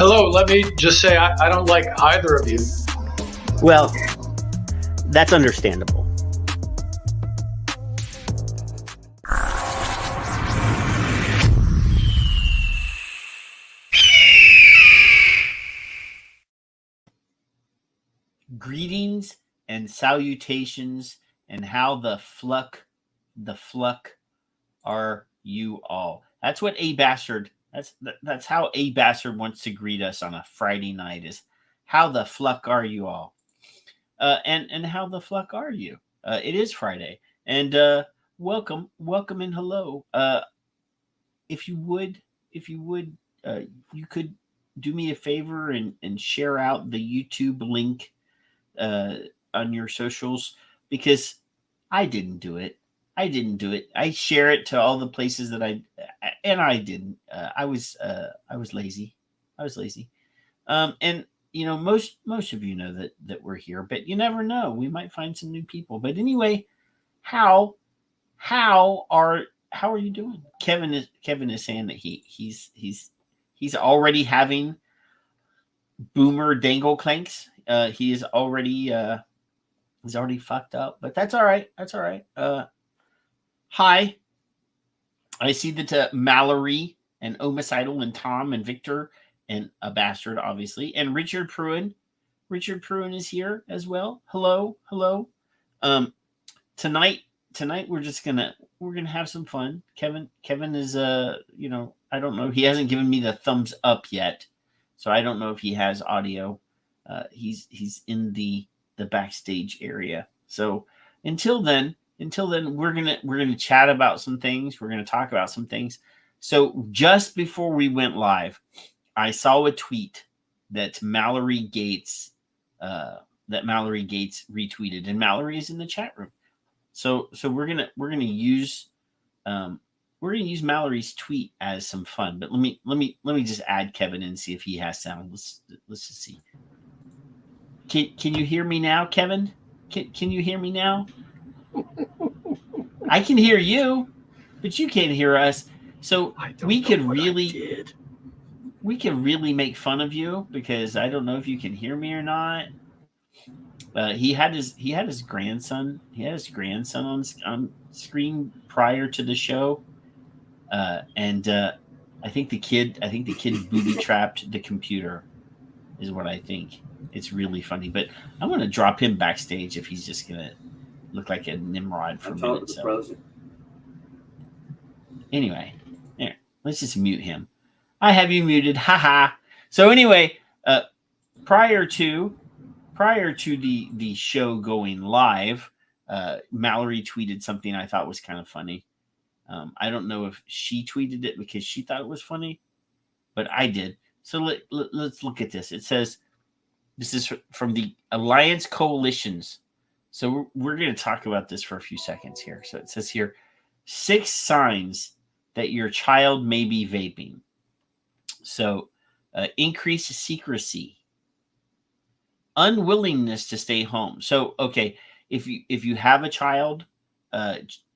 Hello, let me just say I don't like either of you. Well, that's understandable. Greetings and salutations, and how the fluck are you all? That's what A Bastard. That's how A Bastard wants to greet us on a Friday night. Is how the fluck are you all? And how the fluck are you? It is Friday, and welcome, and hello. If you would, you could do me a favor and share out the YouTube link on your socials, because I didn't do it. I share it to all the places that I didn't. I was lazy. And most of you know that we're here, but you never know. We might find some new people. But anyway, how are you doing? Kevin is saying that he's already having boomer dangle clanks. He is already he's already fucked up, but that's all right. Hi, I see that Mallory and Omicidal and Tom and Victor and a bastard, obviously, and Richard Pruin. Richard Pruin is here as well. Hello. Tonight we're gonna have some fun. Kevin is I don't know. He hasn't given me the thumbs up yet, so I don't know if he has audio. He's in the backstage area. So until then, we're gonna chat about some things. We're gonna talk about some things. So just before we went live, I saw a tweet that Mallory Gates retweeted, and Mallory is in the chat room. So we're gonna use Mallory's tweet as some fun. But let me just add Kevin and see if he has sound. Let's just see. Can you hear me now, Kevin? Can you hear me now? I can hear you, but you can't hear us. So we could really make fun of you, because I don't know if you can hear me or not. He had his grandson. He had his grandson on screen prior to the show, and I think the kid booby trapped the computer, is what I think. It's really funny, but I'm going to drop him backstage if he's just going to look like a Nimrod for a minute. So. Anyway, there. Let's just mute him. I have you muted. Haha. So anyway, prior to the show going live, Mallory tweeted something I thought was kind of funny. I don't know if she tweeted it because she thought it was funny, but I did. So let's look at this. It says, this is from the Alliance Coalitions. So we're going to talk about this for a few seconds here. So it says here, 6 signs that your child may be vaping. So increased secrecy, unwillingness to stay home. So, okay, if you have a child,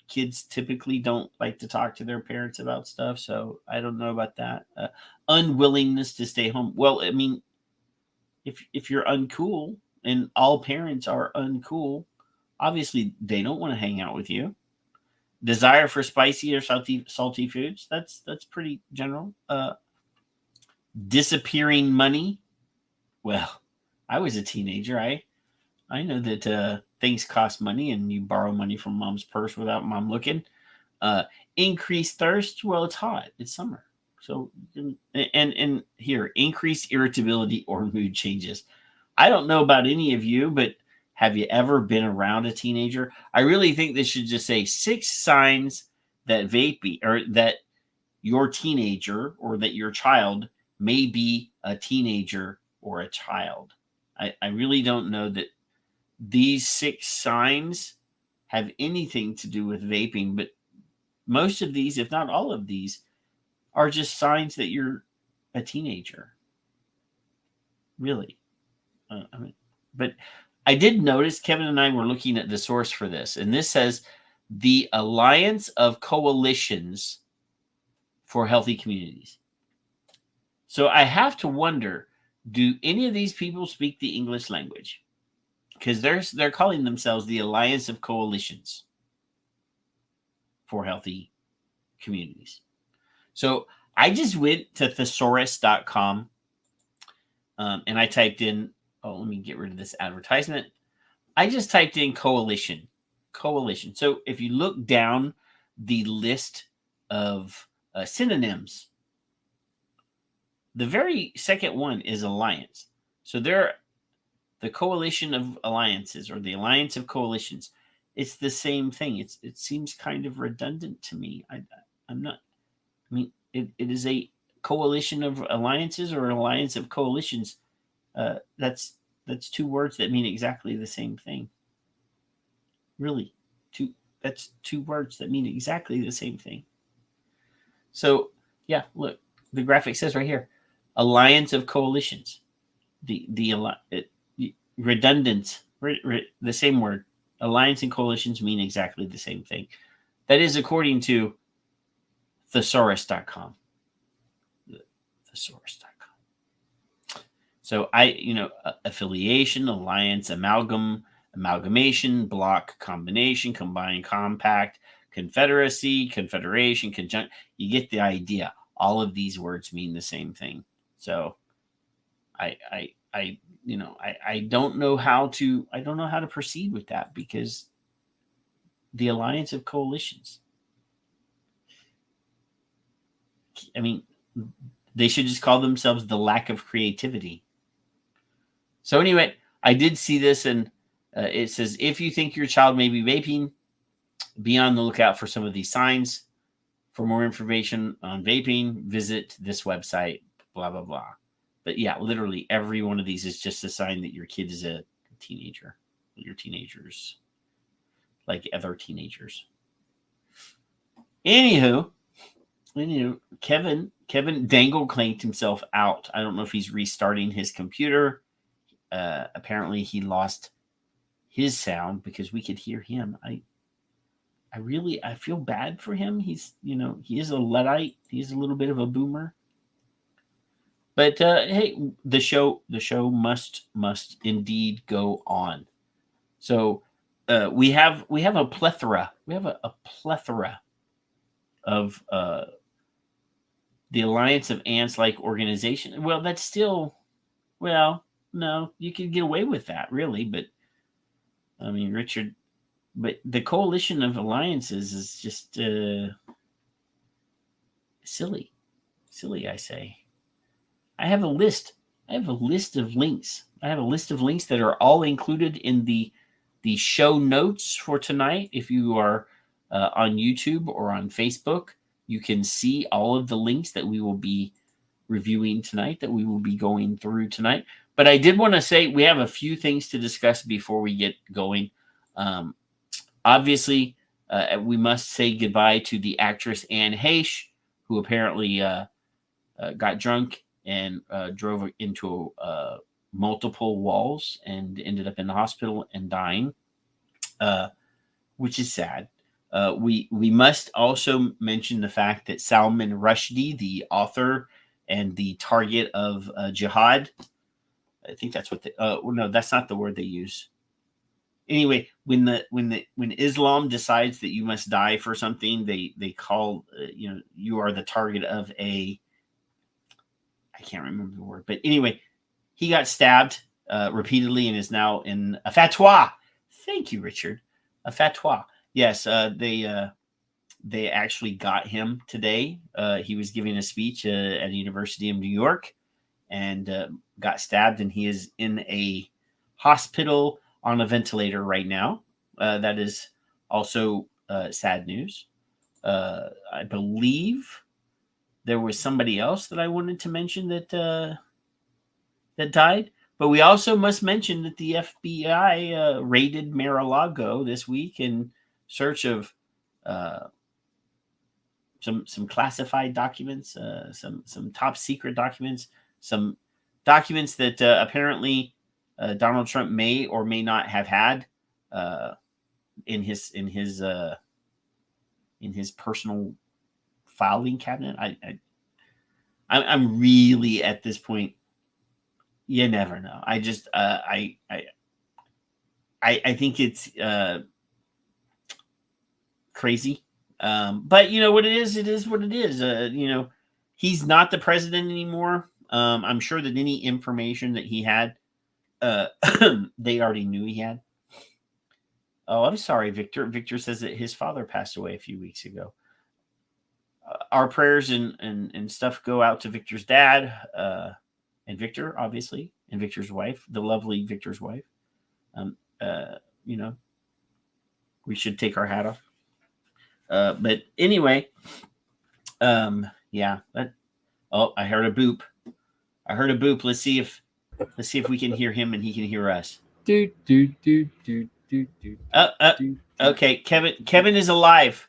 kids typically don't like to talk to their parents about stuff. So I don't know about that. Unwillingness to stay home. Well, I mean, if you're uncool, and all parents are uncool, obviously they don't want to hang out with you. Desire for spicy or salty foods. That's pretty general. Disappearing money. Well, I was a teenager. I know that things cost money, and you borrow money from mom's purse without mom looking. Increased thirst. Well, it's hot. It's summer. So, and here, increased irritability or mood changes. I don't know about any of you, but have you ever been around a teenager? I really think this should just say 6 signs that vaping, or that your teenager or that your child may be a teenager or a child. I really don't know that these 6 signs have anything to do with vaping, but most of these, if not all of these, are just signs that you're a teenager. Really. But I did notice Kevin and I were looking at the source for this, and this says the Alliance of Coalitions for Healthy Communities. So I have to wonder, do any of these people speak the English language? Because they're calling themselves the Alliance of Coalitions for Healthy Communities. So I just went to thesaurus.com and I typed in, let me get rid of this advertisement. I just typed in coalition. Coalition. So if you look down the list of synonyms, the very second one is alliance. So the coalition of alliances, or the alliance of coalitions, it's the same thing. It seems kind of redundant to me. I'm not. I mean, it is a coalition of alliances or an alliance of coalitions. That's two words that mean exactly the same thing. Really, that's two words that mean exactly the same thing. So yeah, look, the graphic says right here, alliance of coalitions. Redundant, the same word. Alliance and coalitions mean exactly the same thing. That is according to thesaurus.com. Thesaurus.com. So affiliation, alliance, amalgamation, block, combination, combine, compact, confederacy, confederation, conjunct. You get the idea. All of these words mean the same thing. So I don't know how to proceed with that, because the alliance of coalitions, I mean, they should just call themselves the lack of creativity. So anyway, I did see this, and it says, if you think your child may be vaping, be on the lookout for some of these signs. For more information on vaping, visit this website, blah, blah, blah. But yeah, literally every one of these is just a sign that your kid is a teenager. Your teenagers, like other teenagers. Anywho, Kevin Dangle claimed himself out. I don't know if he's restarting his computer. Apparently he lost his sound because we could hear him. I feel bad for him. He's, he is a Luddite. He's a little bit of a boomer. But hey, the show must indeed go on. So we have a plethora. We have a plethora of the Alliance of Ants-like organization. Well, that's still, no, you can get away with that, really. But I mean, Richard, but the coalition of alliances is just silly, I say. I have a list of links. I have a list of links that are all included in the show notes for tonight. If you are on YouTube or on Facebook, you can see all of the links that we will be reviewing tonight, that we will be going through tonight. But I did want to say we have a few things to discuss before we get going. Obviously, we must say goodbye to the actress Anne Heche, who apparently got drunk and drove into multiple walls and ended up in the hospital and dying, which is sad. We must also mention the fact that Salman Rushdie, the author and the target of jihad, I think that's what no, that's not the word they use. Anyway, when Islam decides that you must die for something, they call you are the target of I can't remember the word, but anyway, he got stabbed repeatedly and is now in a fatwa. Thank you, Richard. A fatwa. Yes, they actually got him today. He was giving a speech at the University of New York and got stabbed, and he is in a hospital on a ventilator right now. That is also sad news. I believe there was somebody else that I wanted to mention that died. But we also must mention that the FBI raided Mar-a-Lago this week in search of some classified documents, some top secret documents, some documents that apparently Donald Trump may or may not have had in his personal filing cabinet. I'm really at this point. You never know. I just I think it's crazy. But you know what it is? It is what it is. You know, he's not the president anymore. I'm sure that any information that he had, they already knew he had. Oh, I'm sorry, Victor. Victor says that his father passed away a few weeks ago. Our prayers and stuff go out to Victor's dad, and Victor, obviously, and Victor's wife, the lovely Victor's wife. You know, we should take our hat off. But anyway, yeah. Oh, I heard a boop. I heard a boop. Let's see if we can hear him and he can hear us. Okay, Kevin is alive.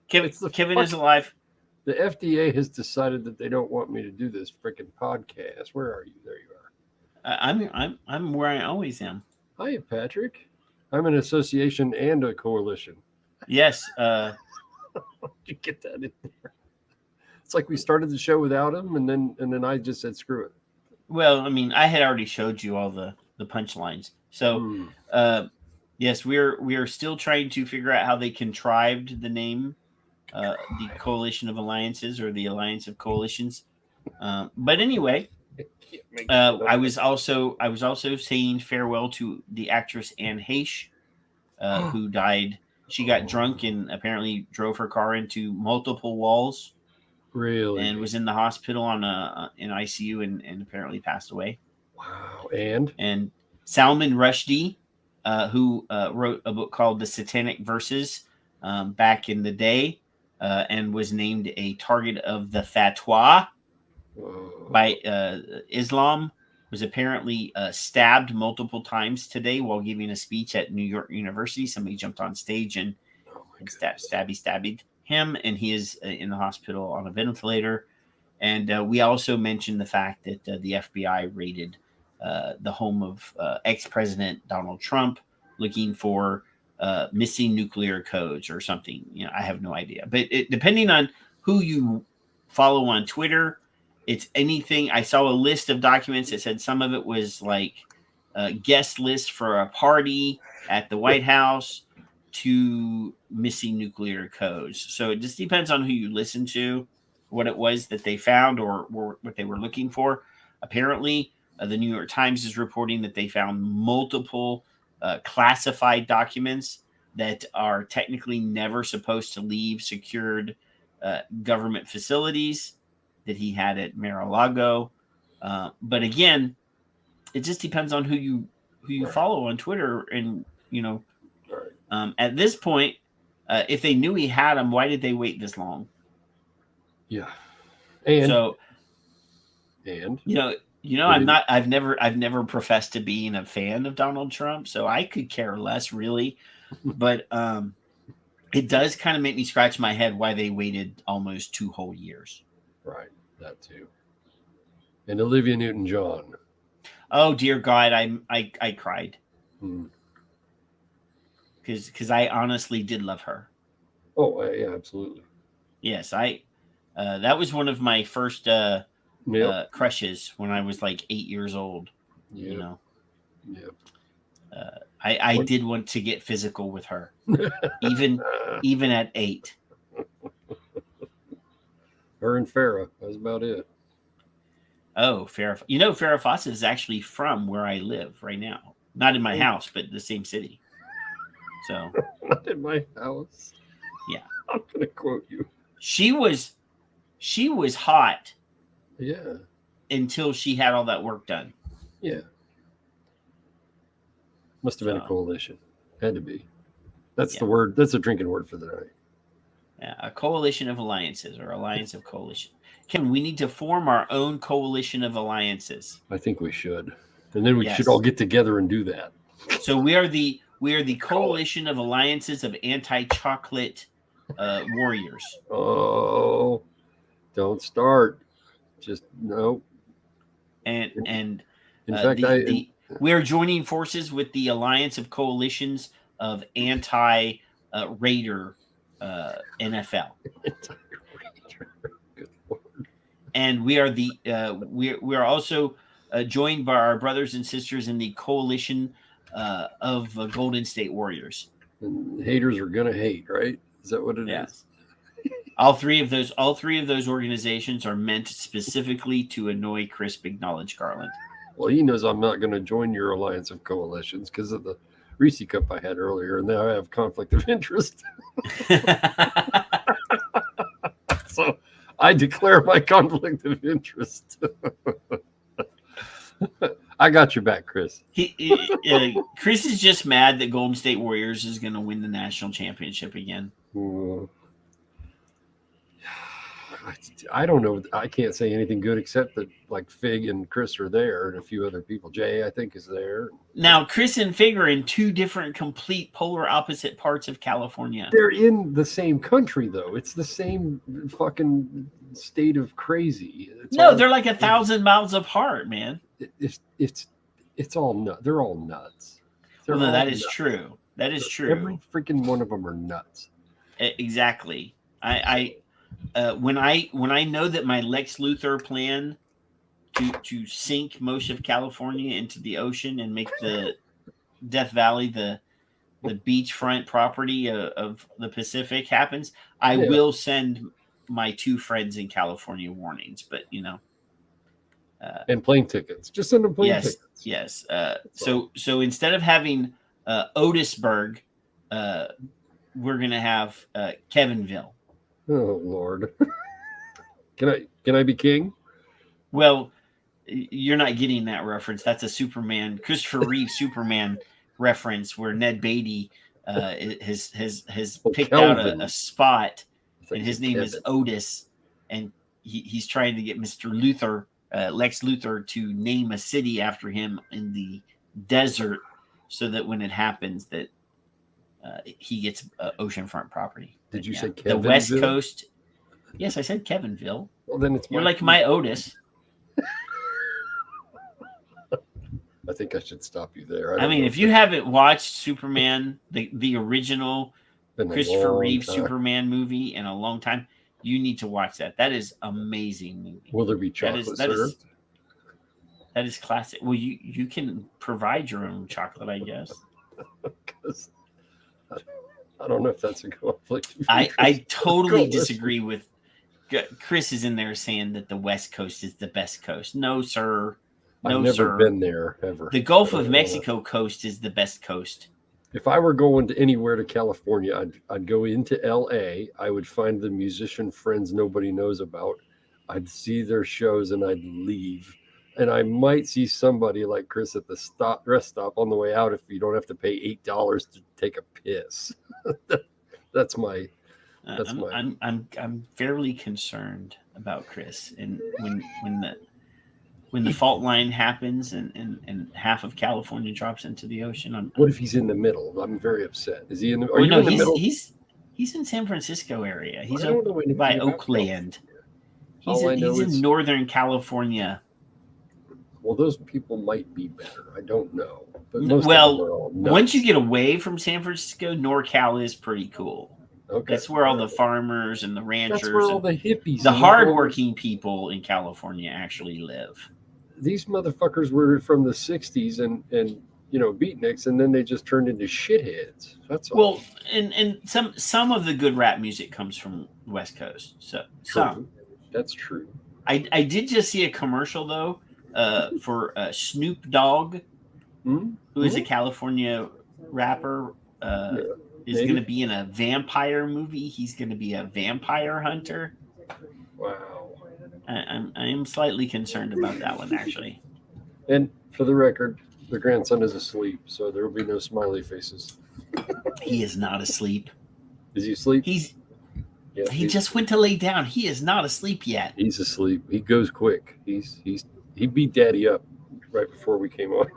Kevin is alive. The FDA has decided that they don't want me to do this freaking podcast. Where are you? There you are. I'm where I always am. Hiya, Patrick. I'm an association and a coalition. Yes. Did you get that in there? It's like we started the show without him, and then I just said screw it. Well, I mean, I had already showed you all the punchlines. So, yes, we are still trying to figure out how they contrived the name, the Coalition of Alliances or the Alliance of Coalitions. But anyway, I was also saying farewell to the actress Anne Heche, who died. She got drunk and apparently drove her car into multiple walls. Really? And was in the hospital on in ICU and apparently passed away. Wow. And Salman Rushdie, who wrote a book called The Satanic Verses back in the day, and was named a target of the fatwa by Islam, was apparently stabbed multiple times today while giving a speech at New York University. Somebody jumped on stage and stabby him, and he is in the hospital on a ventilator. And we also mentioned the fact that the FBI raided the home of ex-president Donald Trump, looking for missing nuclear codes or something. You know, I have no idea. But depending on who you follow on Twitter, it's anything. I saw a list of documents that said some of it was like a guest list for a party at the White House to missing nuclear codes. So it just depends on who you listen to, what it was that they found or what they were looking for. Apparently, the New York Times is reporting that they found multiple classified documents that are technically never supposed to leave secured government facilities that he had at Mar-a-Lago. But again, it just depends on who you follow on Twitter. And, you know, at this point, if they knew he had them, why did they wait this long? Yeah. And I've never professed to being a fan of Donald Trump, so I could care less really. But it does kind of make me scratch my head why they waited almost 2 whole years. Right, that too. And Olivia Newton-John. Oh dear God, I cried because I honestly did love her. Oh yeah, absolutely. Yes, that was one of my first crushes when I was like 8 years old. Yep. You know. Yep. I did want to get physical with her, even at 8. Her and Farrah. That's about it. Oh, Farrah. You know, Farrah Fawcett is actually from where I live right now. Not in my house, but the same city. So. Not in my house. Yeah. I'm going to quote you. She was hot. Yeah. Until she had all that work done. Yeah. Must have been a coalition. Had to be. That's the word. That's a drinking word for the night. Yeah, a coalition of alliances or alliance of coalition. Kevin, we need to form our own coalition of alliances. I think we should. And then we should all get together and do that. So we are the coalition of alliances of anti-chocolate warriors. Oh, don't start. Just no. And in fact, we are joining forces with the alliance of coalitions of anti-Raider NFL. Good Lord. and we are we are also joined by our brothers and sisters in the coalition of Golden State Warriors. And haters are gonna hate, right? Is that what it is? All three of those organizations are meant specifically to annoy Chris Big Knowledge Garland. Well, he knows I'm not going to join your alliance of coalitions because of the Reese Cup I had earlier, and now I have conflict of interest. So I declare my conflict of interest. I got your back, Chris. Chris is just mad that Golden State Warriors is going to win the national championship again. I don't know. I can't say anything good except that like Fig and Chris are there, and a few other people. Jay, I think, is there. Now, Chris and Fig are in two different, complete polar opposite parts of California. They're in the same country, though. It's the same fucking state of crazy. They're like 1,000 miles apart, man. It's all nuts. They're all nuts. That is true. That is true. Every freaking one of them are nuts. Exactly. When I know that my Lex Luthor plan to sink most of California into the ocean and make the Death Valley the beachfront property of the Pacific happens, I will send my two friends in California warnings. But and plane tickets. Just send them plane tickets. Yes. So instead of having Otisburg, we're gonna have Kevinville. Oh Lord. Can I be king? Well, you're not getting that reference. That's a Superman, Christopher Reeve Superman reference where Ned Beatty has picked out a spot, and his name is Otis, and he's trying to get Mr. Luthor, Lex Luthor, to name a city after him in the desert, so that when it happens that he gets oceanfront property. Did you say Kevinville? The West Coast? Yes, I said Kevinville. Well, then you're like my Otis. I think I should stop you there. I mean, if you haven't watched Superman, the original Christopher Reeve Superman movie in a long time, you need to watch that. That is amazing movie. Will there be chocolate served? That is classic. Well, you can provide your own chocolate, I guess. Because I don't know if that's a conflict. I totally disagree with Chris. Is in there saying that the West Coast is the best coast. No, sir. I've never been there ever. The Gulf of Mexico coast is the best coast. If I were going to anywhere to California, I'd go into LA. I would find the musician friends nobody knows about. I'd see their shows and I'd leave. And I might see somebody like Chris at the rest stop on the way out if you don't have to pay $8 to take a piss. That's my. I'm fairly concerned about Chris, and when the fault line happens and half of California drops into the ocean. What if he's in the middle? I'm very upset. Is he in the? in the middle? He's in San Francisco area. He's by Oakland. He's in Northern California. Well, those people might be better. I don't know. But most of them are all nuts. Once you get away from San Francisco, NorCal is pretty cool. Okay. That's where all the farmers and the ranchers, that's where all the hippies, the hardworking people in California actually live. These motherfuckers were from the '60s and beatniks, and then they just turned into shitheads. That's all. Well, and some of the good rap music comes from the West Coast. So some. That's true. I did just see a commercial though. For Snoop Dogg, who is a California rapper, is going to be in a vampire movie. He's going to be a vampire hunter. Wow. I am slightly concerned about that one, actually. And for the record, the grandson is asleep, so there will be no smiley faces. He is not asleep. Is he asleep? He just went to lay down. He is not asleep yet. He's asleep. He goes quick. He beat Daddy up right before we came on.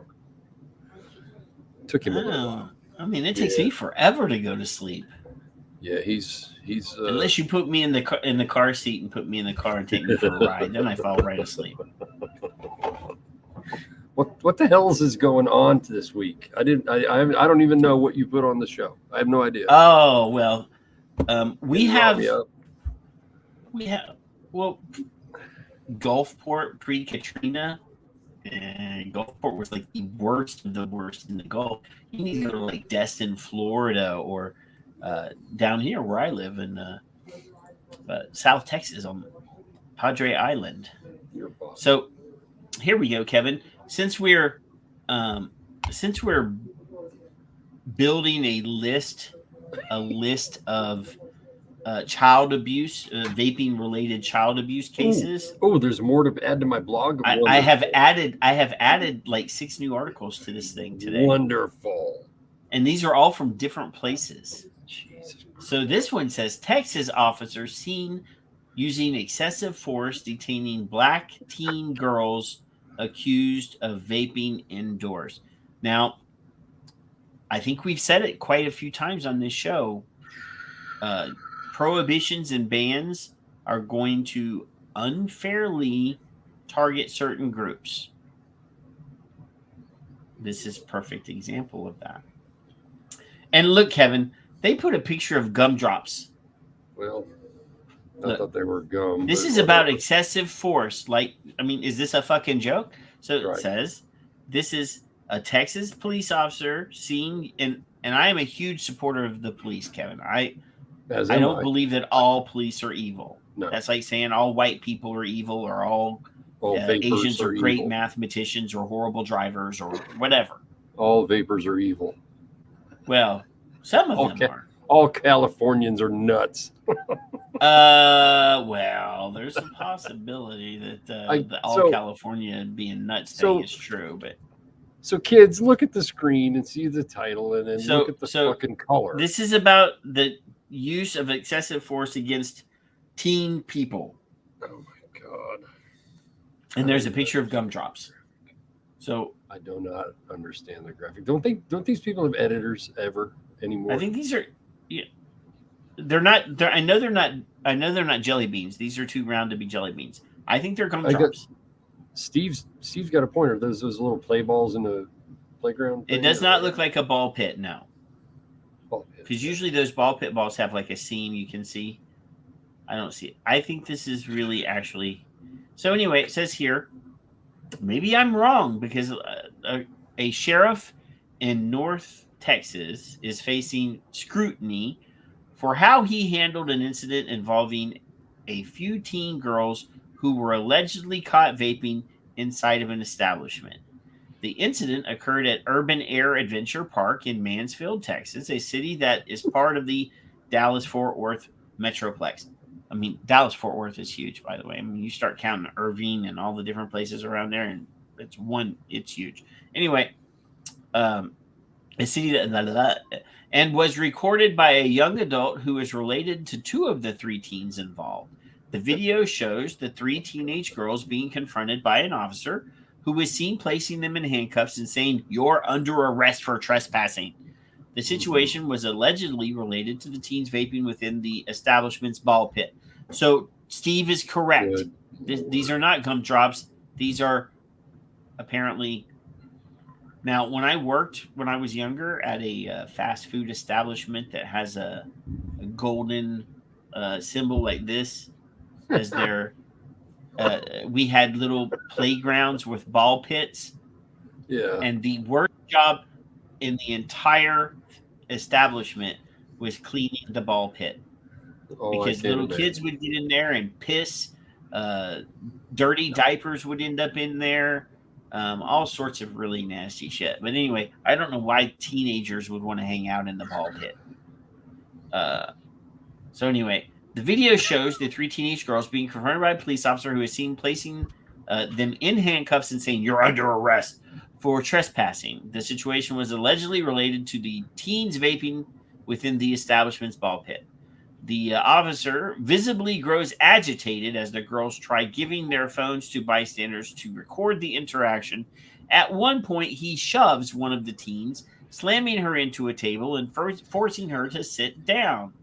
Took him a while. I mean, it takes me forever to go to sleep. Yeah, he's. Unless you put me in the car seat and put me in the car and take me for a ride, then I fall right asleep. What the hell is going on this week? I don't even know what you put on the show. I have no idea. Oh well, we have. Gulfport pre-Katrina, and Gulfport was like the worst of the worst in the Gulf. You need to go to like Destin, Florida, or down here where I live in South Texas on Padre Island. So here we go, Kevin. Since we're building a list of child abuse, vaping related child abuse cases. Oh, there's more to add to my blog. I have added like 6 new articles to this thing today. Wonderful. And these are all from different places. Jesus. So this one says Texas officers seen using excessive force detaining black teen girls accused of vaping indoors. Now, I think we've said it quite a few times on this show. Prohibitions and bans are going to unfairly target certain groups. This is a perfect example of that. And look, Kevin, they put a picture of gumdrops. Well, I thought they were gum. This is about excessive force. Like, I mean, is this a fucking joke? So it says, this is a Texas police officer seeing, and I am a huge supporter of the police, Kevin. I don't believe that all police are evil. No. That's like saying all white people are evil, or all Asians are great mathematicians or horrible drivers or whatever. All vapors are evil. Well, some of them are. All Californians are nuts. Well, there's a possibility that all California being nuts thing is true, but. So kids, look at the screen and see the title, and then look at the fucking color. This is about the use of excessive force against teen people. Oh my god! And there's a picture of gumdrops. So I do not understand the graphic. Don't these people have editors ever anymore? I think these are. Yeah, they're not. I know they're not jelly beans. These are too round to be jelly beans. I think they're gumdrops. Steve's got a pointer. Those little play balls in the playground. It does not look like a ball pit, no. Because usually those ball pit balls have like a seam you can see. I don't see it. I think this is really actually. So anyway, it says here, maybe I'm wrong, because a sheriff in North Texas is facing scrutiny for how he handled an incident involving a few teen girls who were allegedly caught vaping inside of an establishment. The incident occurred at Urban Air Adventure Park in Mansfield, Texas, a city that is part of the Dallas-Fort Worth Metroplex. I mean, Dallas-Fort Worth is huge, by the way. I mean, you start counting Irving and all the different places around there, and it's huge. Anyway, a city and was recorded by a young adult who is related to 2 of the 3 teens involved. The video shows the 3 teenage girls being confronted by an officer who was seen placing them in handcuffs and saying, "You're under arrest for trespassing." The situation was allegedly related to the teens vaping within the establishment's ball pit. So Steve is correct. These are not gumdrops. These are apparently. Now, when I was younger at a fast food establishment that has a golden symbol like this, as their we had little playgrounds with ball pits. Yeah. And the worst job in the entire establishment was cleaning the ball pit. Because little kids would get in there and piss. Dirty diapers would end up in there. All sorts of really nasty shit. But anyway, I don't know why teenagers would want to hang out in the ball pit. So anyway, the video shows the 3 teenage girls being confronted by a police officer who is seen placing them in handcuffs and saying, "You're under arrest for trespassing." The situation was allegedly related to the teens vaping within the establishment's ball pit. The officer visibly grows agitated as the girls try giving their phones to bystanders to record the interaction. At one point, he shoves one of the teens, slamming her into a table and forcing her to sit down.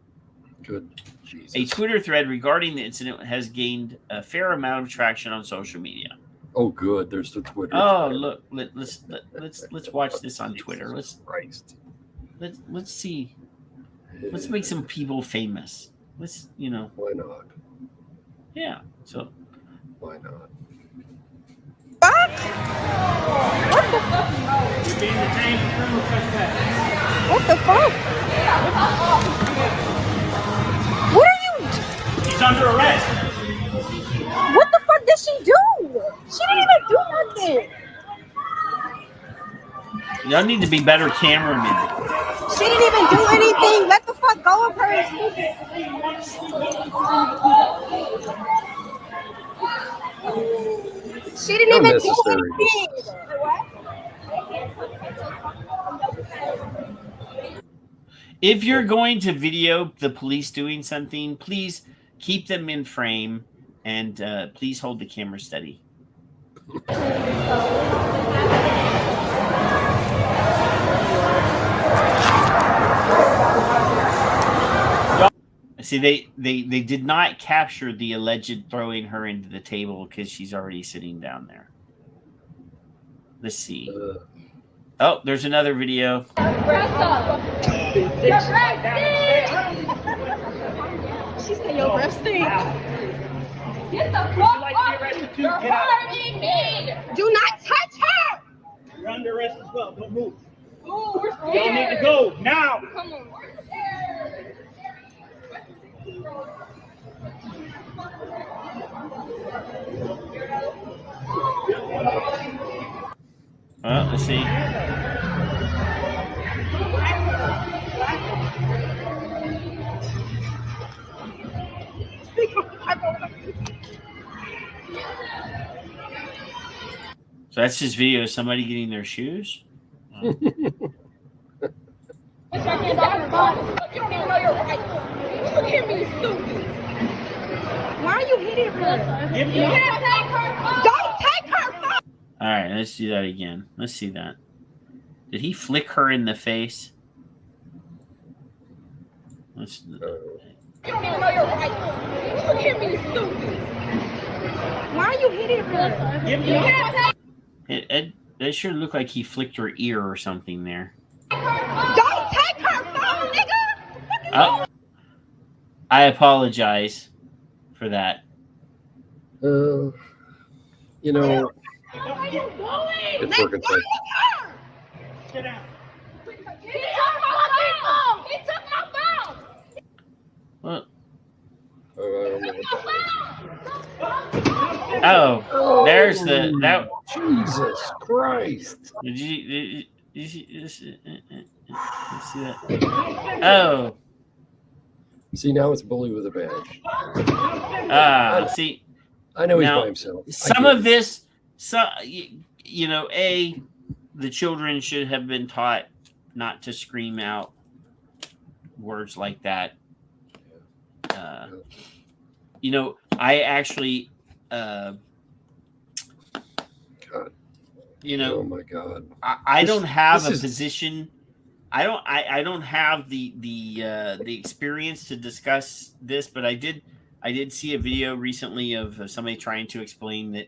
Good. Jesus. A Twitter thread regarding the incident has gained a fair amount of traction on social media. Oh, good. There's the Twitter. Oh, look. Let's watch this on Twitter. Let's see. Let's make some people famous. Why not? Yeah. So, Why not? Fuck? What the fuck? You're being detained for criminal trespass. What the fuck? What are you? He's under arrest. What the fuck did she do? She didn't even do nothing. Y'all need to be better cameramen. She didn't even do anything. Let the fuck go of her. She didn't even do anything. If you're going to video the police doing something, please keep them in frame and please hold the camera steady. See, they did not capture the alleged throwing her into the table because she's already sitting down there. Let's see. Oh, there's another video. She said your breath stinks. Get the fuck up! You're hurting me! Do not touch her! You're under arrest as well. Don't move. Ooh, we're scared. Y'all need to go now. Come on. We're scared. Well, let's see. So that's just video of somebody getting their shoes. You don't even know your rights. Look at me, stupid. Why are you hitting her? Don't take her phone. All right, let's do that again. Let's see that. Did he flick her in the face? Let's. You don't even know your rights. Look at me, stupid. Why are you hitting her? It sure looked like he flicked her ear or something there. Don't take her phone, nigga. Oh, I apologize for that. You know, What are you doing? it's working fine. Sit down. He took my phone. He took my phone. What? I don't know what that is. Oh, there's the that. Jesus Christ! Did you see that? Oh, See, now it's bully with a badge. see. I know he's Now, by himself. Some of this, you know, the children should have been taught not to scream out words like that. You know, I actually, God. you know, Oh my God! I don't have a is- position. I don't have the experience to discuss this, but I did see a video recently of somebody trying to explain that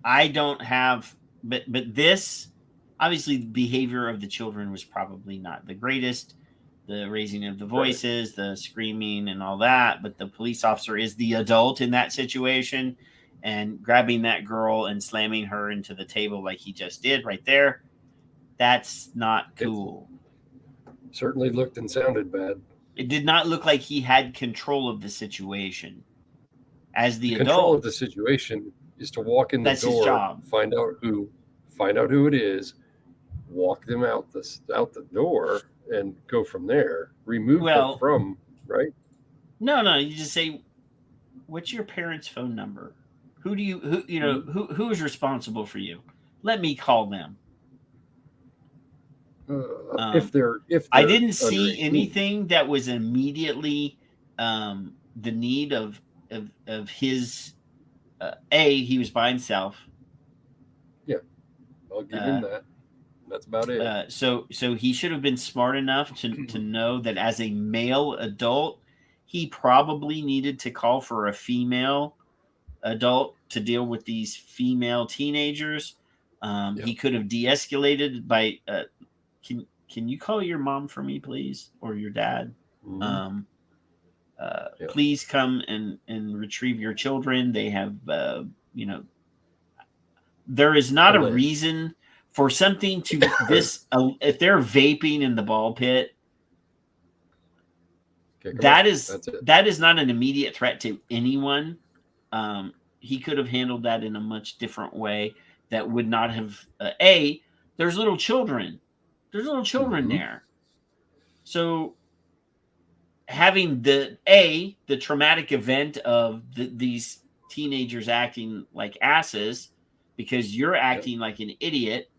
I don't have, but this obviously the behavior of the children was probably not the greatest, the raising of the voices, the screaming and all that, but the police officer is the adult in that situation, and grabbing that girl and slamming her into the table like he just did right there, that's not cool. Certainly looked and sounded bad. It did not look like he had control of the situation. As the Control adult, of the situation is to walk in the That's his door, job. find out who it is, walk them out the door, and go from there. Remove them from, right? No, you just say, "What's your parents' phone number? Who is responsible for you? Let me call them." If they're I didn't see under 18. anything that was immediately the need of his. He was by himself. Yeah, I'll give him that. That's about it. So he should have been smart enough to know that as a male adult, he probably needed to call for a female adult to deal with these female teenagers. He could have de-escalated by can you call your mom for me, please, or your dad? Mm-hmm. please come and retrieve your children. They have, there is not a reason for something to this. If they're vaping in the ball pit, that is not an immediate threat to anyone. He could have handled that in a much different way that would not have. There's little children. There's little children there. So having the traumatic event of these teenagers acting like asses because you're acting like an idiot.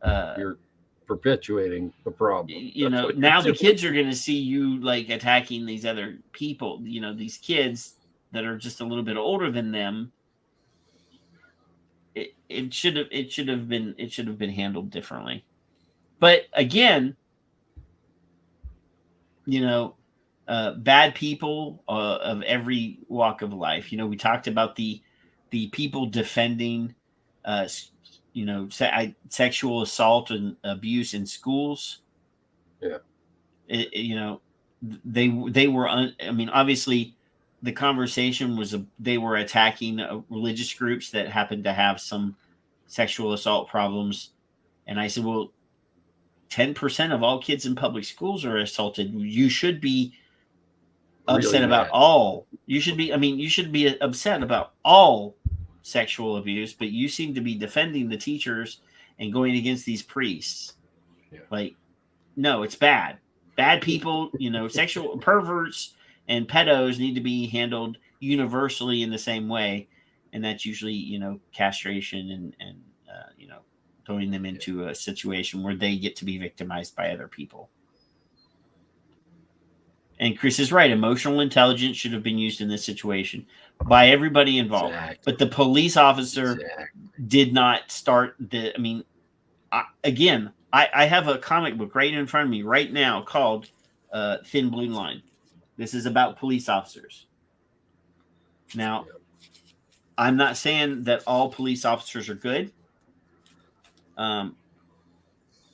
You're perpetuating the problem. Now the kids are going to see you like attacking these other people, these kids that are just a little bit older than them. It should have been handled differently. But again, bad people of every walk of life. We talked about the people defending, sexual assault and abuse in schools. Yeah. They were. Obviously, the conversation was they were attacking religious groups that happened to have some sexual assault problems, and I said, well, 10% of all kids in public schools are assaulted. You should be upset about all. You should be upset about all sexual abuse, but you seem to be defending the teachers and going against these priests. Yeah. Like, no, it's bad. Bad people, sexual perverts and pedos need to be handled universally in the same way. And that's usually, castration and throwing them into a situation where they get to be victimized by other people. And Chris is right. Emotional intelligence should have been used in this situation by everybody involved. Exactly. But the police officer did not start I have a comic book right in front of me right now called Thin Blue Line. This is about police officers. Now, I'm not saying that all police officers are good.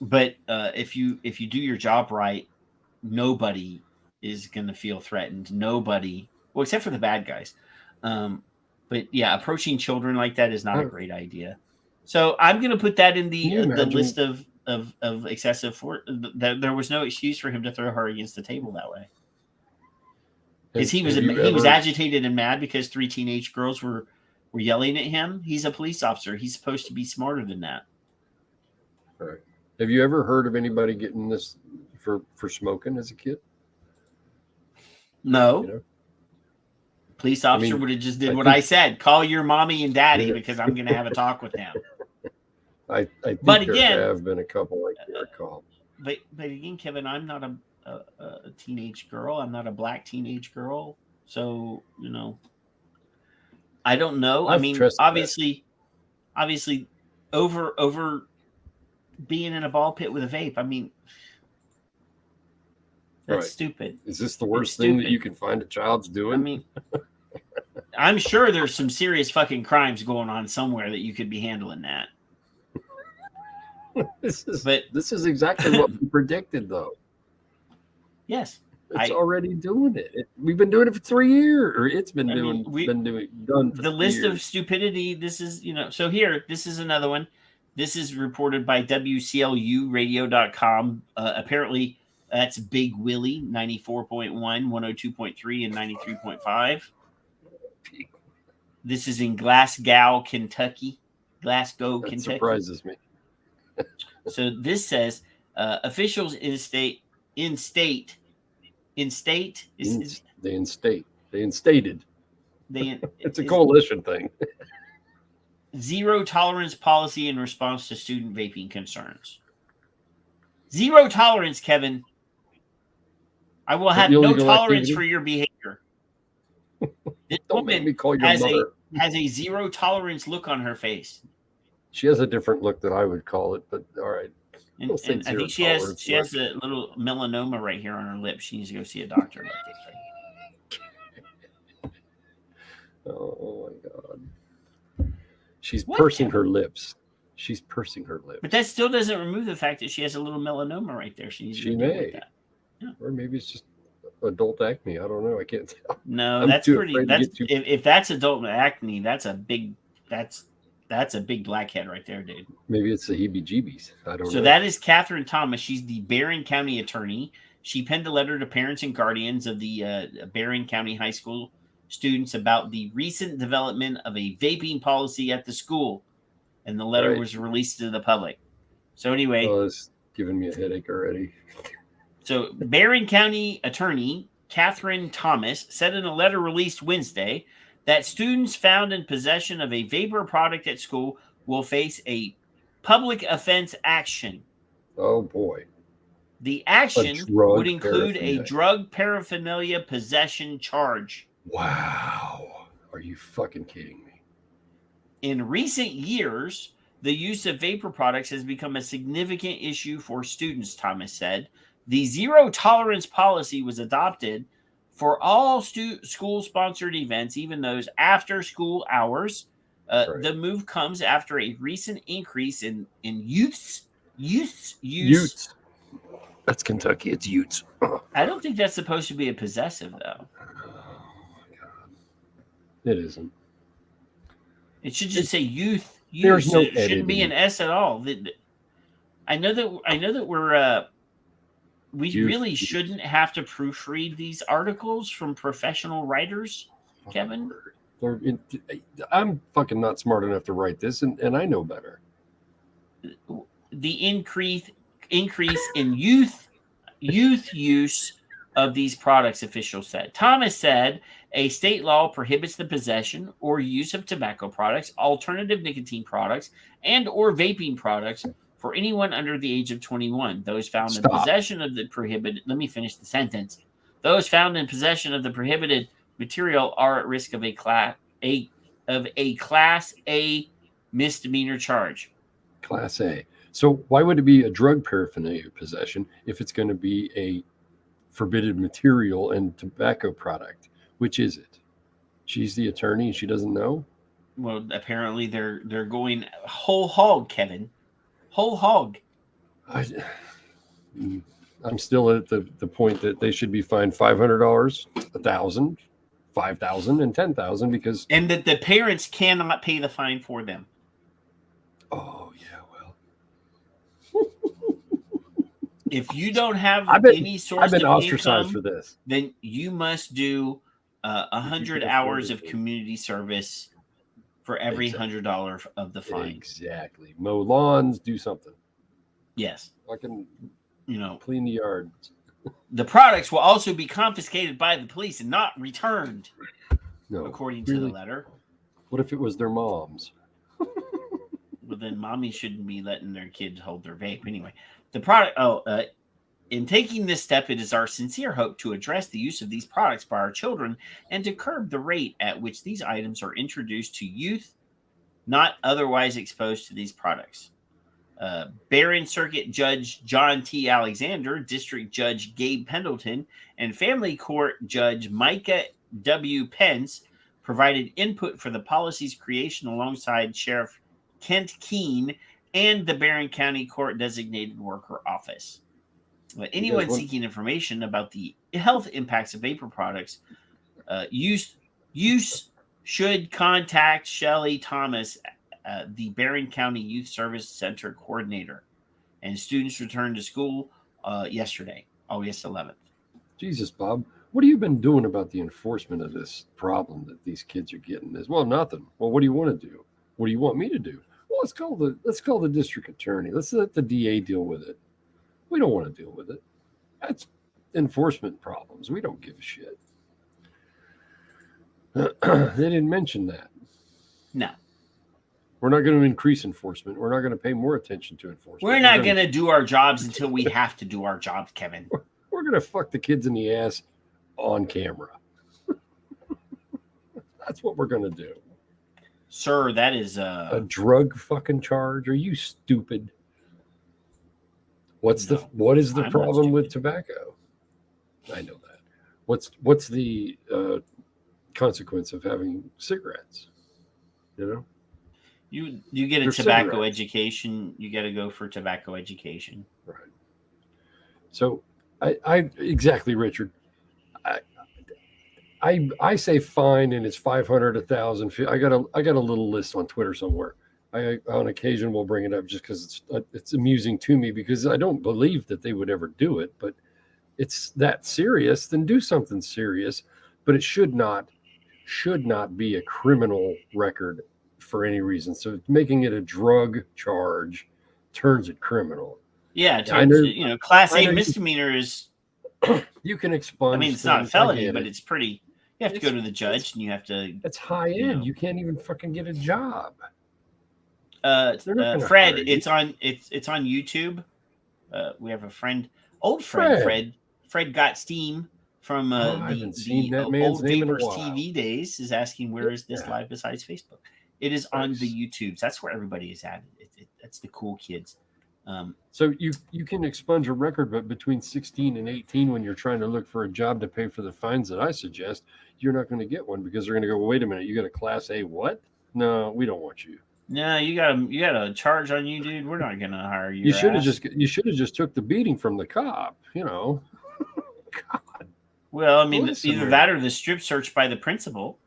But if you do your job right, nobody is going to feel threatened. Nobody, well, except for the bad guys. But yeah, approaching children like that is not a great idea. So I'm going to put that in the list of excessive force. There was no excuse for him to throw her against the table that way. Because he was agitated and mad because 3 teenage girls were yelling at him. He's a police officer. He's supposed to be smarter than that. All right. Have you ever heard of anybody getting this for smoking as a kid? No. Police officer would have just did what I said. Call your mommy and daddy because I'm going to have a talk with them. I think there have been a couple like that called. But again, Kevin, I'm not a teenage girl. I'm not a black teenage girl. So, I don't know. Obviously, over being in a ball pit with a vape. That's stupid. Is this the worst thing that you can find a child's doing? I'm sure there's some serious fucking crimes going on somewhere that you could be handling that. This is exactly what we predicted, though. Yes. It's already doing it. We've been doing it for 3 years, or it's been done for the list 3 years. of stupidity. This is, so here, this is another one. This is reported by WCLUradio.com. Apparently, that's Big Willie, 94.1, 102.3, and 93.5. This is in Glasgow, Kentucky. That Kentucky. Surprises me. So this says officials instate. They instated. It's a coalition thing. Zero tolerance policy in response to student vaping concerns. Zero tolerance, Kevin. I will have no tolerance for your behavior. This woman has a zero tolerance look on her face. She has a different look than I would call it, but all right. And I think she has a little melanoma right here on her lip. She needs to go see a doctor. Oh my God. She's pursing her lips. She's pursing her lips. But that still doesn't remove the fact that she has a little melanoma right there. She may. Yeah. Or maybe it's just adult acne. I don't know. I can't tell. No, I'm that's too pretty. afraid to That's get too- if that's adult acne, that's a big blackhead right there, dude. Maybe it's the heebie-jeebies. I don't So know. that is Catherine Thomas. She's the Barron County attorney. She penned a letter to parents and guardians of the Barron County High School students about the recent development of a vaping policy at the school, and the letter Right. was released to the public. So anyway, Oh, it's giving me a headache already. so Barron County attorney Catherine Thomas said in a letter released Wednesday that students found in possession of a vapor product at school will face a public offense action. Oh boy. The action drug would include a paraphernalia. drug paraphernalia possession charge. Wow. Are you fucking kidding me? In recent years, the use of vapor products has become a significant issue for students, Thomas said. The zero tolerance policy was adopted for all school-sponsored events, even those after school hours. Right. The move comes after a recent increase in youth's use. Utes. That's Kentucky. It's Utes. I don't think that's supposed to be a possessive, though. Oh my God. It isn't. It should just say youth. There's no It shouldn't be editing. an S at all. I know that we're we Youth. really shouldn't have to proofread these articles from professional writers, Kevin. I'm fucking not smart enough to write this, and I know better. The increase in youth use of these products, officials said. Thomas said a state law prohibits the possession or use of tobacco products, alternative nicotine products, and or vaping products for anyone under the age of 21. Those found in possession of the prohibited. Let me finish the sentence. Those found in possession of the prohibited material are at risk of a class A misdemeanor charge. Class A. So why would it be a drug paraphernalia possession if it's going to be a forbidden material and tobacco product? Which is it? She's the attorney and she doesn't know? Well, apparently they're going whole hog, Kevin. Whole hog. I'm still at the point that they should be fined $500, $1,000, $5,000, and $10,000 because. And that the parents cannot pay the fine for them. Oh yeah, well. If you don't have any source I've been of ostracized income, for this. then you must do 100 hours of community service for every $100 of the fine. Exactly. Mow lawns, do something. Yes. Fucking, You clean the yard. the products will also be confiscated by the police and not returned, No, according to really? the letter. What if it was their moms? Well, then mommy shouldn't be letting their kids hold their vape anyway. The product. In taking this step, it is our sincere hope to address the use of these products by our children and to curb the rate at which these items are introduced to youth not otherwise exposed to these products. Barron Circuit Judge John T. Alexander, District Judge Gabe Pendleton, and Family Court Judge Micah W. Pence provided input for the policy's creation alongside Sheriff Kent Keene and the Barron County Court Designated Worker Office. Anyone seeking information about the health impacts of vapor products use should contact Shelley Thomas, the Barron County Youth Service Center coordinator. And students returned to school yesterday, August 11th. Jesus, Bob, what have you been doing about the enforcement of this problem that these kids are getting? Well, nothing. Well, what do you want to do? What do you want me to do? Well, let's call the district attorney. Let's let the DA deal with it. We don't want to deal with it. That's enforcement problems. We don't give a shit. They didn't mention that. No. We're not going to increase enforcement. We're not going to pay more attention to enforcement. We're not going to do our jobs until we have to do our jobs, Kevin. We're going to fuck the kids in the ass on camera. That's what we're going to do. Sir, that is a drug fucking charge. Are you stupid? What is the problem with tobacco? I know that. What's the consequence of having cigarettes? You get a They're tobacco cigarettes. education. You got to go for tobacco education. Right. So I exactly, Richard. I say fine, and it's 500, 1,000. I got a little list on Twitter somewhere. I on occasion will bring it up just because it's amusing to me, because I don't believe that they would ever do it, but it's that serious. Then do something serious, but it should not be a criminal record for any reason. So making it a drug charge turns it criminal. Yeah, I know, you know, Class I A know misdemeanor is. You can expunge. I mean, it's not a things, felony, I but get it. it's pretty. You have to go to the judge, and you have to. It's high you end. know. You can't even fucking get a job. They're not gonna Fred, hire you. it's on YouTube. We have a friend, old Fred. Fred got steam from I haven't seen that man's old name in a Vapers while. TV days. Is asking where is this live besides Facebook? It is on Nice. the YouTubes. That's where everybody is at. That's the cool kids. So you can expunge a record, but between 16 and 18, when you're trying to look for a job to pay for the fines that I suggest, you're not going to get one, because they're going to go, well, wait a minute, you got a Class A what? No, we don't want you. No, you got a charge on you, dude. We're not gonna hire you. You should have just took the beating from the cop, you know. God. Well, I mean, Listen, either man. that or the strip search by the principal.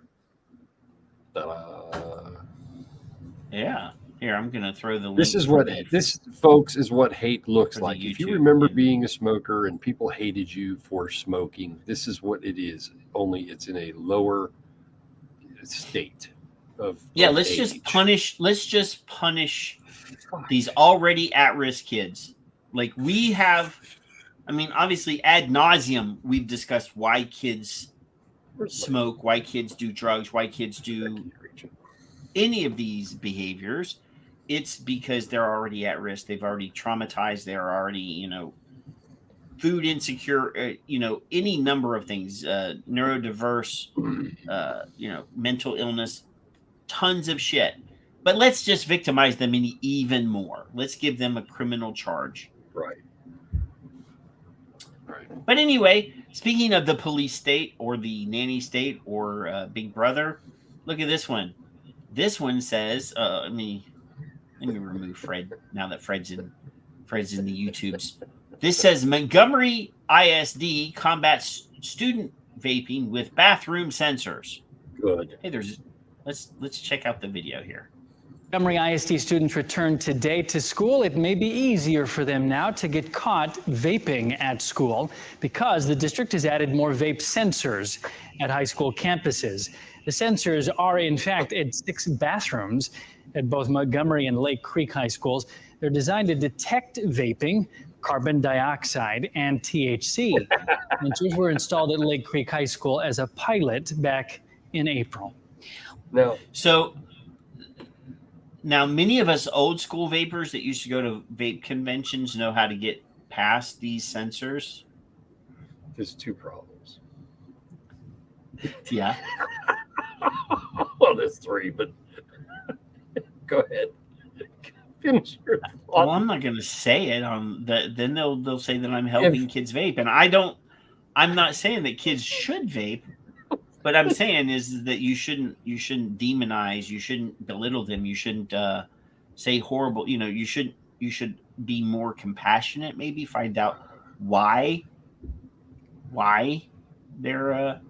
Yeah. Here, I'm gonna throw the link. This, folks, is what hate looks For the like. If you YouTube, remember yeah. being a smoker and people hated you for smoking, this is what it is. Only it's in a lower state of let's age. just punish Fuck. these already at-risk kids. Like we have, I mean, obviously ad nauseum, we've discussed why kids smoke, why kids do drugs, why kids do any of these behaviors. It's because they're already at risk. They've already traumatized. They're already, you know, food insecure, you know, any number of things, neurodiverse, you know, mental illness, tons of shit. But let's just victimize them even more. Let's give them a criminal charge. Right. But anyway, speaking of the police state or the nanny state or Big Brother, look at this one. This one says, let me remove Fred now that Fred's in the YouTubes. This says Montgomery ISD combats student vaping with bathroom sensors. Good. Hey, let's check out the video here. Montgomery ISD students return today to school. It may be easier for them now to get caught vaping at school because the district has added more vape sensors at high school campuses. The sensors are, in fact, at 6 bathrooms at both Montgomery and Lake Creek high schools. They're designed to detect vaping, carbon dioxide, and THC. Sensors were installed at Lake Creek High School as a pilot back in April. Now, many of us old school vapors that used to go to vape conventions know how to get past these sensors. There's 2 problems. Yeah. Well, there's 3, but go ahead. Finish your thought. Well, I'm not going to say it on the. Then they'll say that I'm helping kids vape, and I'm not saying that kids should vape. What I'm saying is that you shouldn't demonize, you shouldn't belittle them, you shouldn't say horrible. You know, you should be more compassionate. Maybe find out why they're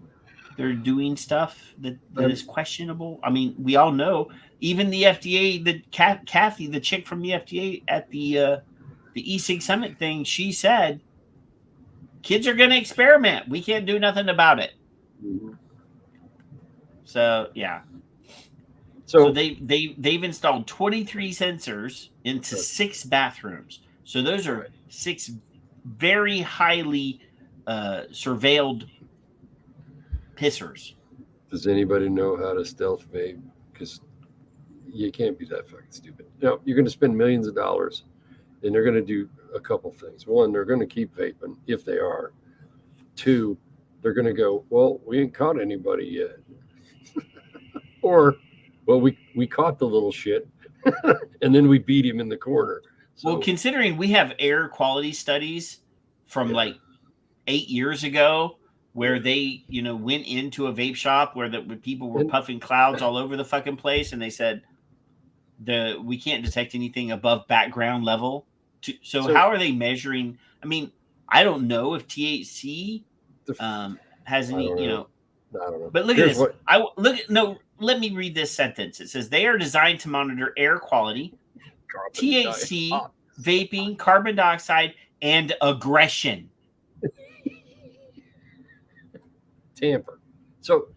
doing stuff that is questionable. I mean, we all know. Even the FDA, Kathy, the chick from the FDA at the e-cig summit thing, she said, kids are going to experiment. We can't do nothing about it. Mm-hmm. So yeah. So they've installed 23 sensors into 6 bathrooms. So those are 6 very highly surveilled pissers. Does anybody know how to stealth vape? Because you can't be that fucking stupid. No, you're going to spend millions of dollars, and they're going to do a couple things. 1, they're going to keep vaping if they are. 2, they're going to go, well, we ain't caught anybody yet. Or, well, we caught the little shit, and then we beat him in the corner. So, well, considering we have air quality studies from like 8 years ago, where they, you know, went into a vape shop where people were puffing clouds all over the fucking place, and they said we can't detect anything above background level. So how are they measuring? I mean, I don't know if THC has any, you know. I don't know. But look at Here's this. Let me read this sentence. It says they are designed to monitor air quality, THC, vaping, carbon dioxide, and aggression. Tamper. So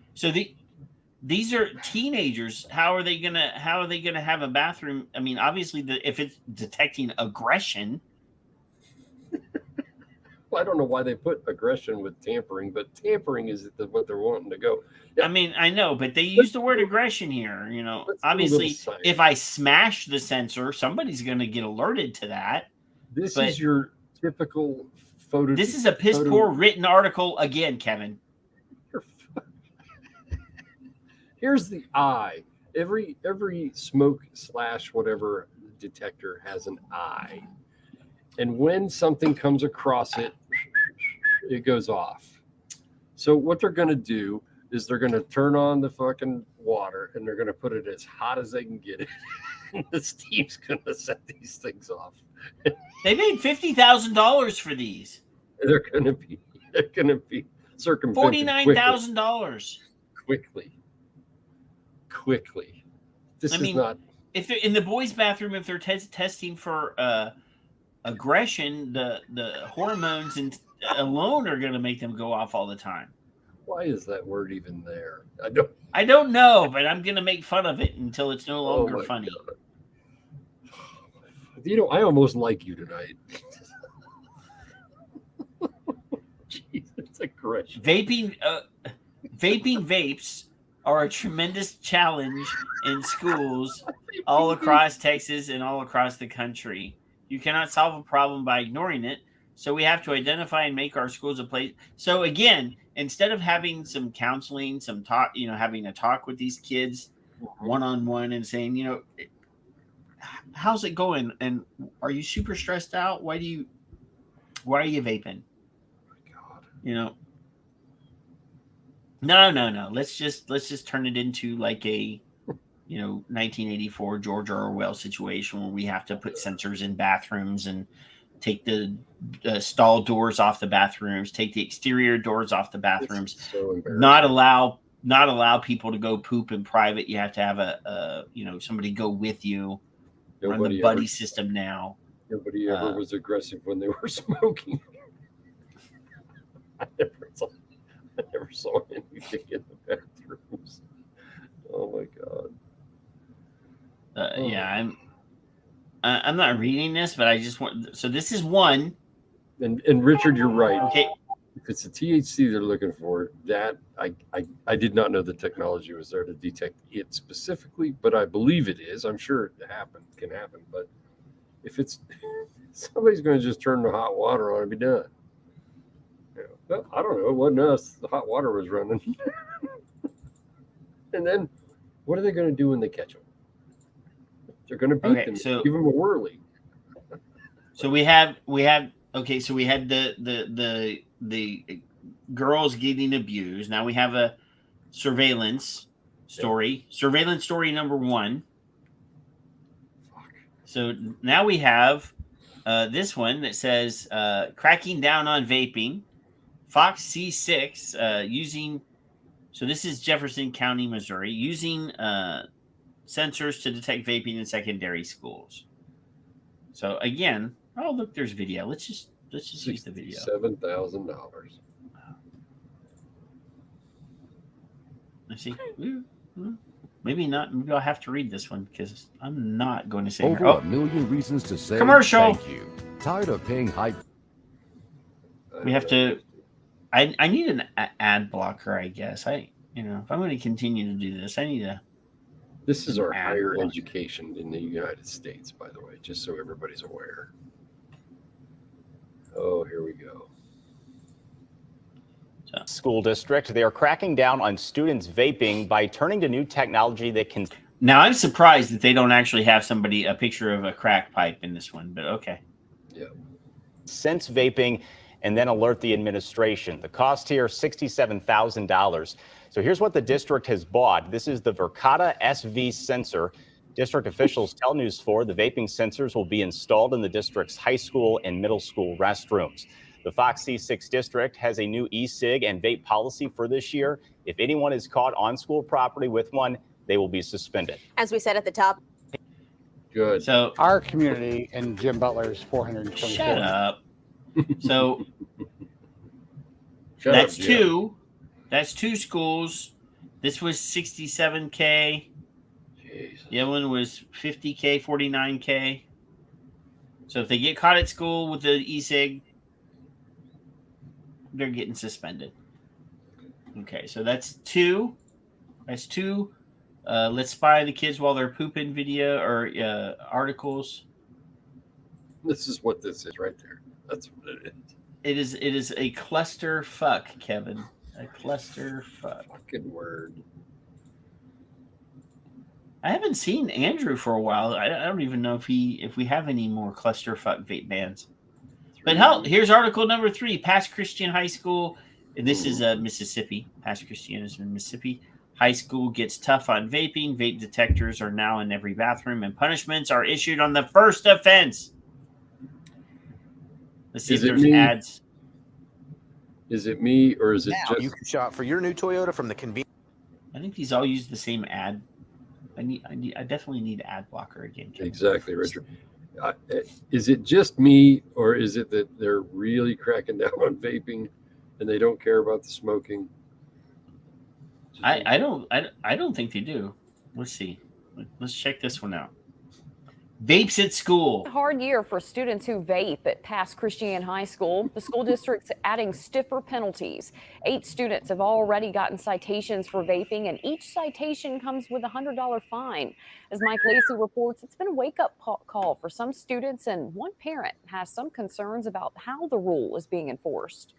these are teenagers. How are they gonna have a bathroom? I mean, obviously, if it's detecting aggression. Well, I don't know why they put aggression with tampering, but tampering is what they're wanting to go. I mean, I know, but they use the word aggression here. You know, obviously, if I smash the sensor, somebody's going to get alerted to that. This is your typical photo. This is a piss poor written article again, Kevin. Here's the eye. Every smoke / whatever detector has an eye. And when something comes across it, it goes off. So what they're going to do is they're going to turn on the fucking water and they're going to put it as hot as they can get it. And the steam's going to set these things off. They made $50,000 for these. They're going to be circumvented. $49,000. Quickly. This is not. If they're in the boys' bathroom, if they're testing for aggression, the hormones alone are going to make them go off all the time. Why is that word even there? I don't know, but I'm going to make fun of it until it's no longer funny. God. You know, I almost like you tonight. Jeez, it's aggression. Vaping vapes are a tremendous challenge in schools all across Texas and all across the country. You cannot solve a problem by ignoring it. So we have to identify and make our schools a place. So again, instead of having some counseling, some talk, having a talk with these kids one-on-one and saying, how's it going? And are you super stressed out? Why are you vaping? Oh my God. No. Let's just turn it into like a 1984 George Orwell situation where we have to put sensors in bathrooms and take the stall doors off the bathrooms, take the exterior doors off the bathrooms, so not allow people to go poop in private. You have to have somebody go with you. Run the buddy system now. Nobody ever was aggressive when they were smoking. I never saw anything in the bathrooms. Oh my God. Yeah, I'm not reading this, but I just want. So this is one. And Richard, you're right. Okay. If it's the THC they're looking for, that I did not know the technology was there to detect it specifically, but I believe it is. I'm sure it can happen. But if it's somebody's going to just turn the hot water on and be done. Well, I don't know. It wasn't us. The hot water was running. And then what are they going to do when they catch them? They're going to beat them. So give them a whirly. So we had the girls getting abused. Now we have a surveillance story. Surveillance story number 1. So now we have this one that says cracking down on vaping. Fox C6 using. So this is Jefferson County, Missouri, using sensors to detect vaping in secondary schools. So again, oh look, there's video. Let's just use the video. $7,000. Let's see. Maybe not. Maybe I'll have to read this one because I'm not going to say over a million reasons to say commercial. Thank you. Tired of paying high. We have to. I need an ad blocker, I guess. If I'm going to continue to do this, I need a. This is our higher education in the United States, by the way, just so everybody's aware. Oh, here we go. School district, they are cracking down on students vaping by turning to new technology that can. Now, I'm surprised that they don't actually have a picture of a crack pipe in this one, but okay. Yeah. Sense vaping and then alert the administration. The cost here, $67,000. So here's what the district has bought. This is the Verkada SV sensor. District officials tell News 4 the vaping sensors will be installed in the district's high school and middle school restrooms. The Fox C6 district has a new e-cig and vape policy for this year. If anyone is caught on school property with one, they will be suspended. As we said at the top. Good. So Our community in Jim Butler's 424. shut up. So Shut that's up, Jim. two. That's two schools. This was 67K. Jesus. The other one was 50K, 49K. So if they get caught at school with the e-cig, they're getting suspended. Okay, so that's two. That's two. Let's spy the kids while they're pooping video or articles. This is what this is right there. That's what it is. It is a cluster fuck, Kevin. A cluster fuck. Fucking word. I haven't seen Andrew for a while. I don't even know if we have any more clusterfuck vape bans. But hell, here's article number 3. Pass Christian High School. And this is Mississippi. Pass Christian is in Mississippi. High school gets tough on vaping. Vape detectors are now in every bathroom, and punishments are issued on the first offense. Let's see if there's ads. Is it me or is it now just? You can shop for your new Toyota from the convenience. I think these all use the same ad. I definitely need ad blocker again. Kevin. Exactly, Richard. Is it just me, or is it that they're really cracking down on vaping and they don't care about the smoking? I don't think they do. Let's see. Let's check this one out. Vapes at school. Hard year for students who vape at Pass Christian High School. The school district's adding stiffer penalties. 8 students have already gotten citations for vaping, and each citation comes with a $100 fine. As Mike Lacey reports, it's been a wake-up call for some students, and one parent has some concerns about how the rule is being enforced.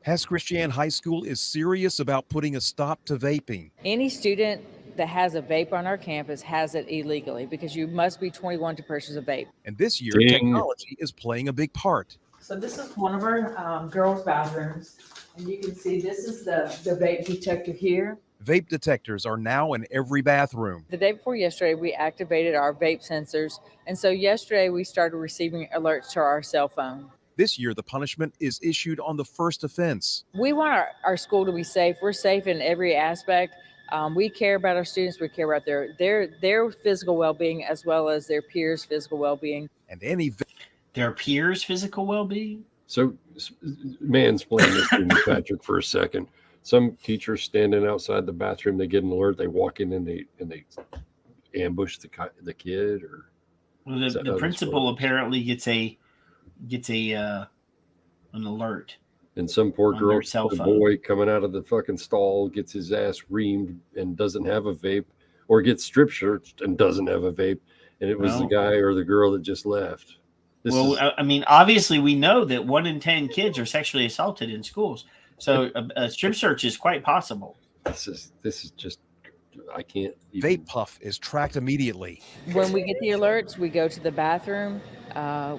Pass Christian High School is serious about putting a stop to vaping. Any student that has a vape on our campus has it illegally because you must be 21 to purchase a vape. And this year, Ding. technology is playing a big part. So this is one of our girls' bathrooms, and you can see this is the vape detector here. Vape detectors are now in every bathroom. The day before yesterday, we activated our vape sensors, and so yesterday we started receiving alerts to our cell phone. This year, the punishment is issued on the first offense. We want our school to be safe. We're safe in every aspect. We care about our students. We care about their physical well-being as well as their peers' physical well-being. And any their peers' physical well-being. So, mansplain this to me, Patrick, for a second. Some teachers standing outside the bathroom, they get an alert, they walk in and they ambush the kid, or well, the principal apparently gets an alert. And some poor girl, the boy coming out of the fucking stall gets his ass reamed and doesn't have a vape, or gets strip searched and doesn't have a vape. And it was the guy or the girl that just left. I mean, obviously we know that 1 in 10 kids are sexually assaulted in schools. So a strip search is quite possible. This is just, I can't even. Vape puff is tracked immediately. When we get the alerts, we go to the bathroom.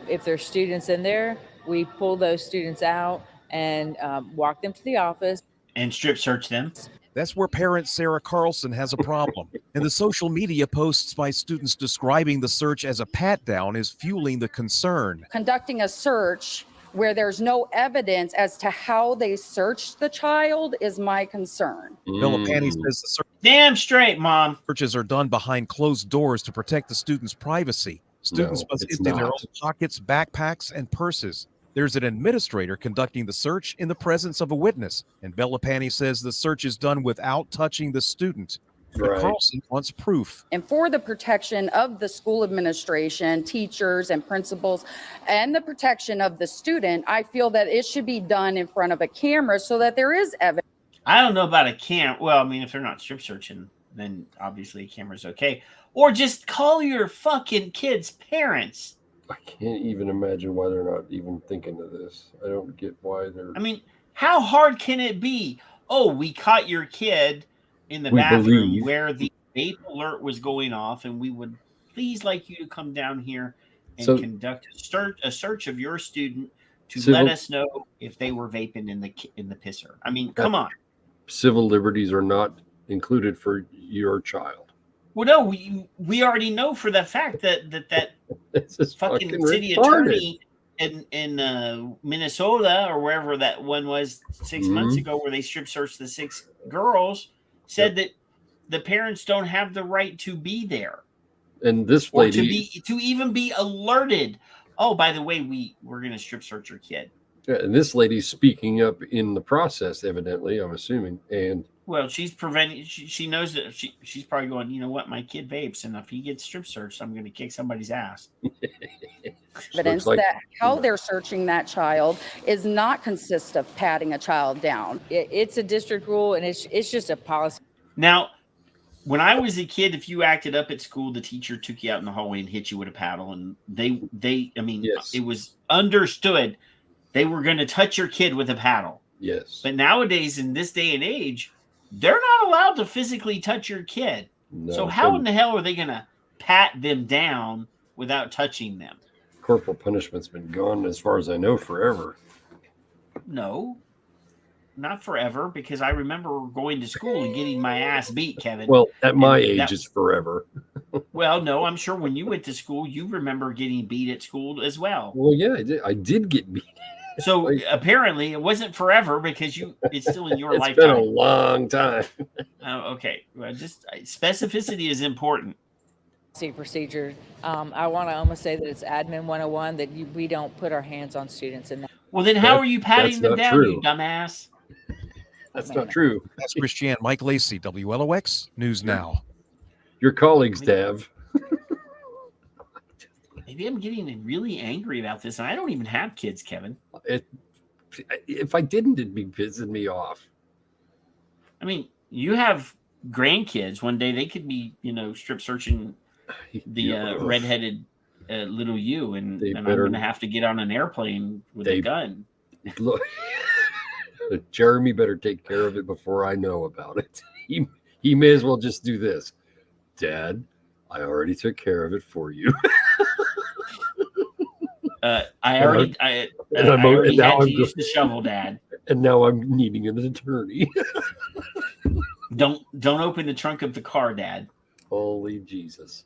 If there's students in there, we pull those students out and walk them to the office. And strip search them. That's where parent Sarah Carlson has a problem. And the social media posts by students describing the search as a pat-down is fueling the concern. Conducting a search where there's no evidence as to how they searched the child is my concern. Villapani says the damn straight, Mom. Searches are done behind closed doors to protect the students' privacy. Students must empty their own pockets, backpacks, and purses. There's an administrator conducting the search in the presence of a witness, and Villapani says the search is done without touching the student. Right. Carlson wants proof. And for the protection of the school administration, teachers, and principals, and the protection of the student, I feel that it should be done in front of a camera so that there is evidence. I don't know about a cam. Well, I mean, if they're not strip searching, then obviously a camera's okay. Or just call your fucking kids' parents. I can't even imagine why they're not even thinking of this. I don't get why they're. I mean, how hard can it be? Oh, we caught your kid in the bathroom where the vape alert was going off, and we would please like you to come down here and conduct a search of your student to let us know if they were vaping in the pisser. I mean, come on. Civil liberties are not included for your child. Well, no, we already know for the fact that fucking city attorney in Minnesota or wherever that one was 6 months ago, where they strip searched the 6 girls, said that the parents don't have the right to be there. And this lady, to even be alerted. Oh, by the way, we're going to strip search your kid. Yeah, and this lady's speaking up in the process, evidently, I'm assuming. And well, she's preventing. She knows that she's probably going, you know what, my kid vapes, and if he gets strip searched, I'm going to kick somebody's ass. Evidence that how they're searching that child is not consist of patting a child down. It's a district rule, and it's just a policy. Now, when I was a kid, if you acted up at school, the teacher took you out in the hallway and hit you with a paddle, and it was understood they were going to touch your kid with a paddle. Yes. But nowadays, in this day and age, they're not allowed to physically touch your kid. No, so how in the hell are they going to pat them down without touching them? Corporal punishment's been gone, as far as I know, forever. No, not forever, because I remember going to school and getting my ass beat, Kevin. Well, at my age, it's forever. Well, no, I'm sure when you went to school, you remember getting beat at school as well. Well, yeah, I did get beat. So apparently it wasn't forever, because it's still in your It's lifetime. been a long time. Okay. Well, just specificity is important. Procedure. I want to almost say that it's admin 101, that we don't put our hands on students in that. Well, then how are you patting them down, true. you dumbass? That's not true. That's Christiane. Mike Lacey, WLOX News Now. Your colleagues, Dav. Maybe I'm getting really angry about this, and I don't even have kids, Kevin. If I didn't, it'd be pissing me off. I mean, you have grandkids. One day they could be, strip searching the redheaded little you, and I'm going to have to get on an airplane with a gun. Look, Jeremy better take care of it before I know about it. He may as well just do this. Dad, I already took care of it for you. I already had to use the shovel, Dad. And now I'm needing an attorney. Don't open the trunk of the car, Dad. Holy Jesus.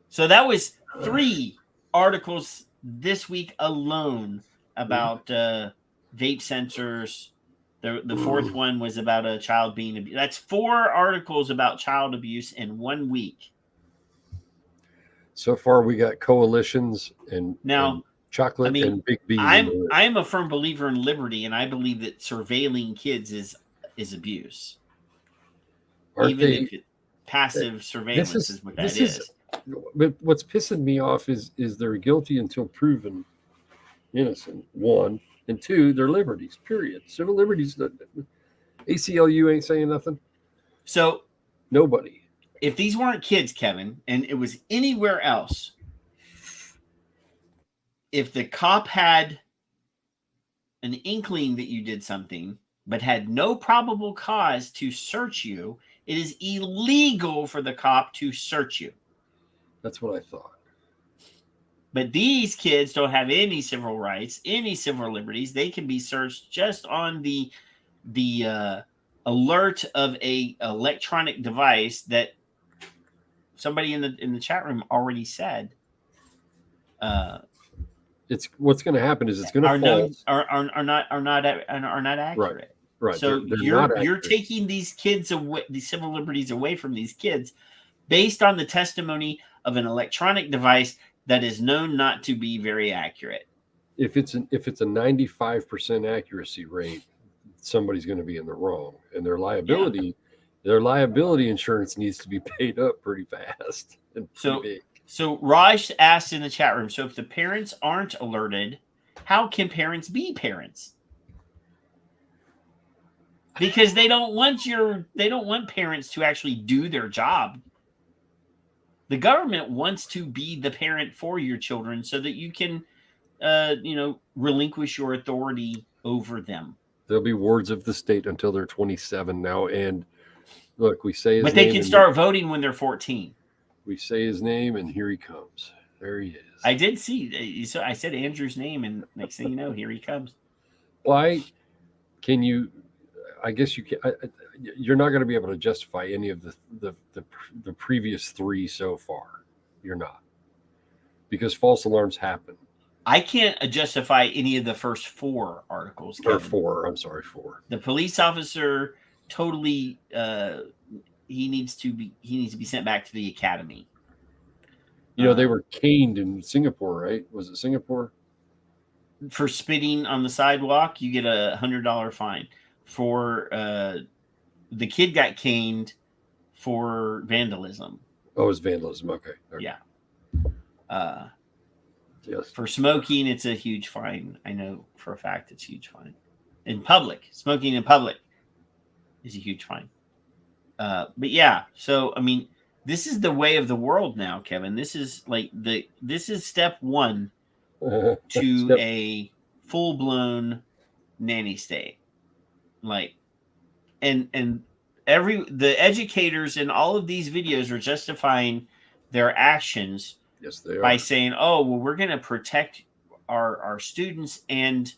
So that was 3 articles this week alone about vape sensors. The 4th one was about a child being abused. That's 4 articles about child abuse in 1 week. So far, we got coalitions and chocolate and Big B. I'm a firm believer in liberty, and I believe that surveilling kids is abuse. If passive surveillance is what that is. But what's pissing me off is they're guilty until proven innocent. 1, and 2, they're liberties. Period. Civil liberties. ACLU ain't saying nothing. So nobody. If these weren't kids, Kevin, and it was anywhere else, if the cop had an inkling that you did something, but had no probable cause to search you, it is illegal for the cop to search you. That's what I thought. But these kids don't have any civil rights, any civil liberties. They can be searched just on the alert of a electronic device that somebody in the chat room already said. It's what's going to happen is it's going to fall. Are not accurate. Right. So you're taking these kids away, these civil liberties away from these kids, based on the testimony of an electronic device that is known not to be very accurate. If it's a 95% accuracy rate, somebody's going to be in the wrong, and their liability insurance needs to be paid up pretty fast. And big. So Raj asked in the chat room, so if the parents aren't alerted, how can parents be parents? Because they don't want parents to actually do their job. The government wants to be the parent for your children so that you can relinquish your authority over them. They'll be wards of the state until they're 27 now, and look, we say his name. But they can start voting when they're 14. We say his name, and here he comes. There he is. I did see. So I said Andrew's name, and next thing you know, here he comes. Why can you? I guess you can. You're not going to be able to justify any of the previous 3 so far. You're not, because false alarms happen. I can't justify any of the first 4 articles. Or Kevin. 4. I'm sorry, 4. The police officer totally he needs to be sent back to the academy. You know, they were caned in Singapore, right? Was it Singapore? For spitting on the sidewalk, you get a $100 fine. For the kid got caned for vandalism. Oh, it was vandalism. Okay. Yeah. Yes. For smoking, it's a huge fine. I know for a fact it's a huge fine. In public, smoking in public is a huge fine. But yeah, so I mean, this is the way of the world now, Kevin. This is like this is step 1 to a full-blown nanny state. Like, and the educators in all of these videos are justifying their actions. Yes, they are. By saying, "Oh, well, we're going to protect our students and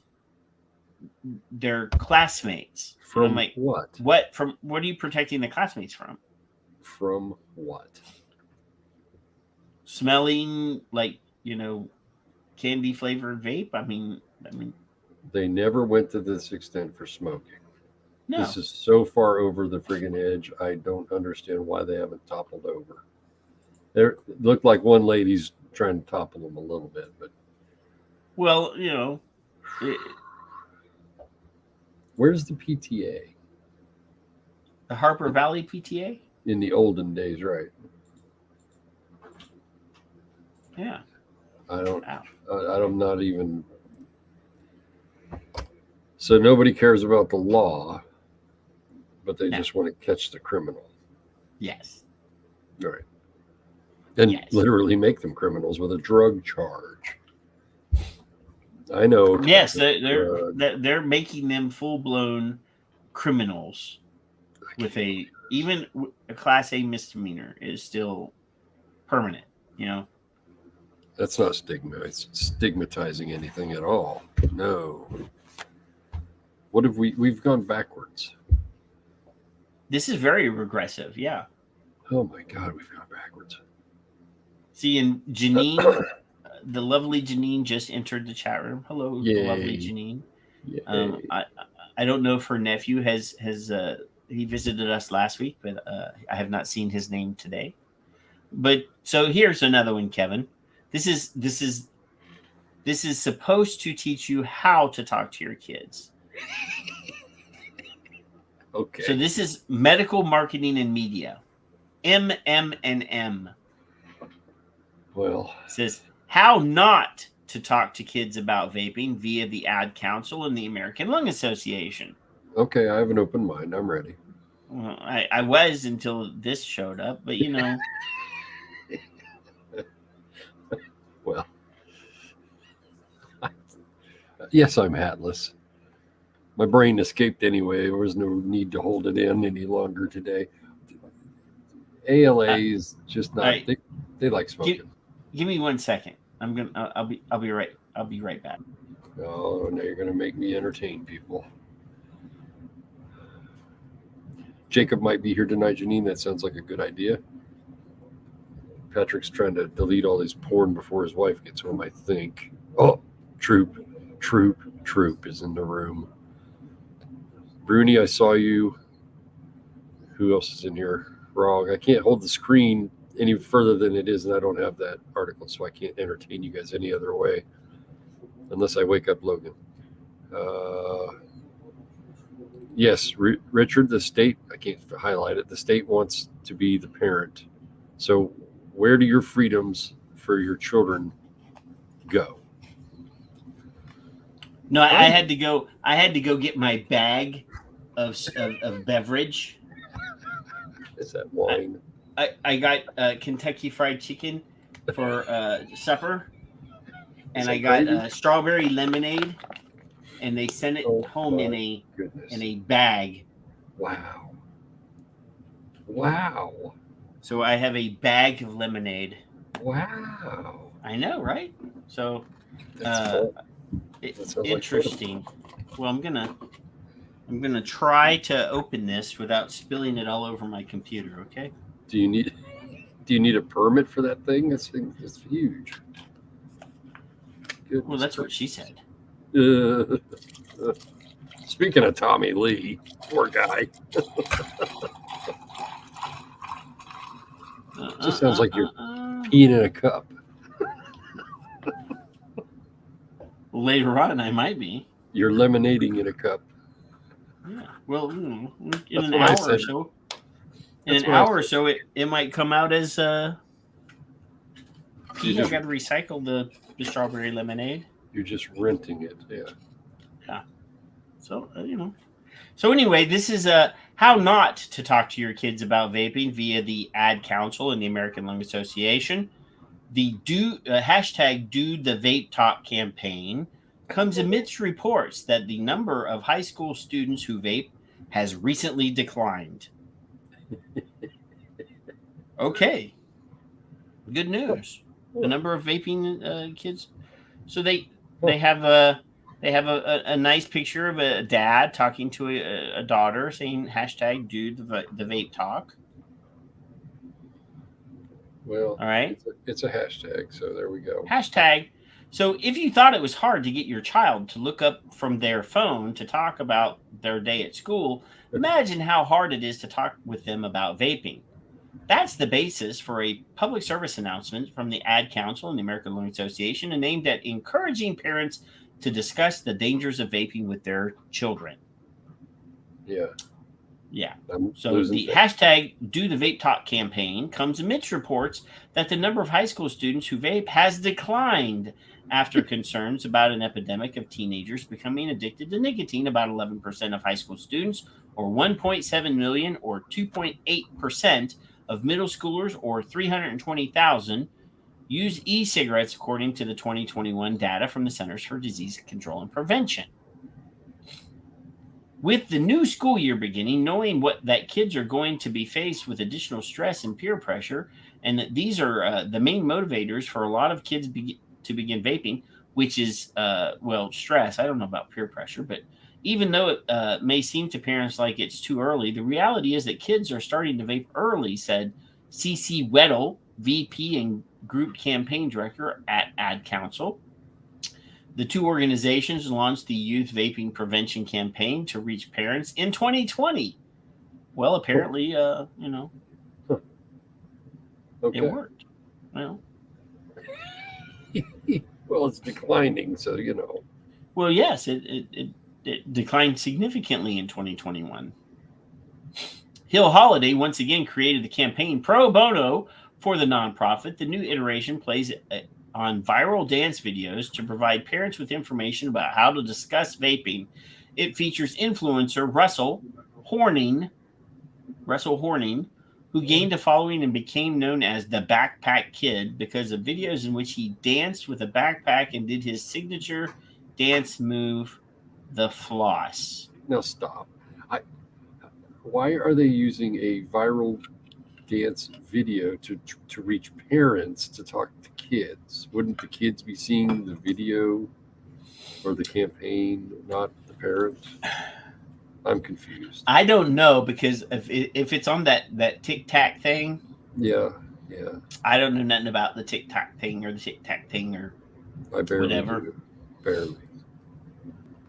their classmates." From I'm like, what? What are you protecting the classmates from? From what? Smelling like, candy flavored vape? I mean, they never went to this extent for smoking. No. This is so far over the friggin' edge. I don't understand why they haven't toppled over. It looked like one lady's trying to topple them a little bit, but well, where's the PTA? The Harper Valley PTA? In the olden days, right? Yeah. I'm not even. So nobody cares about the law, but they just want to catch the criminal. Yes. All right. And literally make them criminals with a drug charge. I know. Yes, they're making them full-blown criminals with even a Class A misdemeanor is still permanent, That's not stigmatizing anything at all. No. What have we've gone backwards. This is very regressive, yeah. Oh my God, we've gone backwards. See, and Janine, the lovely Janine just entered the chat room. Hello, Yay. The lovely Janine. I don't know if her nephew has he visited us last week, but I have not seen his name today. But so here's another one, Kevin. This is supposed to teach you how to talk to your kids. Okay. So this is medical marketing and media. MMM. Well, it says how not to talk to kids about vaping via the Ad Council and the American Lung Association. Okay, I have an open mind. I'm ready. Well, I was until this showed up, but Well, yes, I'm hatless. My brain escaped anyway. There was no need to hold it in any longer today. ALA is just not. They like smoking. Give me 1 second. I'll be right back. Oh, now you're gonna make me entertain people. Jacob might be here tonight, Janine. That sounds like a good idea. Patrick's trying to delete all his porn before his wife gets home, I think. Oh, Troop is in the room. Bruni, I saw you. Who else is in here? Wrong. I can't hold the screen any further than it is, and I don't have that article, so I can't entertain you guys any other way. Unless I wake up Logan. Yes, Richard, the state, I can't highlight it. The state wants to be the parent. So where do your freedoms for your children go? No, I had to go get my bag of beverage. Is that wine? I got Kentucky Fried Chicken for supper, and I got strawberry lemonade, and they sent it home in a bag. Wow. So I have a bag of lemonade. Wow. I know, right? So interesting. Well, I'm gonna try to open this without spilling it all over my computer. Okay. Do you need a permit for that thing? It's huge. Goodness Well, that's what she said. Speaking of Tommy Lee, poor guy. Just sounds like you're peeing in a cup. Later on, I might be. You're lemonading in a cup. Yeah. Well, in That's an what I hour or said. so. That's In an what I hour or said. so, it might come out as pee. You I just- got to recycle the strawberry lemonade. You're just renting it. Yeah. Yeah. So, So anyway, this is how not to talk to your kids about vaping via the Ad Council and the American Lung Association. The hashtag Do the Vape Talk campaign comes amidst reports that the number of high school students who vape has recently declined. Okay. Good news. The number of vaping kids. So they have a nice picture of a dad talking to a daughter saying hashtag Do the Vape Talk. Well, all right. It's a hashtag, so there we go. Hashtag. So if you thought it was hard to get your child to look up from their phone to talk about their day at school, imagine how hard it is to talk with them about vaping. That's the basis for a public service announcement from the Ad Council and the American Lung Association, and aimed at encouraging parents to discuss the dangers of vaping with their children. Yeah. Yeah. So the hashtag Do the Vape Talk campaign comes amidst reports that the number of high school students who vape has declined after concerns about an epidemic of teenagers becoming addicted to nicotine. About 11% of high school students, or 1.7 million, or 2.8% of middle schoolers, or 320,000, use e-cigarettes, according to the 2021 data from the Centers for Disease Control and Prevention. With the new school year beginning, knowing that kids are going to be faced with additional stress and peer pressure, and that these are the main motivators for a lot of kids to begin vaping, which is, stress. I don't know about peer pressure, but even though it may seem to parents like it's too early, the reality is that kids are starting to vape early, said C.C. Weddle, VP and Group Campaign Director at Ad Council. The two organizations launched the Youth Vaping Prevention Campaign to reach parents in 2020. Well, apparently, Okay. It worked. Well, well, it's declining, so Well, yes, it declined significantly in 2021. Hill Holiday once again created the campaign pro bono for the nonprofit. The new iteration plays on viral dance videos to provide parents with information about how to discuss vaping. It features influencer Russell Horning, who gained a following and became known as the Backpack Kid because of videos in which he danced with a backpack and did his signature dance move, the floss. Now stop. Why are they using a viral dance video to reach parents to talk to kids? Wouldn't the kids be seeing the video or the campaign, not the parents? I'm confused. I don't know, because if it's on that Tic Tac thing, yeah, I don't know nothing about the Tic Tac thing or the Tic Tac thing or whatever. Barely.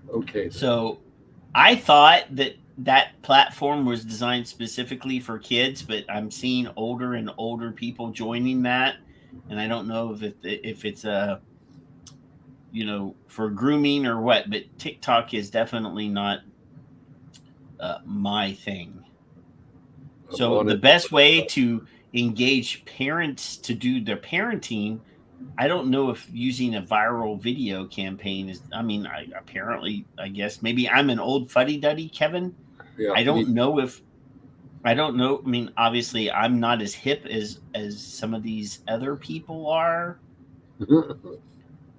Okay. Then. So I thought that platform was designed specifically for kids, but I'm seeing older and older people joining that, and I don't know if it's for grooming or what. But TikTok is definitely not my thing. So the best way to engage parents to do their parenting, I don't know if using a viral video campaign is. I mean, I guess maybe I'm an old fuddy-duddy, Kevin. Yeah, I don't know. I mean, obviously, I'm not as hip as some of these other people are.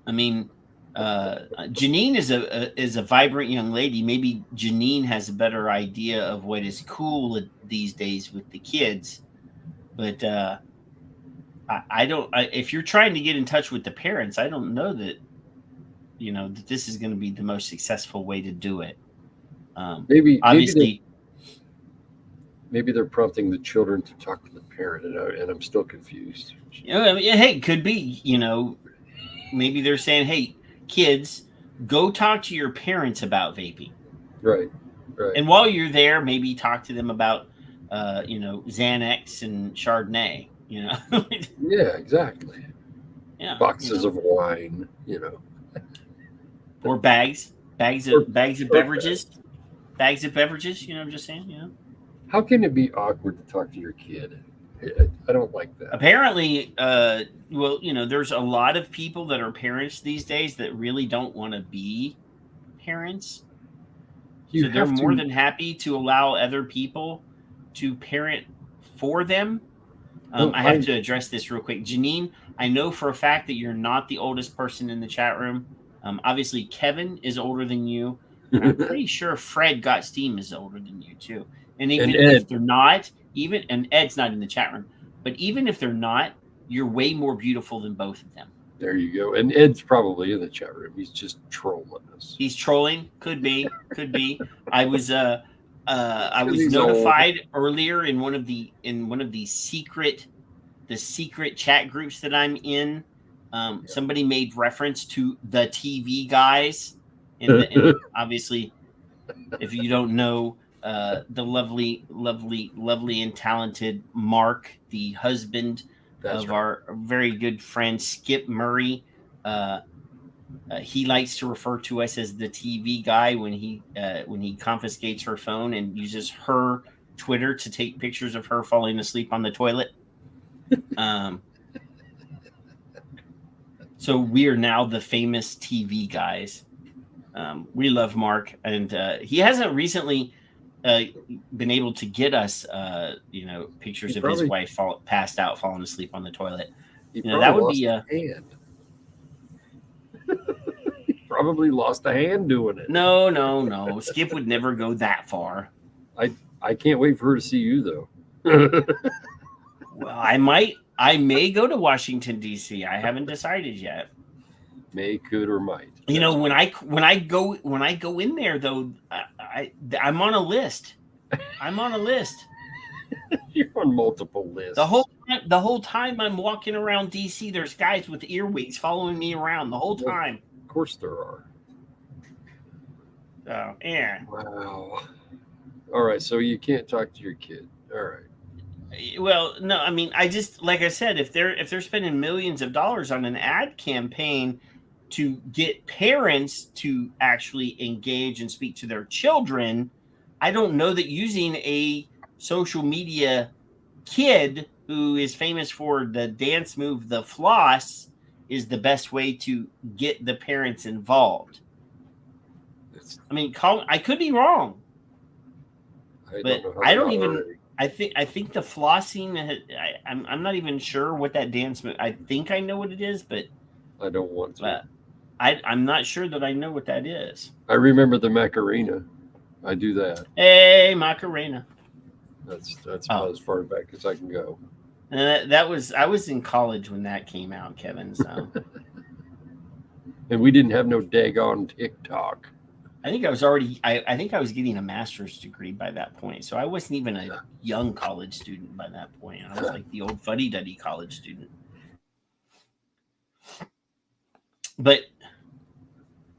I mean, Janine is a vibrant young lady. Maybe Janine has a better idea of what is cool these days with the kids. But I don't. If you're trying to get in touch with the parents, I don't know that that this is going to be the most successful way to do it. Obviously, maybe they're prompting the children to talk to the parent, and I'm still confused. Hey, could be. Maybe they're saying, hey, kids, go talk to your parents about vaping. Right. Right. And while you're there, maybe talk to them about, Xanax and Chardonnay. Yeah, exactly. Yeah. Boxes of wine, or bags of beverages. Bags of beverages. I'm just saying. How can it be awkward to talk to your kid? I don't like that. Apparently, there's a lot of people that are parents these days that really don't want to be parents. So they're more than happy to allow other people to parent for them. I have to address this real quick. Janine, I know for a fact that you're not the oldest person in the chat room. Obviously, Kevin is older than you. And I'm pretty sure Fred Gottstein is older than you, too. And even if they're not, and Ed's not in the chat room, but even if they're not, you're way more beautiful than both of them. There you go. And Ed's probably in the chat room. He's just trolling us. He's trolling. Could be. I was notified earlier in one of the secret chat groups that I'm in. Somebody made reference to the TV guys, and obviously, if you don't know, the lovely and talented Mark, the husband of our very good friend Skip Murray. He likes to refer to us as the TV guy when he confiscates her phone and uses her Twitter to take pictures of her falling asleep on the toilet. So we are now the famous TV guys. We love Mark, and he hasn't recently been able to get us, pictures of his wife passed out, falling asleep on the toilet. That would be a hand. He probably lost a hand doing it. No. Skip would never go that far. I can't wait for her to see you though. Well, I may go to Washington D.C. I haven't decided yet. May, could, or might. When I go in there though, I'm on a list. You're on multiple lists. The whole time I'm walking around D.C., there's guys with earwigs following me around the whole time. Of course there are. So yeah. Wow. All right, so you can't talk to your kid. All right. Well, no, I mean, I just, like I said, if they're spending millions of dollars on an ad campaign to get parents to actually engage and speak to their children, I don't know that using a social media kid who is famous for the dance move, the floss, is the best way to get the parents involved. I mean, I could be wrong, but I don't even. I think the flossing. I'm not even sure what that dance move. I think I know what it is, but I don't want to. I'm not sure that I know what that is. I remember the Macarena. I do that. Hey, Macarena. That's about as far back as I can go. And I was in college when that came out, Kevin. So. And we didn't have no daggone TikTok. I think I was already. I think I was getting a master's degree by that point, so I wasn't even a young college student by that point. I was like the old fuddy-duddy college student. But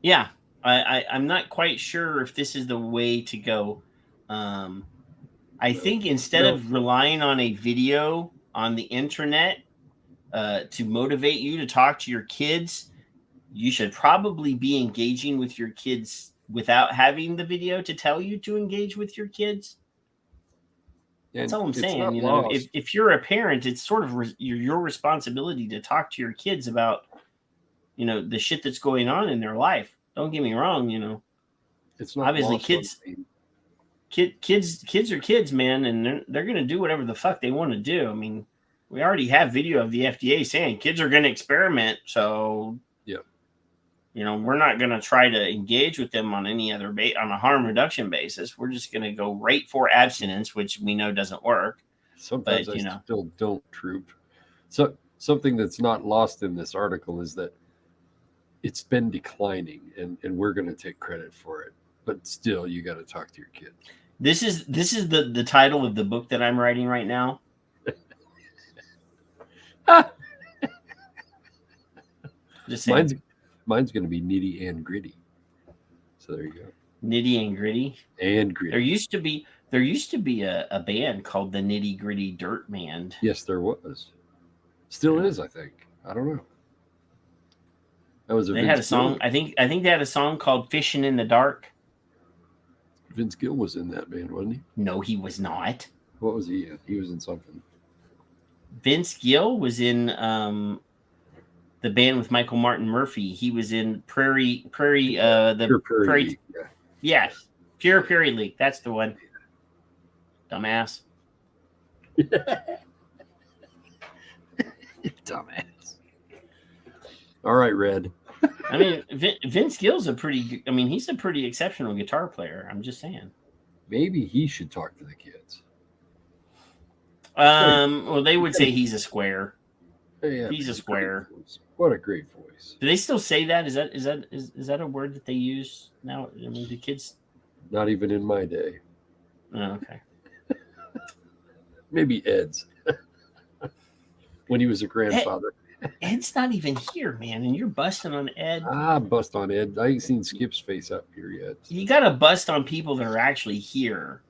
yeah, I'm not quite sure if this is the way to go. I think instead of relying on a video on the internet to motivate you to talk to your kids, you should probably be engaging with your kids without having the video to tell you to engage with your kids. That's all I'm saying. If you're a parent, it's sort of your responsibility to talk to your kids about, the shit that's going on in their life. Don't get me wrong. It's not obviously kids are kids, man, and they're going to do whatever the fuck they want to do. I mean, we already have video of the FDA saying kids are going to experiment. So, we're not going to try to engage with them on any other on a harm reduction basis. We're just going to go right for abstinence, which we know doesn't work. Sometimes I still don't, Troop. So something that's not lost in this article is that it's been declining, and we're going to take credit for it. But still, you got to talk to your kids. This is the title of the book that I'm writing right now. Just saying. Mine's going to be nitty and gritty. So there you go. Nitty and Gritty. And gritty. There used to be a band called the Nitty Gritty Dirt Band. Yes, there was. Still is, I think. I don't know. That was They had a song. I think they had a song called "Fishing in the Dark." Vince Gill was in that band, wasn't he? No, he was not. What was he in? He was in something. Vince Gill was in the band with Michael Martin Murphy. He was in Pure Prairie League, yeah. Yes, Pure Prairie League. That's the one. Dumbass. Dumbass. All right, Red. I mean, Vince Gill's he's a pretty exceptional guitar player. I'm just saying. Maybe he should talk to the kids. Well, they would say he's a square. Yeah, he's a square. What a great voice. Do they still say that? Is that a word that they use now? I mean, do kids? Not even in my day. Oh, okay. Maybe Ed's. When he was a grandfather. Ed's not even here, man, and you're busting on Ed. Bust on Ed. I ain't seen Skip's face up here yet. You got to bust on people that are actually here.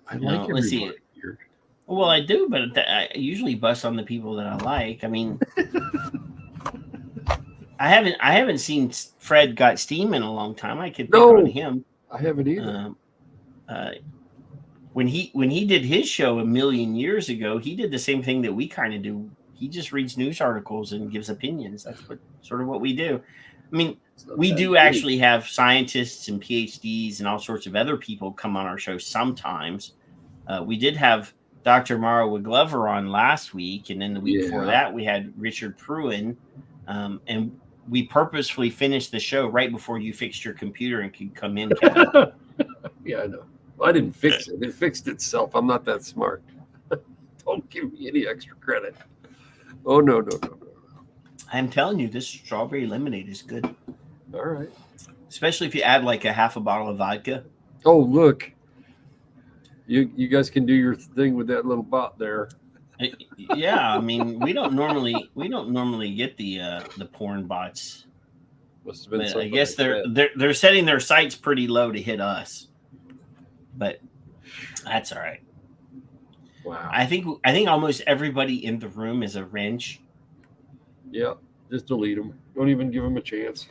I like everybody here. Well, I do, but I usually bust on the people that I like. I mean, I haven't seen Fred Got Steam in a long time. I could pick on him. I haven't either. When he did his show a million years ago, he did the same thing that we kind of do. He just reads news articles and gives opinions. That's sort of what we do. I mean, we do actually have scientists and PhDs and all sorts of other people come on our show sometimes. We did have Dr. Mara Glover on last week, and then the week before that, we had Richard Pruin. And we purposefully finished the show right before you fixed your computer and could come in, Kevin. Yeah, I know. Well, I didn't fix it. It fixed itself. I'm not that smart. Don't give me any extra credit. Oh, no. I'm telling you, this strawberry lemonade is good. All right. Especially if you add like a half a bottle of vodka. Oh, look. You guys can do your thing with that little bot there. Yeah, I mean, we don't normally get the porn bots. Must have been but I guess they're setting their sights pretty low to hit us. But that's all right. Wow. I think almost everybody in the room is a wrench. Yeah, just delete them. Don't even give them a chance.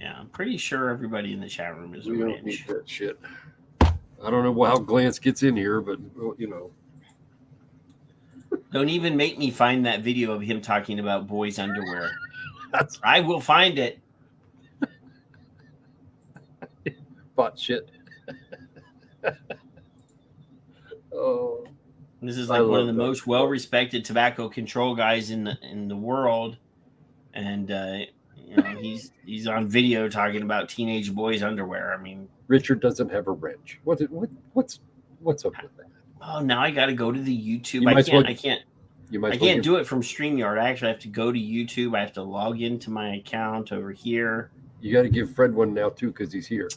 Yeah, I'm pretty sure everybody in the chat room is a wrench. We don't need that shit. I don't know how Glance gets in here, but you know. Don't even make me find that video of him talking about boys' underwear. I will find it. Bot shit. Oh, this is like one of the most well-respected tobacco control guys in the world, and he's on video talking about teenage boys' underwear. I mean, Richard doesn't have a wrench. What's up with that? Oh, now I got to go to the YouTube. I can't do it from StreamYard. I actually have to go to YouTube. I have to log into my account over here. You got to give Fred one now too, because he's here.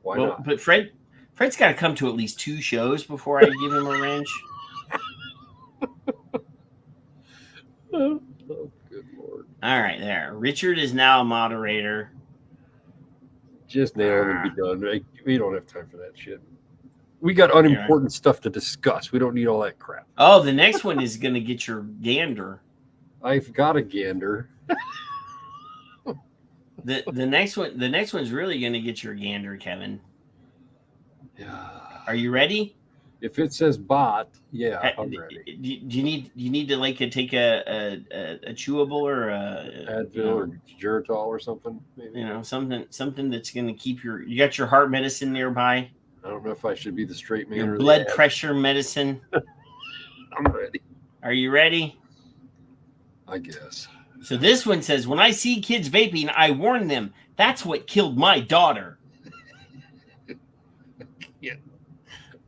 Why not? But Fred's got to come to at least 2 shows before I give him a wrench. Oh, good Lord. All right, there. Richard is now a moderator. Just nail it and be done. We don't have time for that shit. We got unimportant stuff to discuss. We don't need all that crap. Oh, the next one is going to get your gander. I've got a gander. The next one's really going to get your gander, Kevin. Yeah. Are you ready? If it says bot, yeah, I'm ready. Do you need to like take a chewable or Advil or Geritol or something? Maybe. You know, something that's going to keep you got your heart medicine nearby. I don't know if I should be the straight man your or blood pressure medicine. I'm ready. Are you ready? I guess. So this one says, when I see kids vaping, I warn them. That's what killed my daughter. Yeah.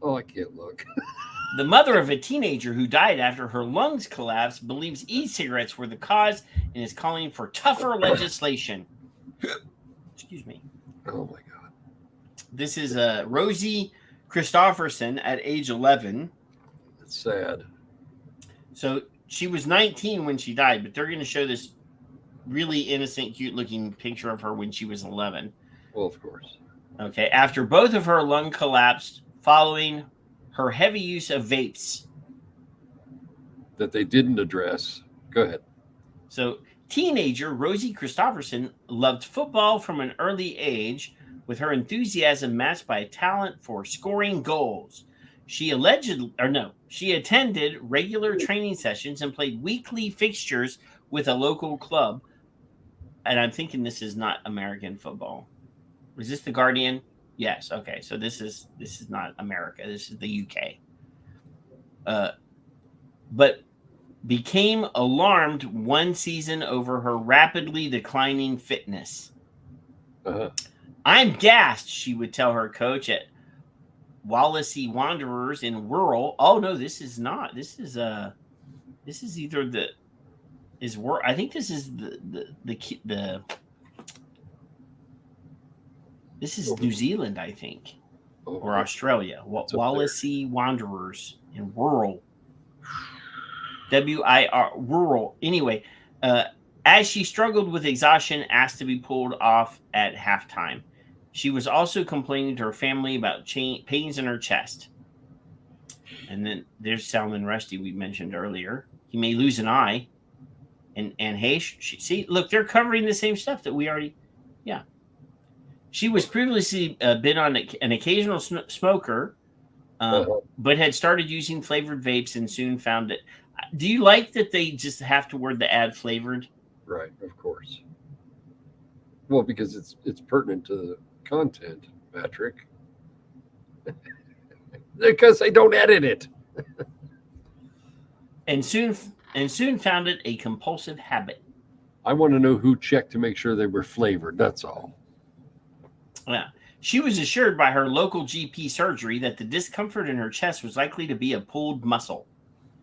Oh, I can't look. The mother of a teenager who died after her lungs collapsed believes e-cigarettes were the cause and is calling for tougher legislation. Excuse me. Oh, my God. This is Rosie Christofferson at age 11. It's sad. So she was 19 when she died, but they're going to show this really innocent, cute-looking picture of her when she was 11. Well, of course. Okay, after both of her lung collapsed following her heavy use of vapes. That they didn't address. Go ahead. So, teenager Rosie Christopherson loved football from an early age, with her enthusiasm matched by a talent for scoring goals. She attended regular training sessions and played weekly fixtures with a local club. And I'm thinking this is not American football. Is this the Guardian? Yes. Okay. So this is not America. This is the UK. But became alarmed one season over her rapidly declining fitness. I'm gassed, she would tell her coach at Wallasey Wanderers in Rural. Oh no, this is not. This is either the is work. I think this is the this is New Zealand, I think, or Australia. Wallasey Wanderers in Rural. WIR Rural. Anyway, as she struggled with exhaustion, asked to be pulled off at halftime. She was also complaining to her family about pains in her chest. And then there's Salman Rushdie we mentioned earlier. He may lose an eye. And hey, see, look, they're covering the same stuff that we already, yeah. She was previously been on an occasional smoker, but had started using flavored vapes and soon found it. Do you like that they just have to word the ad flavored? Right, of course. Well, because it's pertinent to the content, Patrick. Because they don't edit it. and soon found it a compulsive habit. I want to know who checked to make sure they were flavored. That's all. Yeah. She was assured by her local GP surgery that the discomfort in her chest was likely to be a pulled muscle.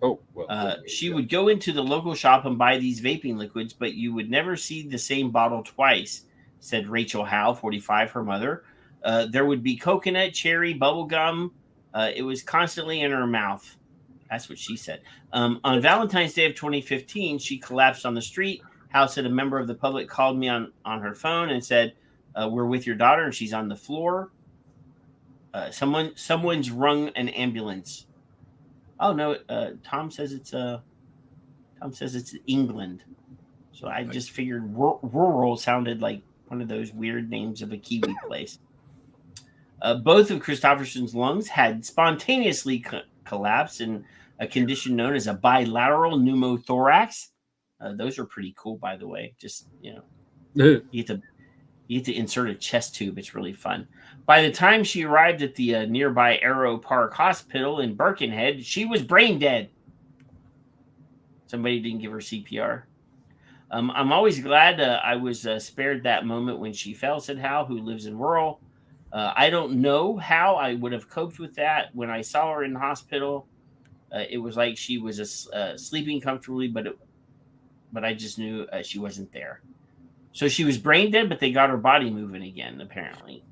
Oh, well. She would go into the local shop and buy these vaping liquids, but you would never see the same bottle twice, said Rachel Howe, 45, her mother. There would be coconut, cherry, bubble gum. It was constantly in her mouth. That's what she said. On Valentine's Day of 2015, she collapsed on the street. Howe said a member of the public called me on her phone and said, we're with your daughter and she's on the floor. Someone's rung an ambulance. Oh no, Tom says it's England. So I just figured rural sounded like one of those weird names of a Kiwi place. Both of Christopherson's lungs had spontaneously collapsed in a condition known as a bilateral pneumothorax. Those are pretty cool, by the way. Just, you get to insert a chest tube. It's really fun. By the time she arrived at the nearby Arrow Park Hospital in Birkenhead, she was brain dead. Somebody didn't give her CPR. I'm always glad I was spared that moment when she fell, said Howe, who lives in rural. I don't know how I would have coped with that. When I saw her in the hospital, it was like she was sleeping comfortably, but I just knew she wasn't there. So she was brain dead, but they got her body moving again, apparently.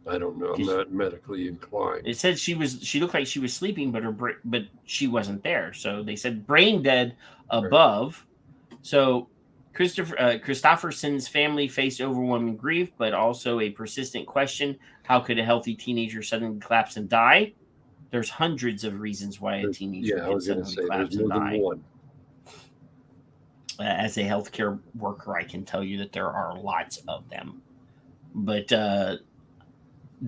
I don't know. I'm not medically inclined. It said she looked like she was sleeping, but she wasn't there. So they said brain dead above. Right. So Christopherson's family faced overwhelming grief, but also a persistent question: how could a healthy teenager suddenly collapse and die? There's hundreds of reasons why a teenager can suddenly collapse and die. One. As a healthcare worker, I can tell you that there are lots of them. But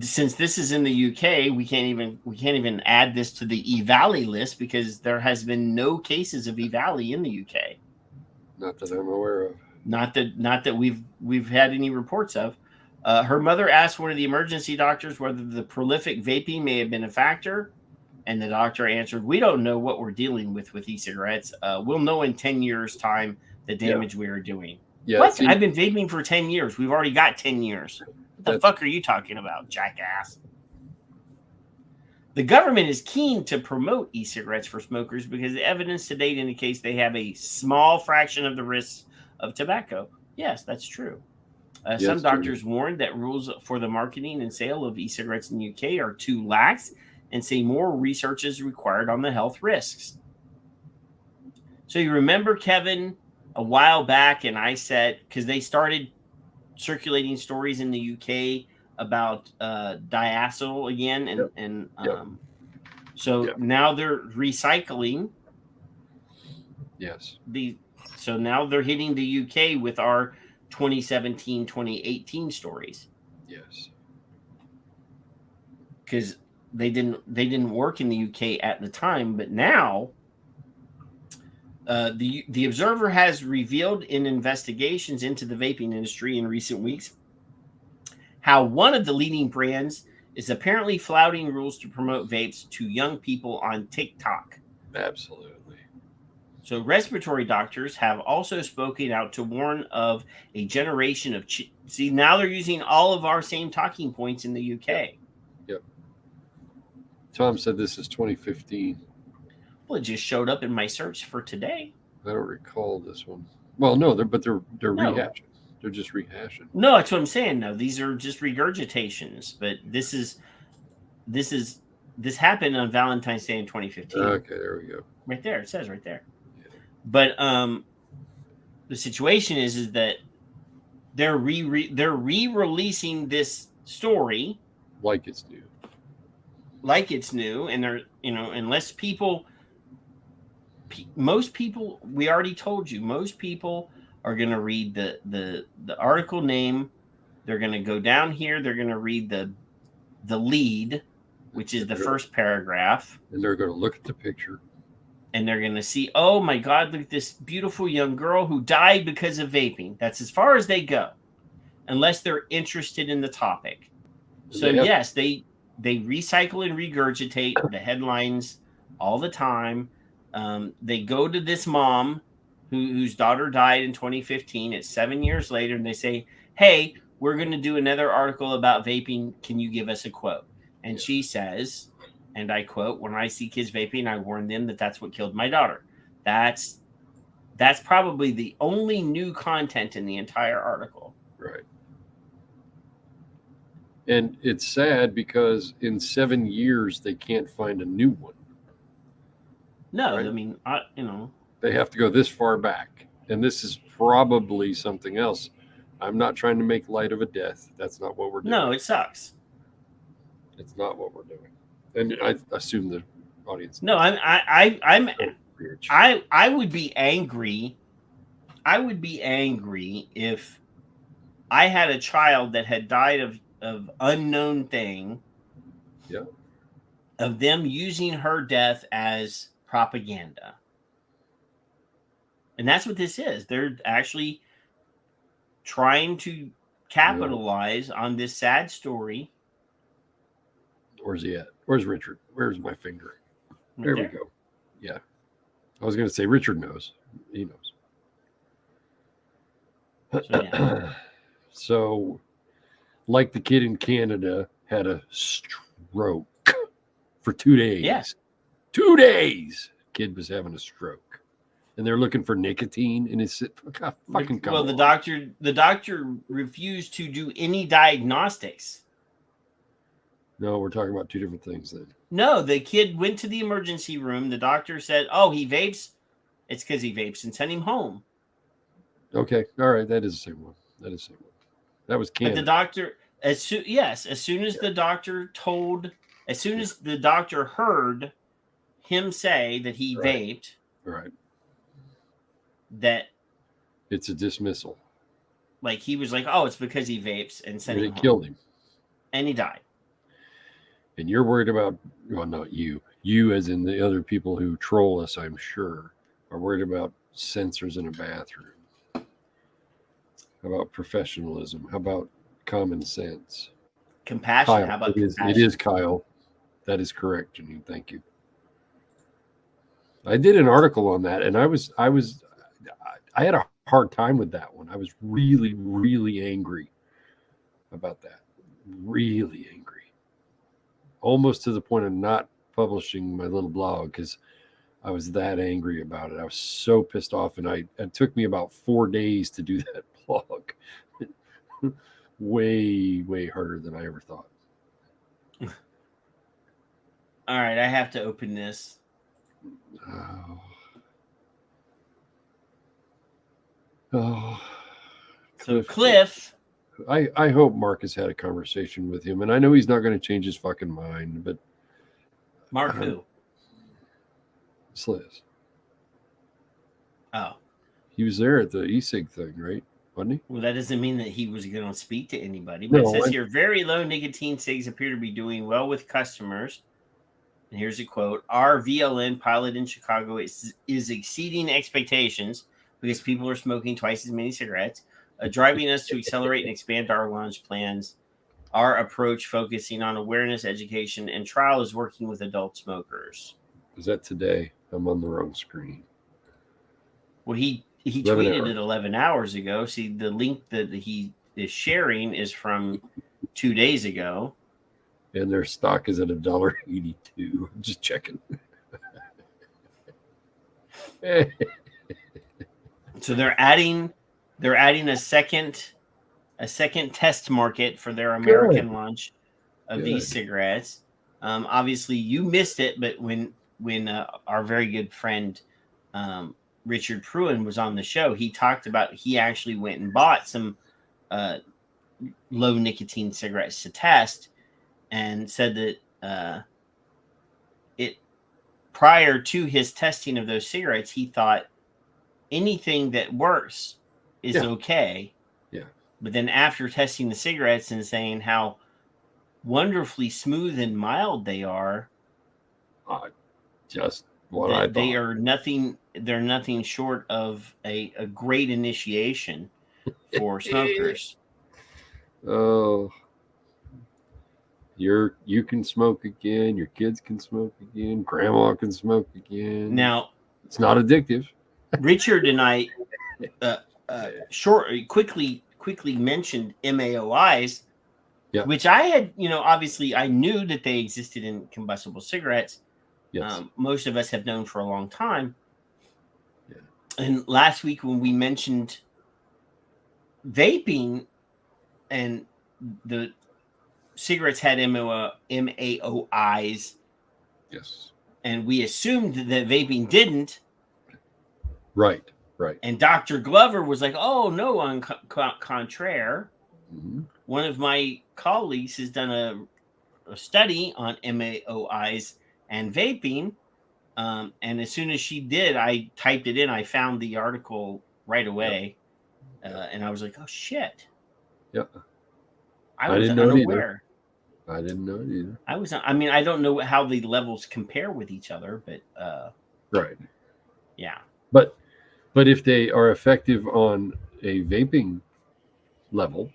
since this is in the UK, we can't even add this to the EVALI list because there has been no cases of EVALI in the UK. Not that I'm aware of. Not that we've had any reports of. Her mother asked one of the emergency doctors whether the prolific vaping may have been a factor, and the doctor answered, "We don't know what we're dealing with e-cigarettes. We'll know in 10 years' time the damage we are doing." Yeah, what? I've been vaping for 10 years. We've already got 10 years. What the fuck are you talking about, jackass? The government is keen to promote e-cigarettes for smokers because the evidence to date indicates they have a small fraction of the risks of tobacco. Yes, that's true. Some doctors warned that rules for the marketing and sale of e-cigarettes in the UK are too lax and say more research is required on the health risks. So you remember, Kevin, a while back, and I said, because they started circulating stories in the UK about diacetyl again, so now they're recycling. Yes. So now they're hitting the UK with our 2017, 2018 stories. Yes. Because they didn't work in the UK at the time, but now the Observer has revealed in investigations into the vaping industry in recent weeks how one of the leading brands is apparently flouting rules to promote vapes to young people on TikTok. Absolutely. So respiratory doctors have also spoken out to warn of a generation of... See, now they're using all of our same talking points in the UK. Yep. Tom said this is 2015. Well, it just showed up in my search for today. I don't recall this one. Well, no, they're rehashing. They're just rehashing. No, that's what I'm saying. No, these are just regurgitations. But this happened on Valentine's Day in 2015. Okay, there we go. Right there, it says right there. Yeah. But the situation is that they're re-releasing this story like it's new, and they're unless most people, we already told you, most people are going to read the article name. They're going to go down here. They're going to read the lead, which is the first paragraph. And they're going to look at the picture. And they're going to see, oh my God, look at this beautiful young girl who died because of vaping. That's as far as they go, unless they're interested in the topic. So yes, they recycle and regurgitate the headlines all the time. They go to this mom whose daughter died in 2015. It's 7 years later, and they say, hey, we're going to do another article about vaping. Can you give us a quote? And she says, and I quote, when I see kids vaping, I warn them that that's what killed my daughter. That's probably the only new content in the entire article. Right. And it's sad because in 7 years, they can't find a new one. No, right? I mean, they have to go this far back. And this is probably something else. I'm not trying to make light of a death. That's not what we're doing. No, it sucks. It's not what we're doing. And I assume the audience. No, I would be angry. I would be angry if I had a child that had died of unknown thing. Yeah. Of them using her death as propaganda. And that's what this is. They're actually trying to capitalize on this sad story. Where's he at? Where's Richard? Where's my finger? There we go. Yeah. I was going to say Richard knows. He knows. So, like the kid in Canada had a stroke for 2 days. Yes. 2 days. Kid was having a stroke. And they're looking for nicotine in his fucking. Well, the doctor refused to do any diagnostics. No, we're talking about two different things then. No, the kid went to the emergency room. The doctor said, oh, he vapes. It's because he vapes, and sent him home. Okay. All right. That is the same one. That was Canada. But the doctor, as soon as the doctor heard him say that he vaped. Right. That it's a dismissal. Like he was like, oh, it's because he vapes, and sent him home. Killed him. And he died. And you're worried about, well, not you as in the other people who troll us, I'm sure, are worried about sensors in a bathroom. How about professionalism? How about common sense? Compassion. Kyle, How about it is Kyle. That is correct, Janine. Thank you. I did an article on that, and I had a hard time with that one. I was really, really angry about that. Really angry. Almost to the point of not publishing my little blog because I was that angry about it. I was so pissed off, and it took me about 4 days to do that blog. way, way harder than I ever thought. All right, I have to open this. Oh. Oh, So Cliff, I hope Marcus had a conversation with him, and I know he's not going to change his fucking mind, but Mark who? Sliz. Oh, He was there at the e-cig thing, right? Wasn't he? well, that doesn't mean that he was going to speak to anybody. But it No, says here, very low nicotine cigs appear to be doing well with customers. And here's a quote: "Our VLN pilot in Chicago is exceeding expectations because people are smoking twice as many cigarettes, driving us to accelerate and expand our launch plans. Our approach, focusing on awareness, education, and trial, is working with adult smokers." Was that today? I'm on the wrong screen. Well, he 11 tweeted hours. it 11 hours ago. See, the link that he is sharing is from 2 days ago. And their stock is at $1.82. I'm just checking. So they're adding a second test market for their American launch of these cigarettes. Obviously, you missed it, but when our very good friend Richard Pruin was on the show, he talked about he actually went and bought some low nicotine cigarettes to test, and said that it prior to his testing of those cigarettes, he thought anything that works is okay. Yeah. But then after testing the cigarettes and saying how wonderfully smooth and mild they are, just what I thought. They are nothing. They're nothing short of a great initiation for smokers. Oh, you can smoke again. Your kids can smoke again. Grandma can smoke again. Now, it's not addictive. Richard and I quickly mentioned MAOIs, which I had, obviously I knew that they existed in combustible cigarettes. Yes. Most of us have known for a long time. Yeah. And last week when we mentioned vaping and the cigarettes had MAOIs. Yes. And we assumed that vaping didn't. Right. And Dr. Glover was like, oh, no, on contraire. Mm-hmm. One of my colleagues has done a study on MAOIs and vaping. And as soon as she did, I typed it in. I found the article right away. And I was like, oh, shit. Yep. I was unaware. I didn't know it either. I don't know how the levels compare with each other, but right. Yeah. But if they are effective on a vaping level,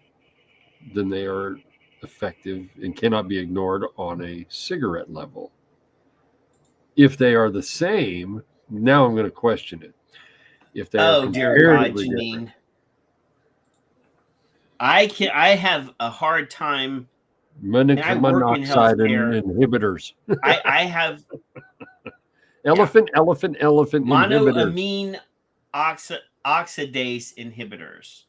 then they are effective and cannot be ignored on a cigarette level. If they are the same, now I'm going to question it. If they are comparatively different. I have a hard time. Monoxide inhibitors. I have elephant inhibitors. Monoamine oxidase inhibitors.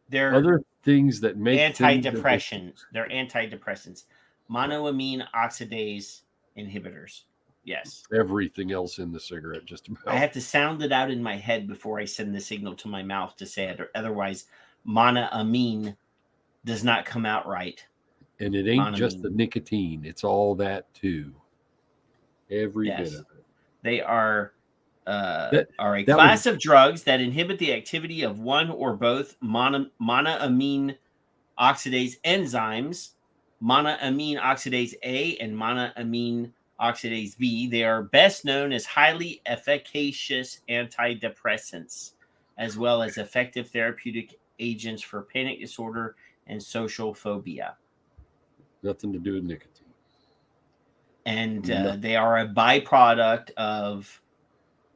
They're other things that make antidepressants. They're antidepressants. Monoamine oxidase inhibitors. Yes. Everything else in the cigarette, just about. I have to sound it out in my head before I send the signal to my mouth to say it, or otherwise, monoamine does not come out right. And it ain't just the nicotine; it's all that too. Every bit of it. They are a class of drugs that inhibit the activity of one or both monoamine oxidase enzymes, monoamine oxidase A and monoamine oxidase B. They are best known as highly efficacious antidepressants, as well as effective therapeutic agents for panic disorder and social phobia. Nothing to do with nicotine. And they are a byproduct of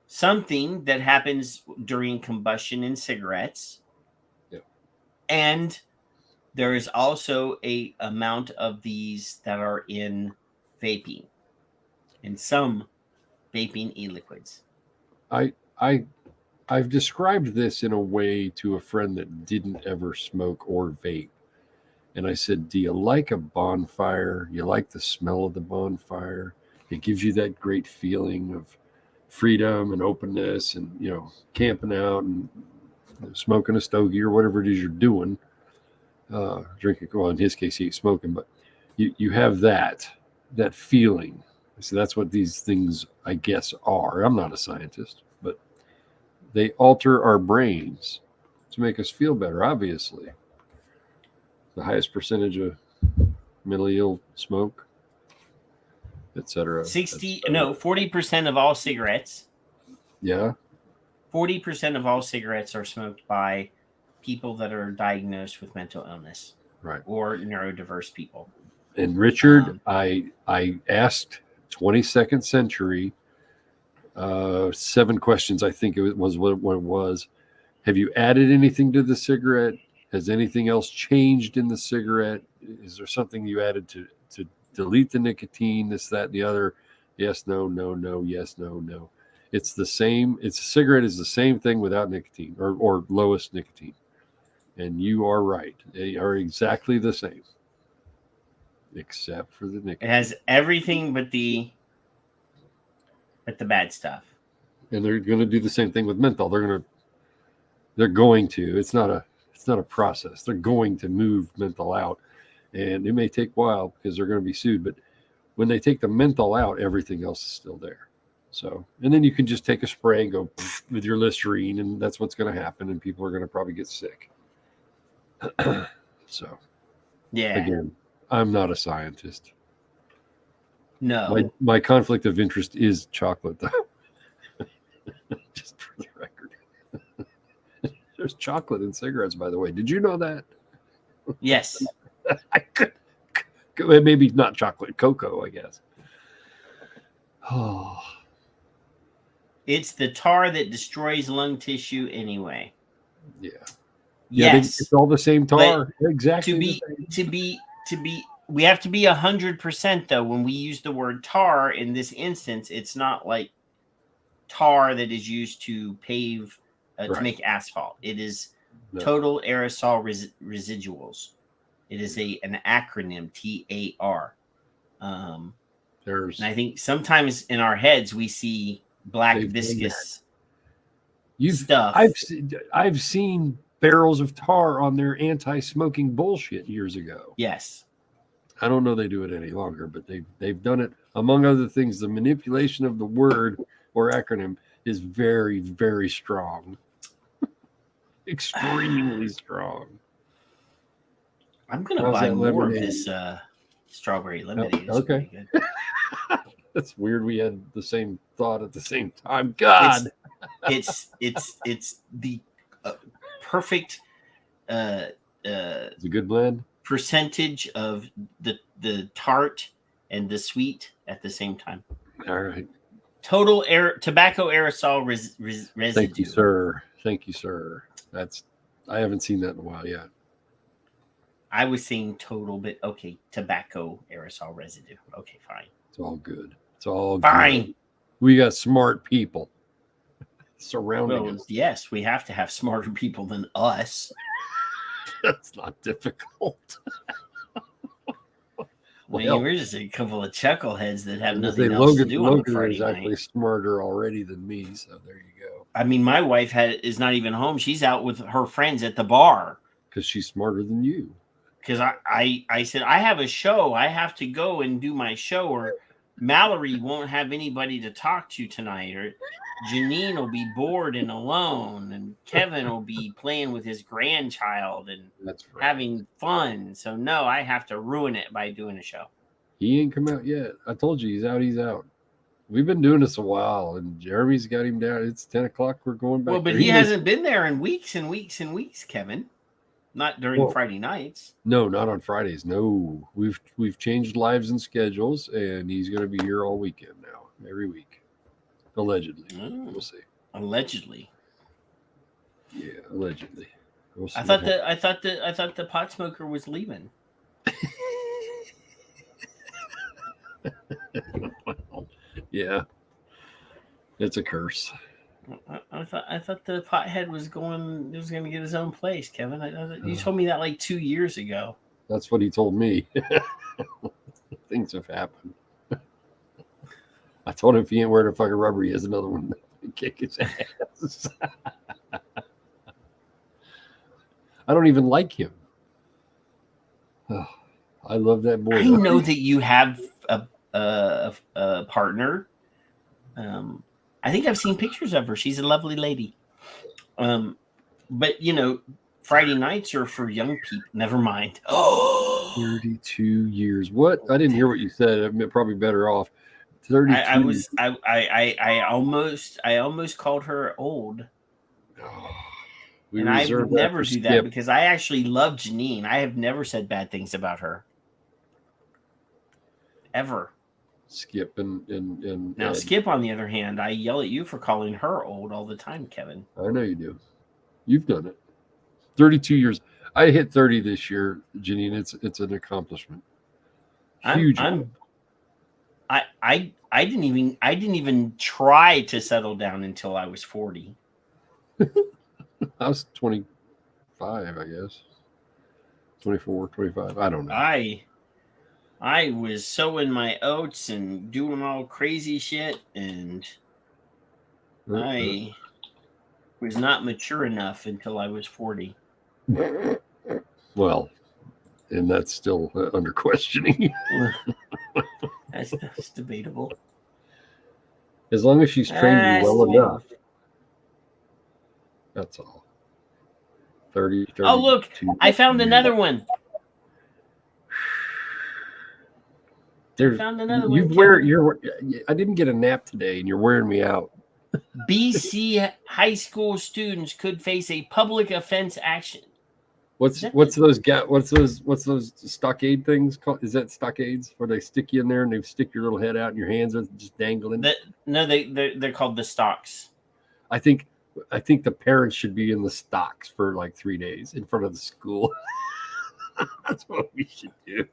something that happens during combustion in cigarettes. Yeah. And there is also a amount of these that are in vaping, in some vaping e-liquids. I've described this in a way to a friend that didn't ever smoke or vape. And I said, do you like a bonfire? You like the smell of the bonfire? It gives you that great feeling of freedom and openness and, camping out and smoking a stogie or whatever it is you're doing, drinking. Well, in his case, he ain't smoking, but you have that feeling. So that's what these things, I guess, are. I'm not a scientist, but they alter our brains to make us feel better. Obviously, the highest percentage of mentally ill smoke, etc. 40% of all cigarettes. Yeah. 40% of all cigarettes are smoked by people that are diagnosed with mental illness, right, or neurodiverse people. And Richard, I asked 22nd Century 7 questions. I think it was what it was. Have you added anything to the cigarette? Has anything else changed in the cigarette? Is there something you added to delete the nicotine? This, that, and the other. Yes, no, no, no. Yes, no, no. It's the same. It's a cigarette is the same thing without nicotine or lowest nicotine. And you are right. They are exactly the same, except for the nicotine. It has everything but the bad stuff. And they're going to do the same thing with menthol. They're going to. It's not a process. They're going to move menthol out, and it may take a while because they're going to be sued. But when they take the menthol out, everything else is still there. So, and then you can just take a spray and go with your Listerine, and that's what's going to happen. And people are going to probably get sick. So, yeah. Again, I'm not a scientist. No. My conflict of interest is chocolate, though. Just for the record. There's chocolate in cigarettes, by the way. Did you know that? Yes. I could. Maybe not chocolate, cocoa, I guess. Oh. It's the tar that destroys lung tissue anyway. Yeah. Yes. It's all the same tar. Exactly. To be, we have to be 100% though. When we use the word tar in this instance, it's not like tar that is used to pave, to make asphalt. It is total aerosol residuals. It is an acronym, TAR. And I think sometimes in our heads we see black viscous stuff. I've seen barrels of tar on their anti-smoking bullshit years ago. Yes. I don't know they do it any longer, but they've done it. Among other things, the manipulation of the word or acronym is very, very strong. Extremely strong. I'm going to buy more of this strawberry lemonade. Oh, okay. Good. That's weird. We had the same thought at the same time. God. It's the perfect it's a good blend. Percentage of the tart and the sweet at the same time. All right. Total tobacco aerosol residue. Thank you, sir. Thank you, sir. I haven't seen that in a while yet. I was saying total, but okay, tobacco aerosol residue. Okay, fine. It's all good. It's all fine. Good. We got smart people surrounding us. Yes, we have to have smarter people than us. That's not difficult. Well, we're just a couple of chuckleheads that have nothing else to do on Friday night. Actually smarter already than me, so there you go. I mean, my wife is not even home. She's out with her friends at the bar. Because she's smarter than you. Because I said, I have a show. I have to go and do my show, or Mallory won't have anybody to talk to tonight, or Janine will be bored and alone, and Kevin will be playing with his grandchild and having fun. So no, I have to ruin it by doing a show. He ain't come out yet. I told you, he's out. We've been doing this a while, and Jeremy's got him down. It's 10 o'clock. We're going back. Well, but he hasn't been there in weeks and weeks and weeks, Kevin. Not during Friday nights. No, not on Fridays. No, we've changed lives and schedules, and he's going to be here all weekend now, every week, allegedly. We'll see. Allegedly. Yeah, allegedly. We'll see. I thought the pot smoker was leaving. Yeah, it's a curse. I thought the pothead was going to get his own place, Kevin. You told me that like 2 years ago. That's what he told me. Things have happened. I told him if he ain't wearing a fucking rubber, he has another one to kick his ass. I don't even like him. Oh, I love that boy. I know that you have a partner. I think I've seen pictures of her. She's a lovely lady. But you know, Friday nights are for young people. Never mind. Oh, 32 years. What? I didn't hear what you said. I'm probably better off. 32. I almost called her old. We I reserve would that never for do that Skip. because I actually love Janine. I have never said bad things about her. Ever. Skip and Now Ed. Skip, on the other hand, I yell at you for calling her old all the time, Kevin. I know you do. You've done it. 32 years. I hit 30 this year, Janine. It's an accomplishment. Huge. I didn't even try to settle down until I was 40. I was 25, I guess. 24, 25. I don't know. I was sowing my oats and doing all crazy shit, and I was not mature enough until I was 40. Well, and that's still under questioning. That's debatable. As long as she's trained you well enough. That's all. 30. Oh, look, I found another one. I didn't get a nap today, and you're wearing me out. BC high school students could face a public offense action. What's those stockade things called? Is that stockades where they stick you in there and they stick your little head out and your hands are just dangling? They're called the stocks. I think the parents should be in the stocks for like 3 days in front of the school. That's what we should do.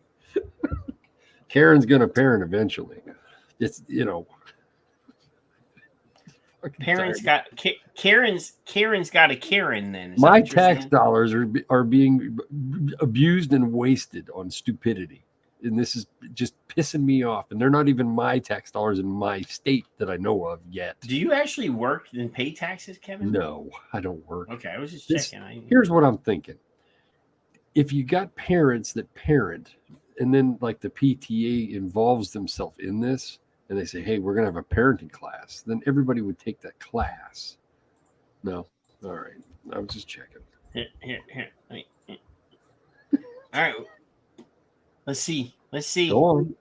Karen's gonna parent eventually. It's Karen's got a Karen. Then my tax dollars are being abused and wasted on stupidity, and this is just pissing me off. And they're not even my tax dollars in my state that I know of yet. Do you actually work and pay taxes, Kevin? No, I don't work. Okay, I was just checking. Here's what I'm thinking: if you got parents that parent, and then like the PTA involves themselves in this, and they say, hey, we're going to have a parenting class, then everybody would take that class. No. All right. I was just checking. Here. All right. Let's see. Go on.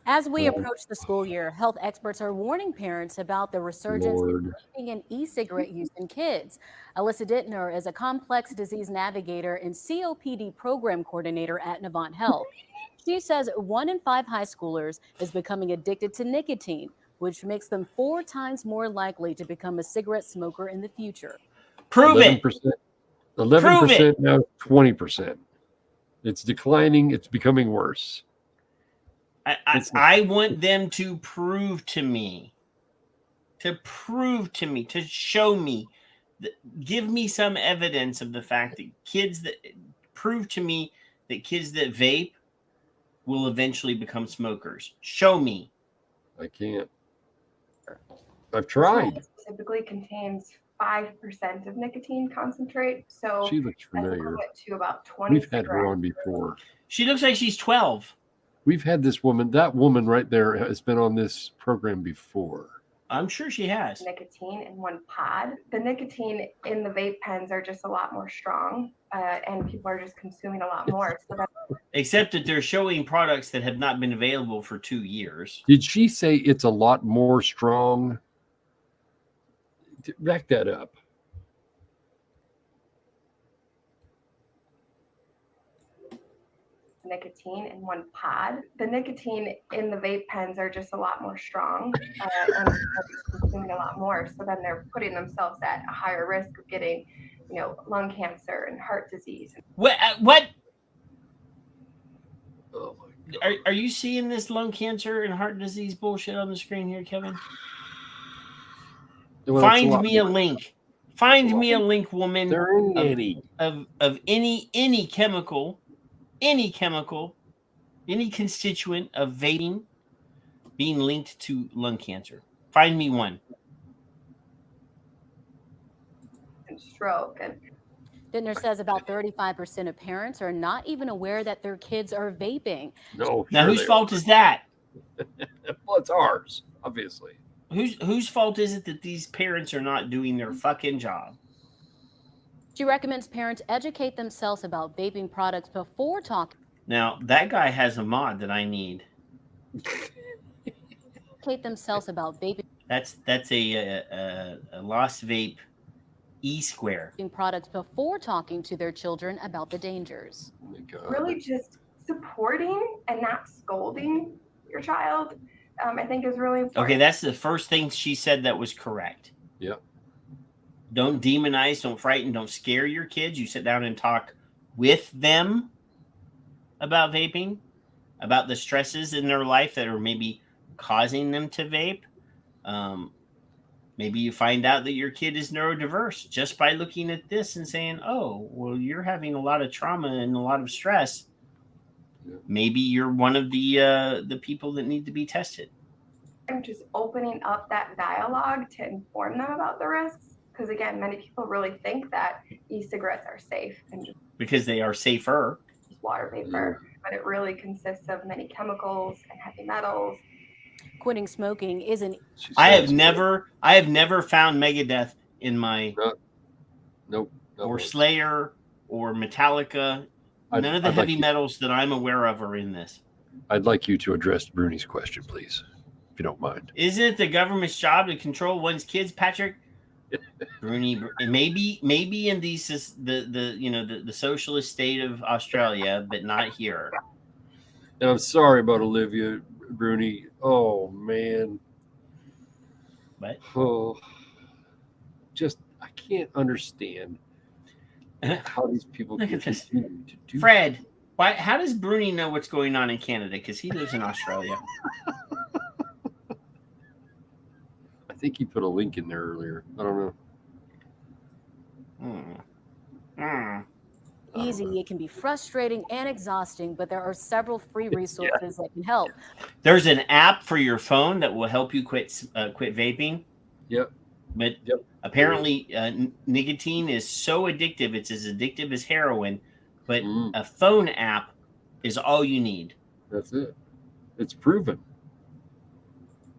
As we approach the school year, health experts are warning parents about the resurgence of vaping and e-cigarette use in kids. Alyssa Dittner is a complex disease navigator and COPD program coordinator at Navant Health. She says 1 in 5 high schoolers is becoming addicted to nicotine, which makes them 4 times more likely to become a cigarette smoker in the future. Prove 11%, 11% now 20%. It's declining. It's becoming worse. I want them to prove to me, to show me, give me some evidence of the fact that kids that vape will eventually become smokers. Show me. I can't. I've tried. It typically contains 5% of nicotine concentrate. So she looks familiar. To about 20 We've had her on before. She looks like she's 12. We've had this woman. That woman right there has been on this program before. I'm sure she has. Nicotine in one pod. The nicotine in the vape pens are just a lot more strong, and people are just consuming a lot more. So except that they're showing products that have not been available for 2 years. Did she say it's a lot more strong? Back that up. Nicotine in one pod. The nicotine in the vape pens are just a lot more strong, and people are consuming a lot more. So then they're putting themselves at a higher risk of getting, lung cancer and heart disease. What? Oh my God. Are you seeing this lung cancer and heart disease bullshit on the screen here, Kevin? Well, Find me a link. Find me a link, woman. There ain't any of any chemical. Any constituent of vaping being linked to lung cancer. Find me one. And stroke. And Dittner says about 35% of parents are not even aware that their kids are vaping. No. Now, whose fault is that? Well, it's ours, obviously. Whose fault is it that these parents are not doing their fucking job? She recommends parents educate themselves about vaping products before talking. Now, that guy has a mod that I need. Educate themselves about vaping. That's a Lost Vape E-square. Products before talking to their children about the dangers. Really just supporting and not scolding your child, I think is really important. Okay, that's the first thing she said that was correct. Yep. Don't demonize, don't frighten, don't scare your kids. You sit down and talk with them about vaping, about the stresses in their life that are maybe causing them to vape. Maybe you find out that your kid is neurodiverse just by looking at this and saying, oh, well, you're having a lot of trauma and a lot of stress. Yeah. Maybe you're one of the people that need to be tested. And just opening up that dialogue to inform them about the risks. Because again, many people really think that e-cigarettes are safe and just because they are safer. Water vapor, but it really consists of many chemicals and heavy metals. Quitting smoking isn't. I have never found Megadeth in my nope or Slayer or Metallica. None of the heavy metals that I'm aware of are in this. I'd like you to address Bruni's question, please, if you don't mind. Is it the government's job to control one's kids, Patrick? Bruni, maybe in these the socialist state of Australia, but not here. And I'm sorry about Olivia Bruni. Oh man. What? Oh, just I can't understand how these people can continue to do. Fred, why? How does Bruni know what's going on in Canada? Because he lives in Australia. I think he put a link in there earlier. I don't know. Easy. It can be frustrating and exhausting, but there are several free resources that can help. There's an app for your phone that will help you quit vaping. Yep. But apparently, nicotine is so addictive; it's as addictive as heroin. But a phone app is all you need. That's it. It's proven.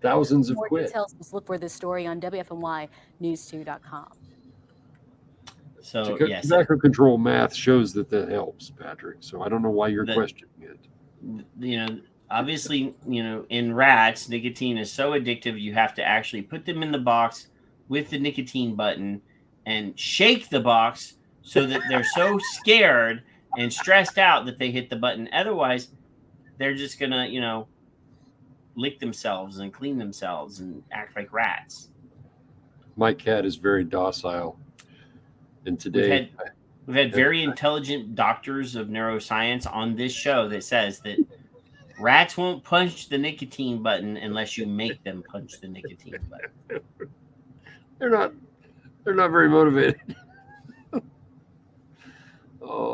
Thousands of More quit. details, just look for this story on WFNYnews2.com. So yes, tobacco control math shows that helps, Patrick. So I don't know why you're questioning it. Obviously, in rats, nicotine is so addictive. You have to actually put them in the box with the nicotine button and shake the box so that they're so scared and stressed out that they hit the button. Otherwise, they're just gonna, lick themselves and clean themselves and act like rats. My cat is very docile. And today we've had very intelligent doctors of neuroscience on this show that says that rats won't punch the nicotine button unless you make them punch the nicotine button. They're not very motivated.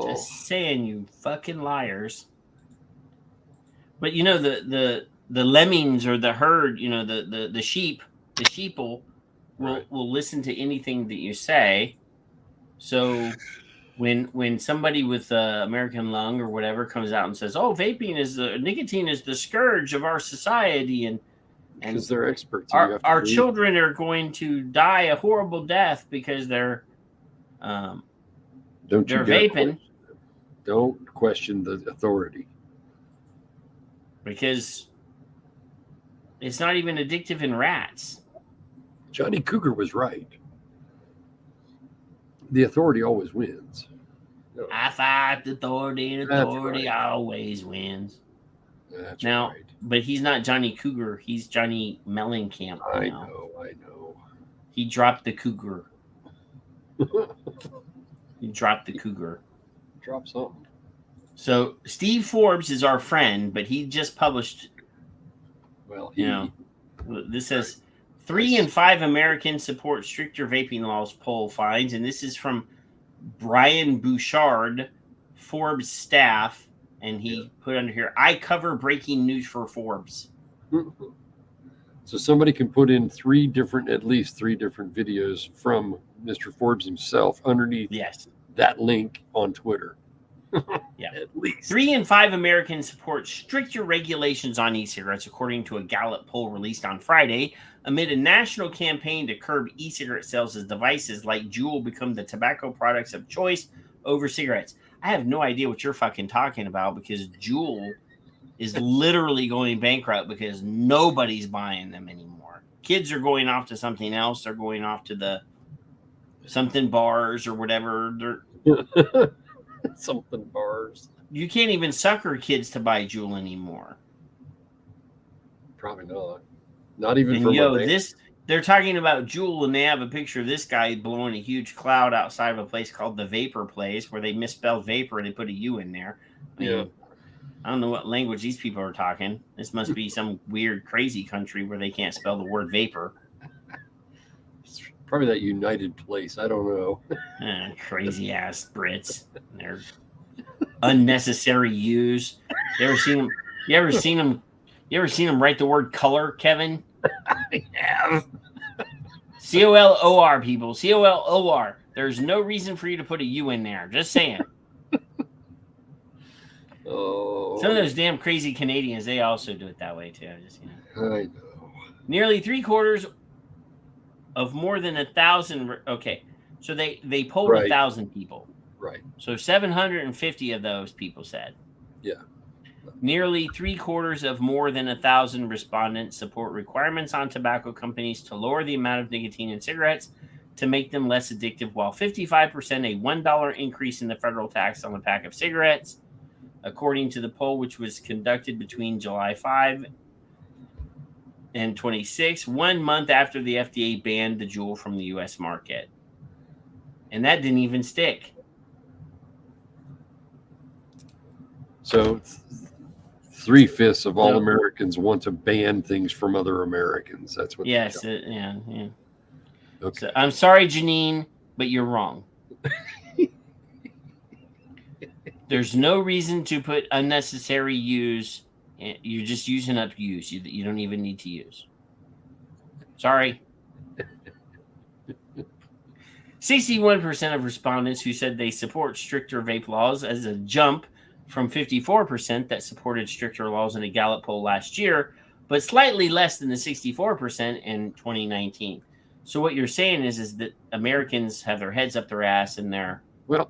Just saying, you fucking liars. But the lemmings or the herd, the sheep, the sheeple will listen to anything that you say. So when somebody with American lung or whatever comes out and says, "Oh, nicotine is the scourge of our society," and because they're experts, our children are going to die a horrible death because they're vaping. Don't question the authority, because it's not even addictive in rats. Johnny Cougar was right. The authority always wins. I fight the authority, and authority always wins. That's now, right. But he's not Johnny Cougar. He's Johnny Mellencamp. I know. He dropped the cougar. He dropped the cougar. Drop something. So Steve Forbes is our friend, but he just published. Well, this says 3 in 5 Americans support stricter vaping laws, poll finds, and this is from Brian Bouchard, Forbes staff, and he put under here, "I cover breaking news for Forbes." So somebody can put in at least three different videos from Mr. Forbes himself underneath that link on Twitter. Yeah. At least 3 in 5 Americans support stricter regulations on e-cigarettes, according to a Gallup poll released on Friday, amid a national campaign to curb e-cigarette sales as devices like Juul become the tobacco products of choice over cigarettes. I have no idea what you're fucking talking about, because Juul is literally going bankrupt because nobody's buying them anymore. Kids are going off to something else. They're going off to the something bars or whatever. Something bars. You can't even sucker kids to buy Juul anymore. Probably not. Not even and from this. They're talking about Juul, and they have a picture of this guy blowing a huge cloud outside of a place called the Vapor Place, where they misspelled vapor and they put a U in there. I mean, I don't know what language these people are talking. This must be some weird, crazy country where they can't spell the word vapor. Probably that United Place. I don't know. Crazy ass Brits. They're unnecessary U's. You ever seen them write the word color, Kevin? I have. COLOR, people. COLOR. There's no reason for you to put a U in there. Just saying. Some of those damn crazy Canadians, they also do it that way too. I know. Nearly 3/4 of more than 1,000. Okay, so they polled 1,000 people. Right. So 750 of those people said. Yeah. Nearly 3/4 of more than 1,000 respondents support requirements on tobacco companies to lower the amount of nicotine in cigarettes to make them less addictive, while 55% a $1 increase in the federal tax on a pack of cigarettes, according to the poll, which was conducted between July 5 and 26, 1 month after the FDA banned the Juul from the U.S. market. And that didn't even stick. So 3/5 of all Americans want to ban things from other Americans. That's what. Yes. Yeah. Okay. So, I'm sorry, Janine, but you're wrong. There's no reason to put unnecessary use. You're just using up use. You don't even need to use. Sorry. 61% of respondents who said they support stricter vape laws, as a jump from 54% that supported stricter laws in a Gallup poll last year, but slightly less than the 64% in 2019. So what you're saying is that Americans have their heads up their ass and they're they're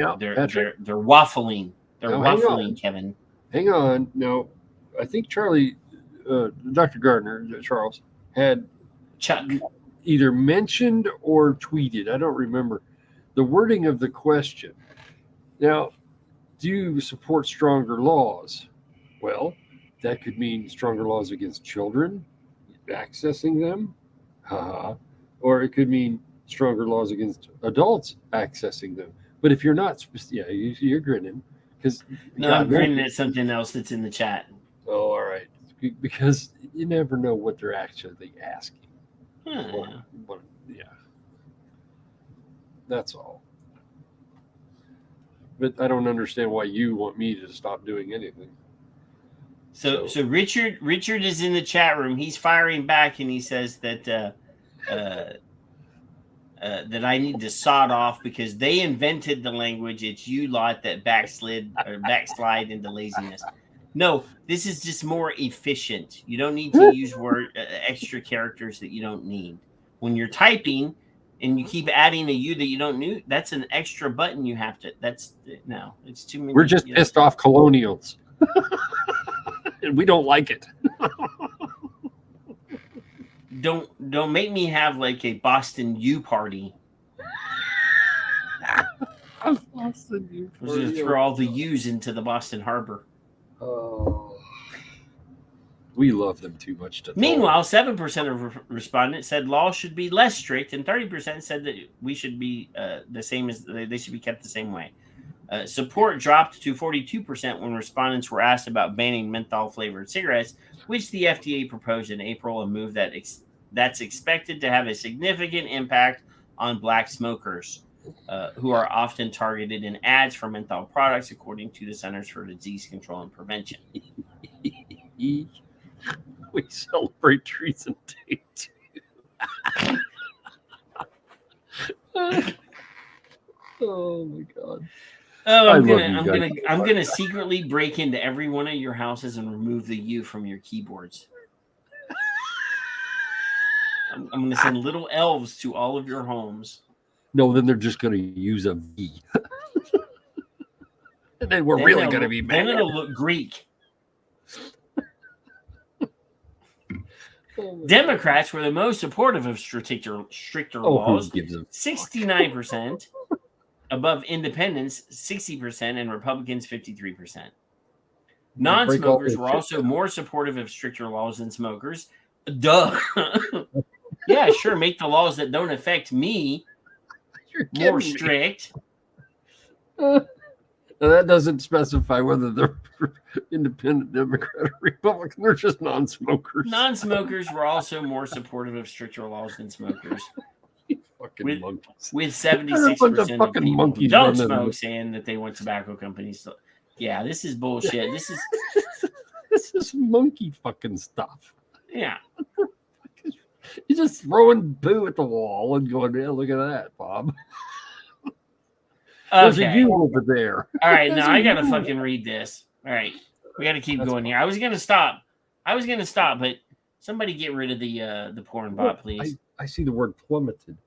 waffling. They're waffling, Kevin. Hang on. No, I think Charlie, Dr. Gardner, Charles, had Chuck either mentioned or tweeted, I don't remember, the wording of the question. Now, do you support stronger laws? Well, that could mean stronger laws against children, accessing them, or it could mean stronger laws against adults accessing them. But if you're not, you're grinning because I'm grinning at something else that's in the chat. Oh, all right, because you never know what they're actually asking. That's all. But I don't understand why you want me to stop doing anything. So Richard is in the chat room. He's firing back, and he says that that I need to sod off because they invented the language. It's you lot that backslide into laziness. No, this is just more efficient. You don't need to use extra characters that you don't need. When you're typing and you keep adding a U that you don't need, that's an extra button you have to. It's too many. We're just pissed off colonials. And we don't like it. Don't make me have like a Boston U party. Boston U party. We're going to throw all the U's into the Boston Harbor. Oh, we love them too much. Meanwhile, 7% of respondents said laws should be less strict, and 30% said that we should be the same as they should be kept the same way. Support dropped to 42% when respondents were asked about banning menthol-flavored cigarettes, which the FDA proposed in April, a move that's expected to have a significant impact on Black smokers, who are often targeted in ads for menthol products, according to the Centers for Disease Control and Prevention. We celebrate Treason Day, too. Oh my God. Oh, I'm gonna secretly break into every one of your houses and remove the U from your keyboards. I'm gonna send little elves to all of your homes. No, then they're just gonna use a V. And then we're really gonna be mad. Then it'll look Greek. Democrats were the most supportive of stricter laws, 69%, above independents, 60%, and Republicans, 53%. Non-smokers were also more supportive of stricter laws than smokers. Duh. Yeah, sure, make the laws that don't affect me more strict. That doesn't specify whether they're independent, Democrat, or Republican. They're just non-smokers. Non-smokers were also more supportive of stricter laws than smokers. Fucking monkeys. With 76% of people who don't smoke saying that they want tobacco companies to. Yeah, this is bullshit. This is monkey fucking stuff. Yeah. You're just throwing poo at the wall and going, yeah, look at that, Bob. There's a U over there. All right, now I gotta fucking read this. All right, we gotta keep going here. I was gonna stop, but somebody get rid of the porn bot, please. I see the word plummeted.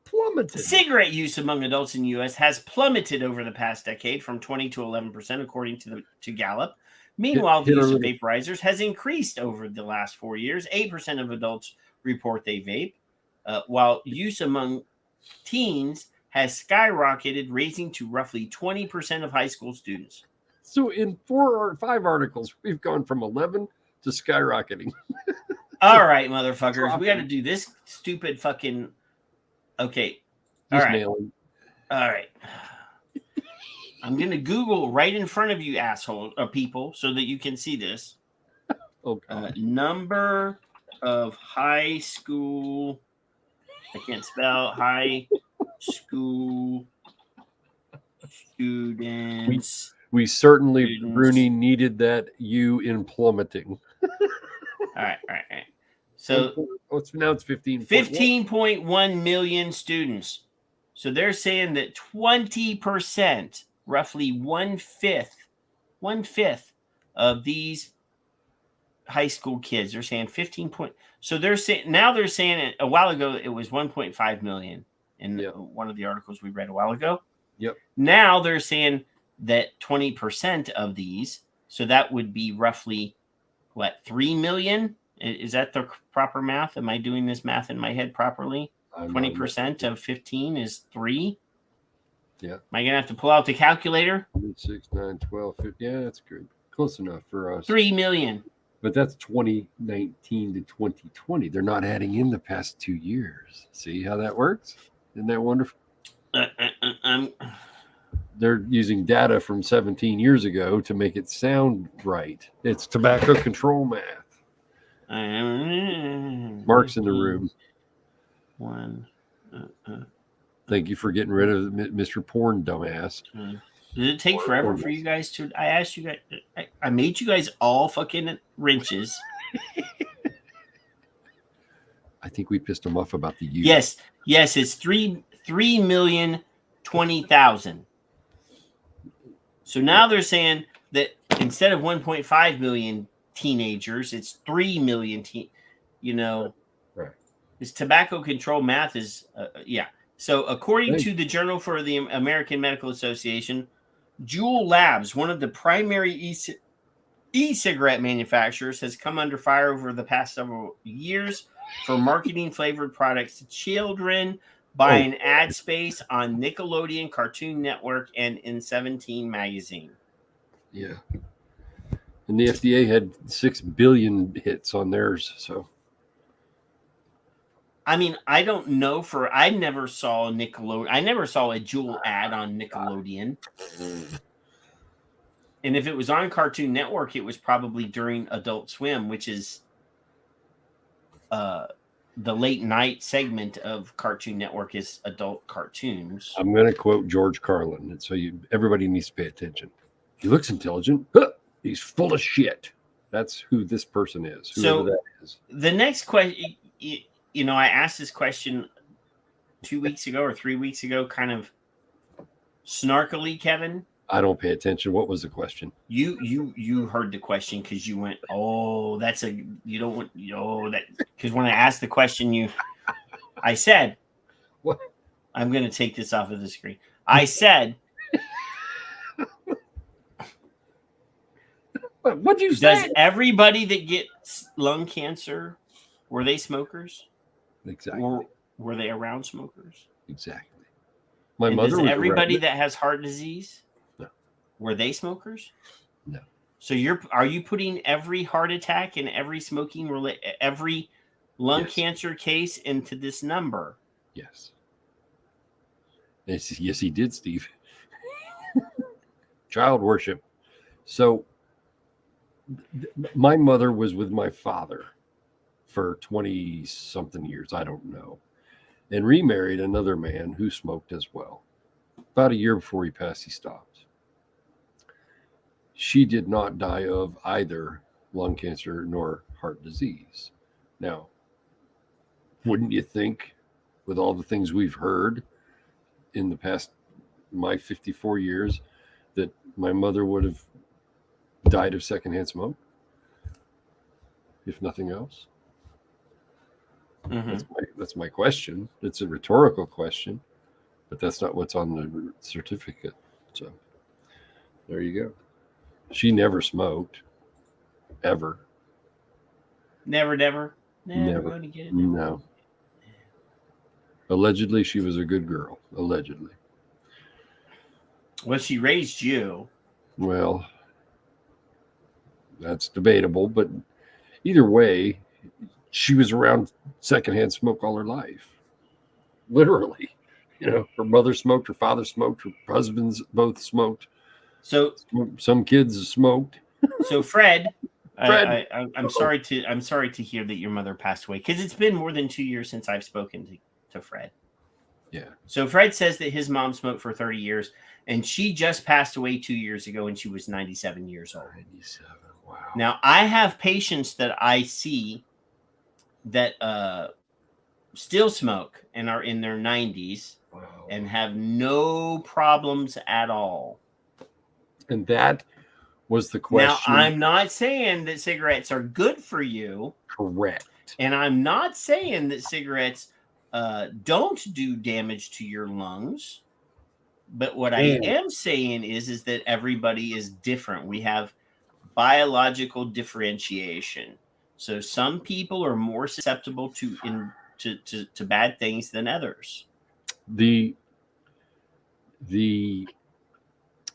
Plummeted. Cigarette use among adults in the U.S. has plummeted over the past decade from 20 to 11%, according to Gallup. Meanwhile, the use of vaporizers has increased over the last 4 years. 8% of adults report they vape, while use among teens has skyrocketed, raising to roughly 20% of high school students. So in 4 or 5 articles, we've gone from 11 to skyrocketing. All right, motherfuckers. We got to do this stupid fucking... Okay. All right. All right. I'm going to Google right in front of you, asshole people, so that you can see this. Okay. Number of high school... I can't spell high school students. We certainly, Rooney, needed that U in plummeting. All right. So now it's 15.1 million students. So they're saying that 20%, roughly one fifth of these high school kids are saying 15 point. So they're saying a while ago it was 1.5 million in one of the articles we read a while ago. Yep. Now they're saying that 20% of these, so that would be roughly 3 million? Is that the proper math? Am I doing this math in my head properly? 20% of 15 is 3. Yeah. Am I gonna have to pull out the calculator? 6, 9, 12, 15. Yeah, that's good. Close enough for us. 3 million. But that's 2019 to 2020. They're not adding in the past 2 years. See how that works? Isn't that wonderful? They're using data from 17 years ago to make it sound right. It's tobacco control math. Mark's in the room. Thank you for getting rid of Mr. Porn, dumbass. Did it take forever for you guys to? I asked you guys. I made you guys all fucking wrenches. I think we pissed them off about the U. Yes, it's 3,020,000. So now they're saying that instead of 1.5 million teenagers, it's 3 million. Right. This tobacco control math is, So according to the Journal for the American Medical Association, Juul Labs, one of the primary e-cigarette manufacturers, has come under fire over the past several years for marketing flavored products to children, buying ad space on Nickelodeon, Cartoon Network, and in 17 magazine. Yeah. And the FDA had 6 billion hits on theirs, so. I mean, I don't know I never saw Nickelodeon. I never saw a Juul ad on Nickelodeon. And if it was on Cartoon Network, it was probably during Adult Swim, which is the late night segment of Cartoon Network is adult cartoons. I'm going to quote George Carlin, and so everybody needs to pay attention. He looks intelligent. He's full of shit. That's who this person is. Whoever that is. The next question, I asked this question 2 weeks ago or 3 weeks ago, kind of snarkily, Kevin? I don't pay attention. What was the question? You heard the question because you went, oh, that's a you don't want that because when I asked the question, I said, what? I'm going to take this off of the screen. I said, what'd you say? Does everybody that gets lung cancer, were they smokers? Exactly. Or were they around smokers? Exactly. My and mother does was everybody around that has heart disease? No. Were they smokers? No. So are you putting every heart attack and every every lung cancer case into this number? Yes. Yes, he did, Steve. Child worship. So my mother was with my father for 20 something years. I don't know. And remarried another man who smoked as well. About a year before he passed, he stopped. She did not die of either lung cancer nor heart disease. Now, wouldn't you think, with all the things we've heard in the past, my 54 years, that my mother would have died of secondhand smoke, if nothing else? Mm-hmm. That's my question. It's a rhetorical question, but that's not what's on the certificate. So there you go. She never smoked, ever. Never going to get it. No. Allegedly, she was a good girl. Allegedly. Well, she raised you. Well, that's debatable, but either way, she was around secondhand smoke all her life. Literally. Her mother smoked, her father smoked, her husbands both smoked. So some kids smoked. So Fred, I'm sorry to hear that your mother passed away, because it's been more than 2 years since I've spoken to Fred. Yeah. So Fred says that his mom smoked for 30 years, and she just passed away 2 years ago, and she was 97 years old. 97. Wow. Now I have patients that I see that still smoke and are in their 90s and have no problems at all. And that was the question. Now, I'm not saying that cigarettes are good for you. Correct. And I'm not saying that cigarettes don't do damage to your lungs. But what I am saying is that everybody is different. We have biological differentiation. So some people are more susceptible to bad things than others.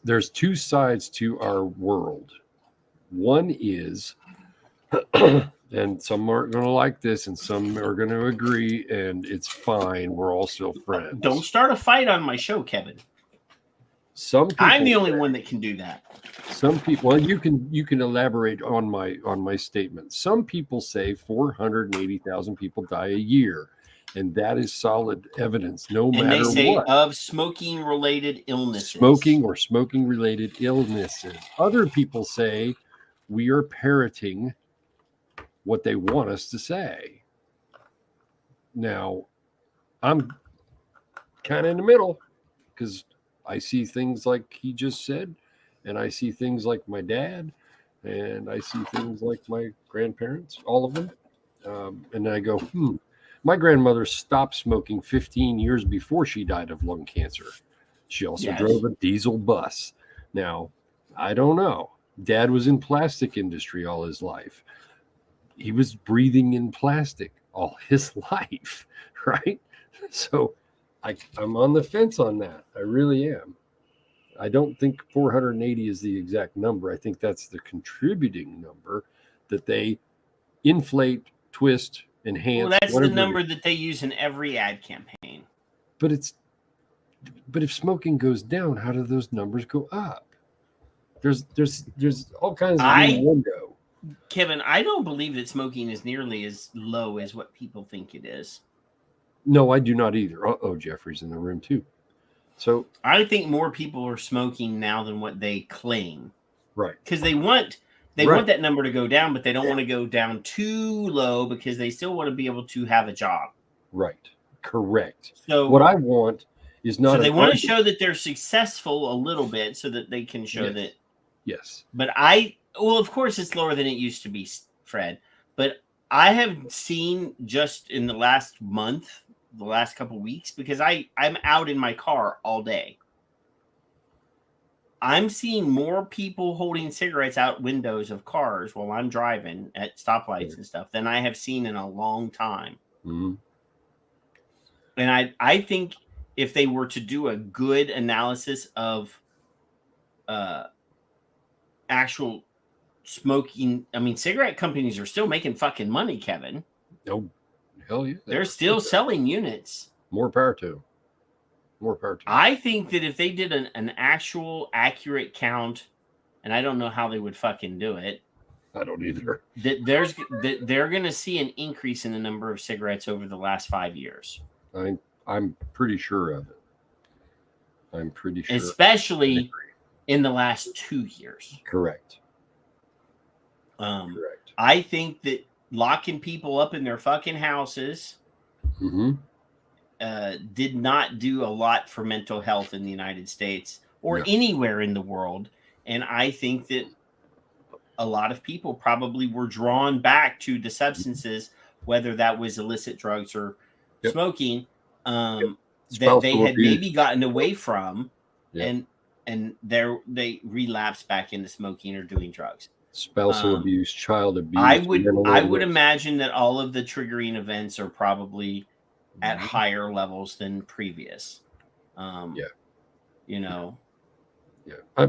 There's two sides to our world. One is, and some aren't going to like this, and some are going to agree, and it's fine. We're all still friends. Don't start a fight on my show, Kevin. I'm the only one that can do that. Some people, well, you can elaborate on my statement. Some people say 480,000 people die a year, and that is solid evidence. No matter what. And they say of smoking-related illnesses. Smoking or smoking-related illnesses. Other people say we are parroting what they want us to say. Now, I'm kind of in the middle, because I see things like he just said, and I see things like my dad, and I see things like my grandparents, all of them. And then I go, my grandmother stopped smoking 15 years before she died of lung cancer. She also drove a diesel bus. Now, I don't know. Dad was in plastic industry all his life. He was breathing in plastic all his life, right? So I'm on the fence on that. I really am. I don't think 480 is the exact number. I think that's the contributing number that they inflate, twist, enhance. Well, that's the number that they use in every ad campaign. But if smoking goes down, how do those numbers go up? There's all kinds of window. Kevin, I don't believe that smoking is nearly as low as what people think it is. No, I do not either. Jeffrey's in the room too. So I think more people are smoking now than what they claim. Right. Because they want that number to go down, but they don't want to go down too low because they still want to be able to have a job. Right. Correct. So what I want is not. So they want to show that they're successful a little bit, so that they can show that. Yes. But well, of course, it's lower than it used to be, Fred. But I have seen just in the last month, the last couple of weeks, because I'm out in my car all day. I'm seeing more people holding cigarettes out windows of cars while I'm driving at stoplights and stuff than I have seen in a long time. Mm-hmm. And I think if they were to do a good analysis of actual smoking, I mean, cigarette companies are still making fucking money, Kevin. Oh, hell yeah. They're still selling units. More power to them. More power to them. I think that if they did an actual accurate count, and I don't know how they would fucking do it. I don't either. That they're going to see an increase in the number of cigarettes over the last 5 years. I'm pretty sure of it. I'm pretty sure. Especially in the last 2 years. Correct. Correct. I think that locking people up in their fucking houses did not do a lot for mental health in the United States or anywhere in the world. And I think that a lot of people probably were drawn back to the substances, whether that was illicit drugs or smoking, that they had maybe gotten away from, and they relapsed back into smoking or doing drugs. Spousal abuse, child abuse. I would imagine that all of the triggering events are probably at higher levels than previous. You know. Yeah.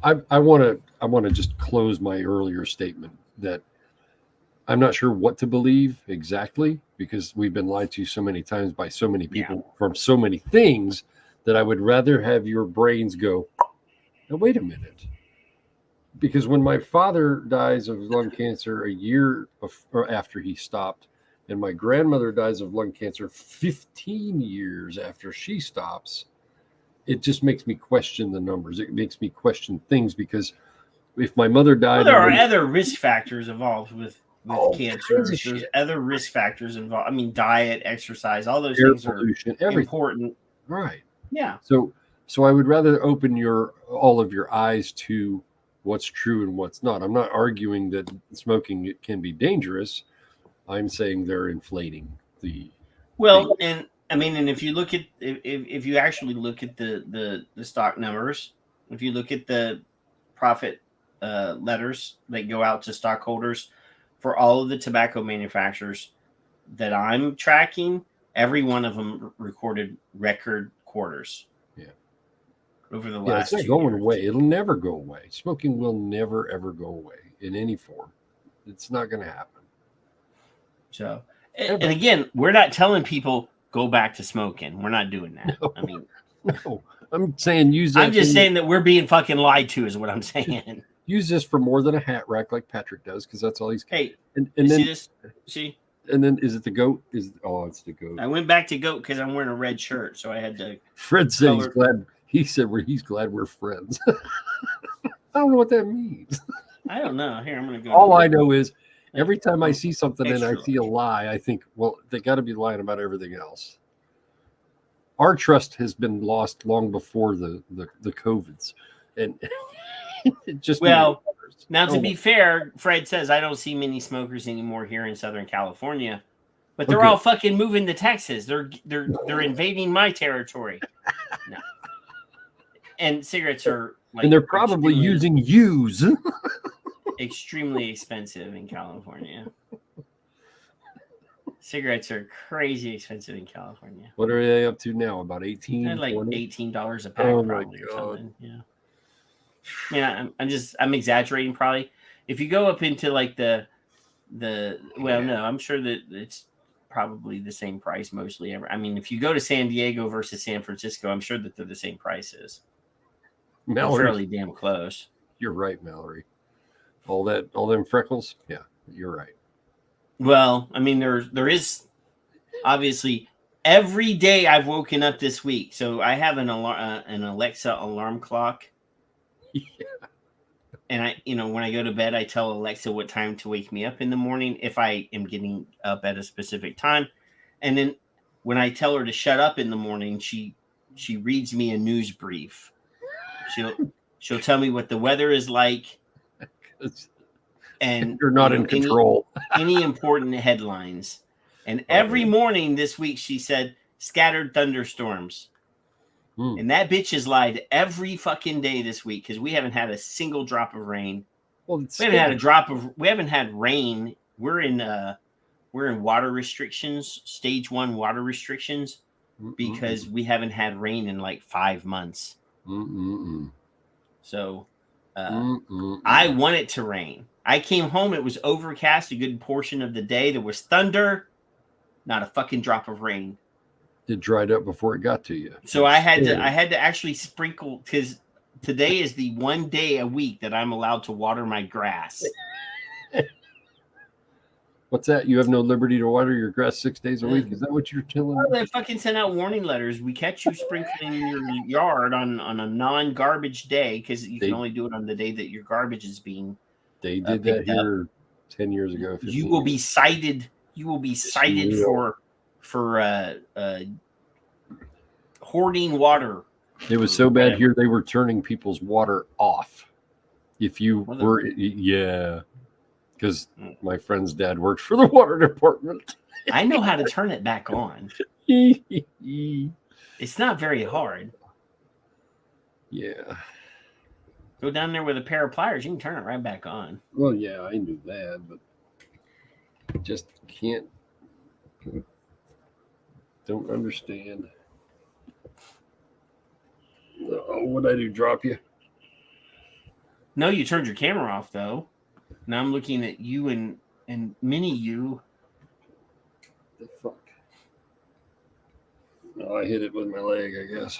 I want to just close my earlier statement that I'm not sure what to believe exactly, because we've been lied to so many times by so many people from so many things, that I would rather have your brains go, now wait a minute. Because when my father dies of lung cancer a year after he stopped, and my grandmother dies of lung cancer 15 years after she stops, it just makes me question the numbers. It makes me question things, because if my mother died... Well, there are other risk factors involved with cancer. There's other risk factors involved. I mean, diet, exercise, all those things pollution, are important. Right. Yeah. So I would rather open all of your eyes to what's true and what's not. I'm not arguing that smoking can be dangerous. I'm saying they're inflating the... Well, and I mean, and if you look at, if you actually look at the stock numbers, if you look at the profit letters that go out to stockholders for all of the tobacco manufacturers that I'm tracking, every one of them recorded record quarters. Yeah. Over the last it's not going away. It'll never go away. Smoking will never, ever go away in any form. It's not going to happen. So, and again, we're not telling people go back to smoking. We're not doing that. No, I mean, no, I'm saying use that. I'm just saying that we're being fucking lied to is what I'm saying. Use this for more than a hat rack like Patrick does, because that's all he's... Hey, and then, then see this? See? And then is it the goat? It's the goat. I went back to goat because I'm wearing a red shirt, so I had to... Fred said he's glad. He said he's glad we're friends. I don't know what that means. I don't know. Here, I'm going to go... All I know is every time I see something and I see a lie, I think, well, they got to be lying about everything else. Our trust has been lost long before the COVIDs. And it just... Well, now to be fair, Fred says I don't see many smokers anymore here in Southern California, but they're all fucking moving to Texas. They're invading my territory. No. And cigarettes are like... And they're probably using use. Extremely expensive in California. Cigarettes are crazy expensive in California. What are they up to now? About $18? Like $18 a pack, probably. Or something. Yeah. Yeah, I'm exaggerating probably. If you go up into like no, I'm sure that it's probably the same price mostly ever. I mean, if you go to San Diego versus San Francisco, I'm sure that they're the same prices. They're fairly damn close. You're right, Mallory. All them freckles? Yeah, you're right. Well, I mean, there is obviously every day I've woken up this week. So I have an Alexa alarm clock. Yeah. And when I go to bed, I tell Alexa what time to wake me up in the morning if I am getting up at a specific time. And then when I tell her to shut up in the morning, she reads me a news brief. She'll tell me what the weather is like, and you're not in control. any important headlines. And every morning this week, she said scattered thunderstorms. And that bitch has lied every fucking day this week because we haven't had a single drop of rain. Well, we haven't had rain. We're in water restrictions, stage 1 water restrictions, because we haven't had rain in like 5 months. So I want it to rain. I came home, it was overcast a good portion of the day. There was thunder, not a fucking drop of rain. It dried up before it got to you. So I had to actually sprinkle, because today is the one day a week that I'm allowed to water my grass. What's that? You have no liberty to water your grass 6 days a week? Is that what you're telling me? They fucking sent out warning letters. We catch you sprinkling your yard on a non-garbage day, because you can only do it on the day that your garbage is being They did that here 10 years ago. You will be cited. You will be cited for hoarding water. It was so bad here they were turning people's water off. If you were, because my friend's dad worked for the water department. I know how to turn it back on. It's not very hard. Yeah. Go down there with a pair of pliers. You can turn it right back on. Well, yeah, I knew that, but just can't. Don't understand. Oh, what'd I do? Drop you? No, you turned your camera off though. Now I'm looking at you and mini you. The fuck? No, I hit it with my leg, I guess.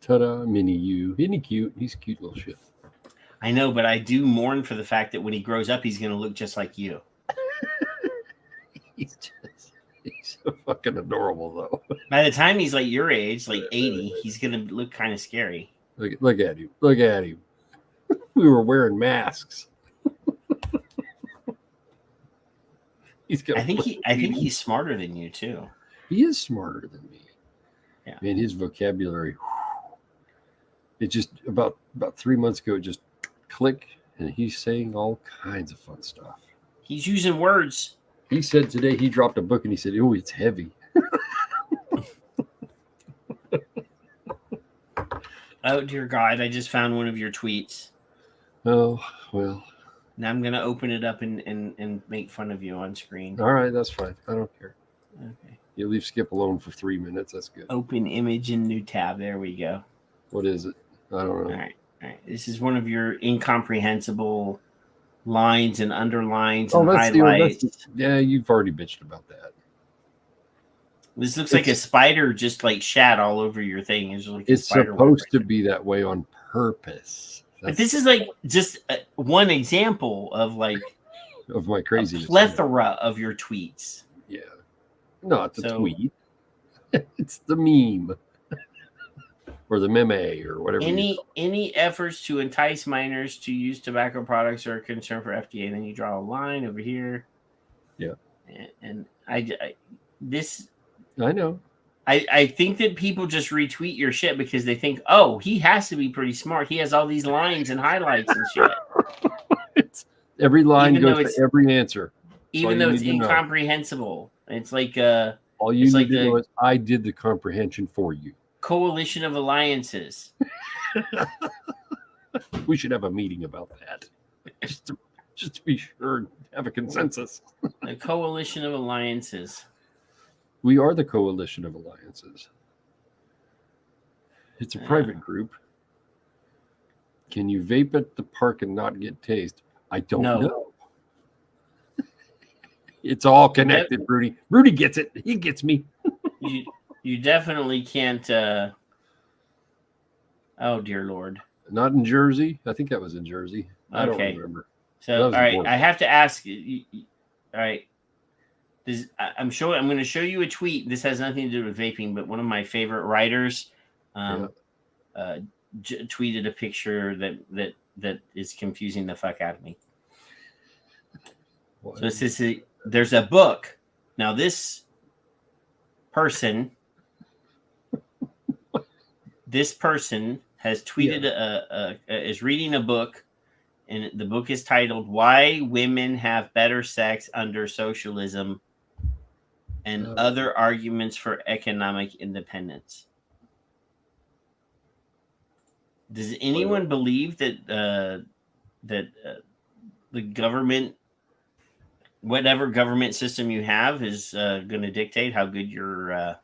Ta-da, mini you. Isn't he cute? He's a cute little shit. I know, but I do mourn for the fact that when he grows up, he's going to look just like you. He's so fucking adorable, though. By the time he's like your age, like 80, he's going to look kind of scary. Look at him. Look at him. We were wearing masks. I think he's smarter than you too. He is smarter than me. Yeah. Man, his vocabulary. It just about 3 months ago, it just click, and he's saying all kinds of fun stuff. He's using words. He said today he dropped a book and he said, "Oh, it's heavy." Oh dear God! I just found one of your tweets. Oh well. Now I'm gonna open it up and make fun of you on screen. All right, that's fine. I don't care. Okay. You leave Skip alone for 3 minutes. That's good. Open image in new tab. There we go. What is it? I don't know. All right. This is one of your incomprehensible lines and underlines and highlights. Yeah, you've already bitched about that. This looks like a spider just like shat all over your thing. It's supposed to be that way on purpose. But this is like just one example of like of my crazy plethora of your tweets. Yeah, not the tweet. It's the meme or the meme or whatever. Any efforts to entice minors to use tobacco products are a concern for FDA. And then you draw a line over here. Yeah, and I know. I think that people just retweet your shit because they think, oh, he has to be pretty smart. He has all these lines and highlights and shit. Every line goes to every answer. Even though it's incomprehensible. It's like all you need to know is I did the comprehension for you. Coalition of alliances. We should have a meeting about that. Just to be sure and have a consensus. A coalition of alliances. We are the coalition of alliances. It's a private group. Can you vape at the park and not get tased? I don't know. It's all connected, Rudy. Rudy gets it. He gets me. You definitely can't. Oh dear Lord! Not in Jersey. I think that was in Jersey. I don't remember. So all right, I have to ask you. All right. I'm going to show you a tweet. This has nothing to do with vaping, but one of my favorite writers tweeted a picture that is confusing the fuck out of me. What? So there's a book. Now this person. This person has tweeted is reading a book, and the book is titled "Why Women Have Better Sex Under Socialism and Other Arguments for Economic Independence." Does anyone believe that the government, whatever government system you have, is going to dictate how good your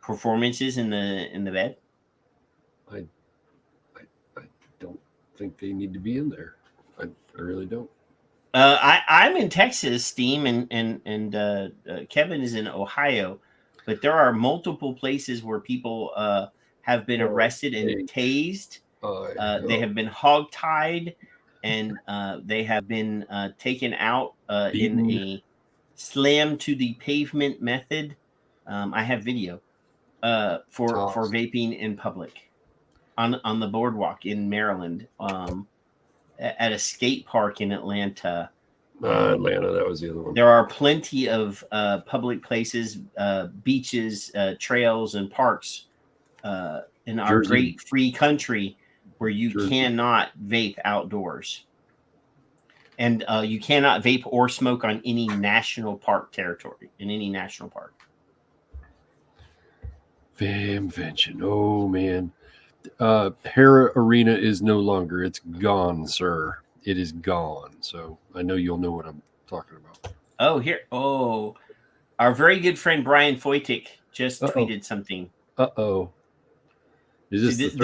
performance is in the bed? I don't think they need to be in there. I really don't. I'm in Texas, Steam, and Kevin is in Ohio, but there are multiple places where people have been arrested and tased. They have been hogtied, and they have been taken out in a slam to the pavement method. I have video for vaping in public on the boardwalk in Maryland, at a skate park in Atlanta. Atlanta, that was the other one. There are plenty of public places, beaches, trails, and parks in our great free country where you cannot vape outdoors. And you cannot vape or smoke on any national park territory, in any national park. Vapinvention. Oh, man. Hera Arena is no longer. It's gone, sir. It is gone. So I know you'll know what I'm talking about. Oh, here. Oh, our very good friend Brian Foytik just tweeted something. Is this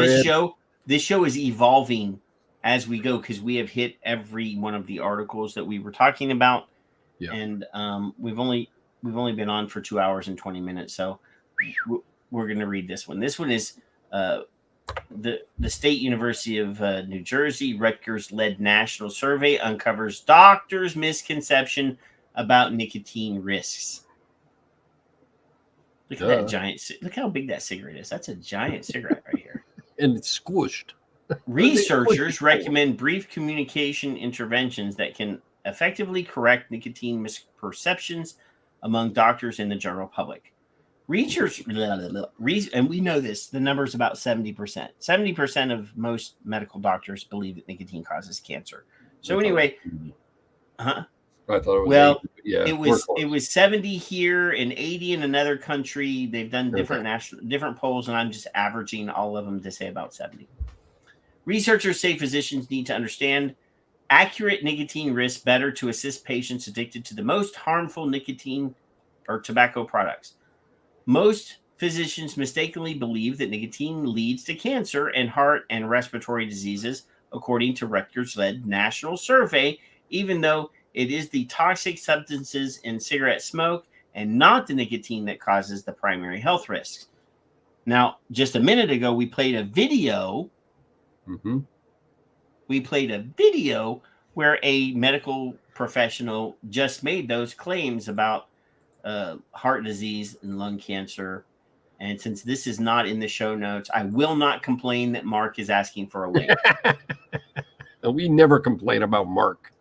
this show is evolving as we go, because we have hit every one of the articles that we were talking about. Yeah. And we've only been on for 2 hours and 20 minutes. So we're going to read this one. This one is the State University of New Jersey, Rutgers-led national survey uncovers doctors' misconception about nicotine risks. Look at that giant. Look how big that cigarette is. That's a giant cigarette right here. And it's squished. Researchers recommend brief communication interventions that can effectively correct nicotine misperceptions among doctors and the general public. Research, and we know this, the number is about 70%. 70% of most medical doctors believe that nicotine causes cancer. So anyway, I thought it was 80, it was 70 here and 80 in another country. They've done different polls, and I'm just averaging all of them to say about 70. Researchers say physicians need to understand accurate nicotine risks better to assist patients addicted to the most harmful nicotine or tobacco products. Most physicians mistakenly believe that nicotine leads to cancer and heart and respiratory diseases, according to Rutgers-led national survey, even though it is the toxic substances in cigarette smoke and not the nicotine that causes the primary health risks. Now, just a minute ago, we played a video. We played a video where a medical professional just made those claims about heart disease and lung cancer. And since this is not in the show notes, I will not complain that Mark is asking for a link. And we never complain about Mark.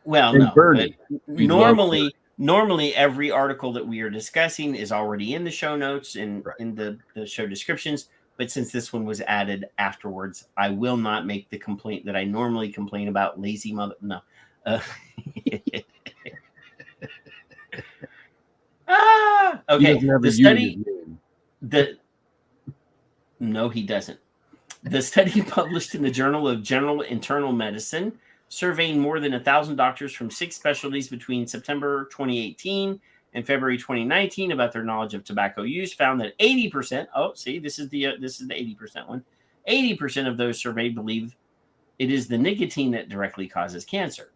Well, and no. Bernie. Normally every article that we are discussing is already in the show notes and in the show descriptions. But since this one was added afterwards, I will not make the complaint that I normally complain about. Lazy mother. No. Okay. The study. No, he doesn't. The study published in the Journal of General Internal Medicine, surveying more than 1,000 doctors from 6 specialties between September 2018 and February 2019 about their knowledge of tobacco use, found that 80%. Oh, see, this is the 80% one. 80% of those surveyed believe it is the nicotine that directly causes cancer.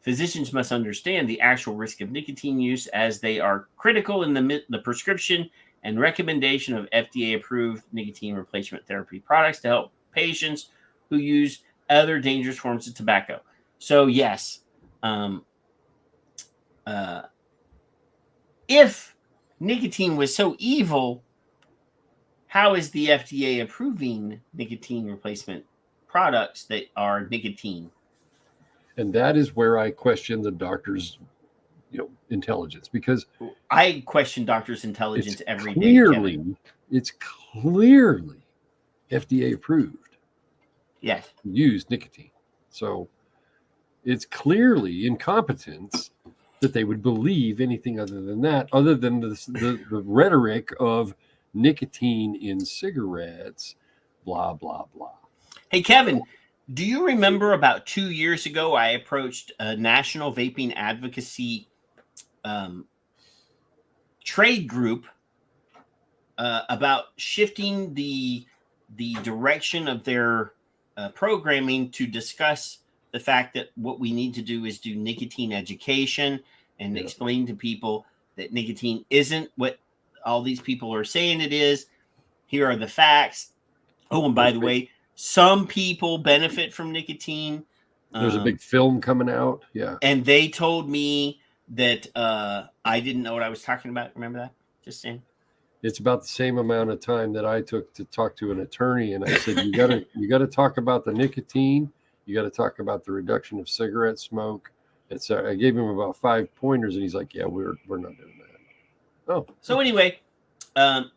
Physicians must understand the actual risk of nicotine use, as they are critical in the prescription and recommendation of FDA-approved nicotine replacement therapy products to help patients who use other dangerous forms of tobacco. So yes, if nicotine was so evil, how is the FDA approving nicotine replacement products that are nicotine? And that is where I question the doctors, intelligence, because I question doctors' intelligence every day. Kevin. It's clearly FDA approved. Yes. Use nicotine. So it's clearly incompetence that they would believe anything other than that, other than the rhetoric of nicotine in cigarettes, blah, blah, blah. Hey, Kevin, do you remember about 2 years ago, I approached a national vaping advocacy trade group about shifting the direction of their programming to discuss the fact that what we need to do is do nicotine education and explain to people that nicotine isn't what all these people are saying it is. Here are the facts. Oh, and by the way, some people benefit from nicotine. There's a big film coming out. Yeah. And they told me that I didn't know what I was talking about. Remember that? Just saying. It's about the same amount of time that I took to talk to an attorney. And I said, you gotta talk about the nicotine. You got to talk about the reduction of cigarette smoke. And so I gave him about 5 pointers, and he's like, yeah, we're not doing that. Oh. So anyway, to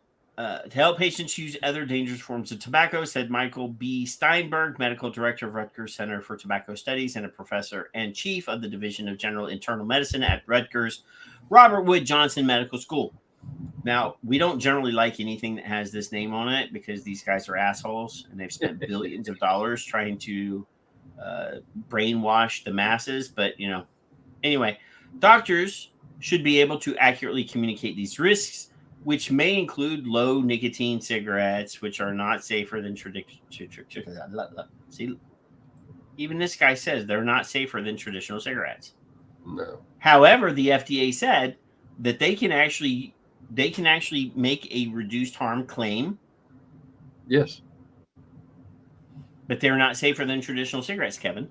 help patients use other dangerous forms of tobacco, said Michael B. Steinberg, medical director of Rutgers Center for Tobacco Studies and a professor and chief of the Division of General Internal Medicine at Rutgers Robert Wood Johnson Medical School. Now, we don't generally like anything that has this name on it because these guys are assholes and they've spent billions of dollars trying to brainwash the masses. But, anyway, doctors should be able to accurately communicate these risks, which may include low nicotine cigarettes, which are not safer than traditional. See, even this guy says they're not safer than traditional cigarettes. No. However, the FDA said that they can actually make a reduced harm claim. Yes. But they're not safer than traditional cigarettes, Kevin.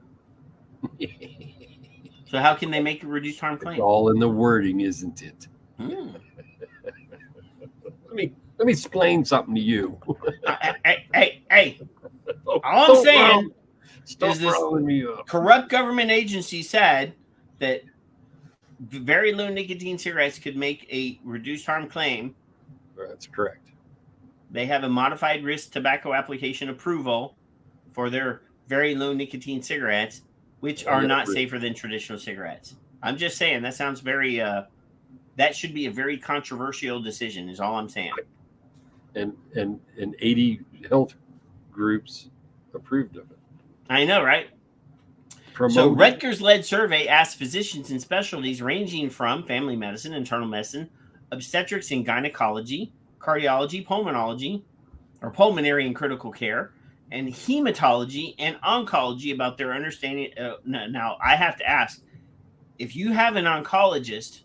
So how can they make a reduced harm claim? It's all in the wording, isn't it? Let me explain something to you. Hey. All I'm saying is this me up. Corrupt government agency said that very low nicotine cigarettes could make a reduced harm claim. That's correct. They have a modified risk tobacco application approval for their very low nicotine cigarettes, which are not safer than traditional cigarettes. I'm just saying that sounds very, that should be a very controversial decision is all I'm saying. And 80 health groups approved of it. I know, right? So Rutgers-led survey asked physicians in specialties ranging from family medicine, internal medicine, obstetrics and gynecology, cardiology, pulmonology, or pulmonary and critical care, and hematology and oncology about their understanding. Now, I have to ask, if you have an oncologist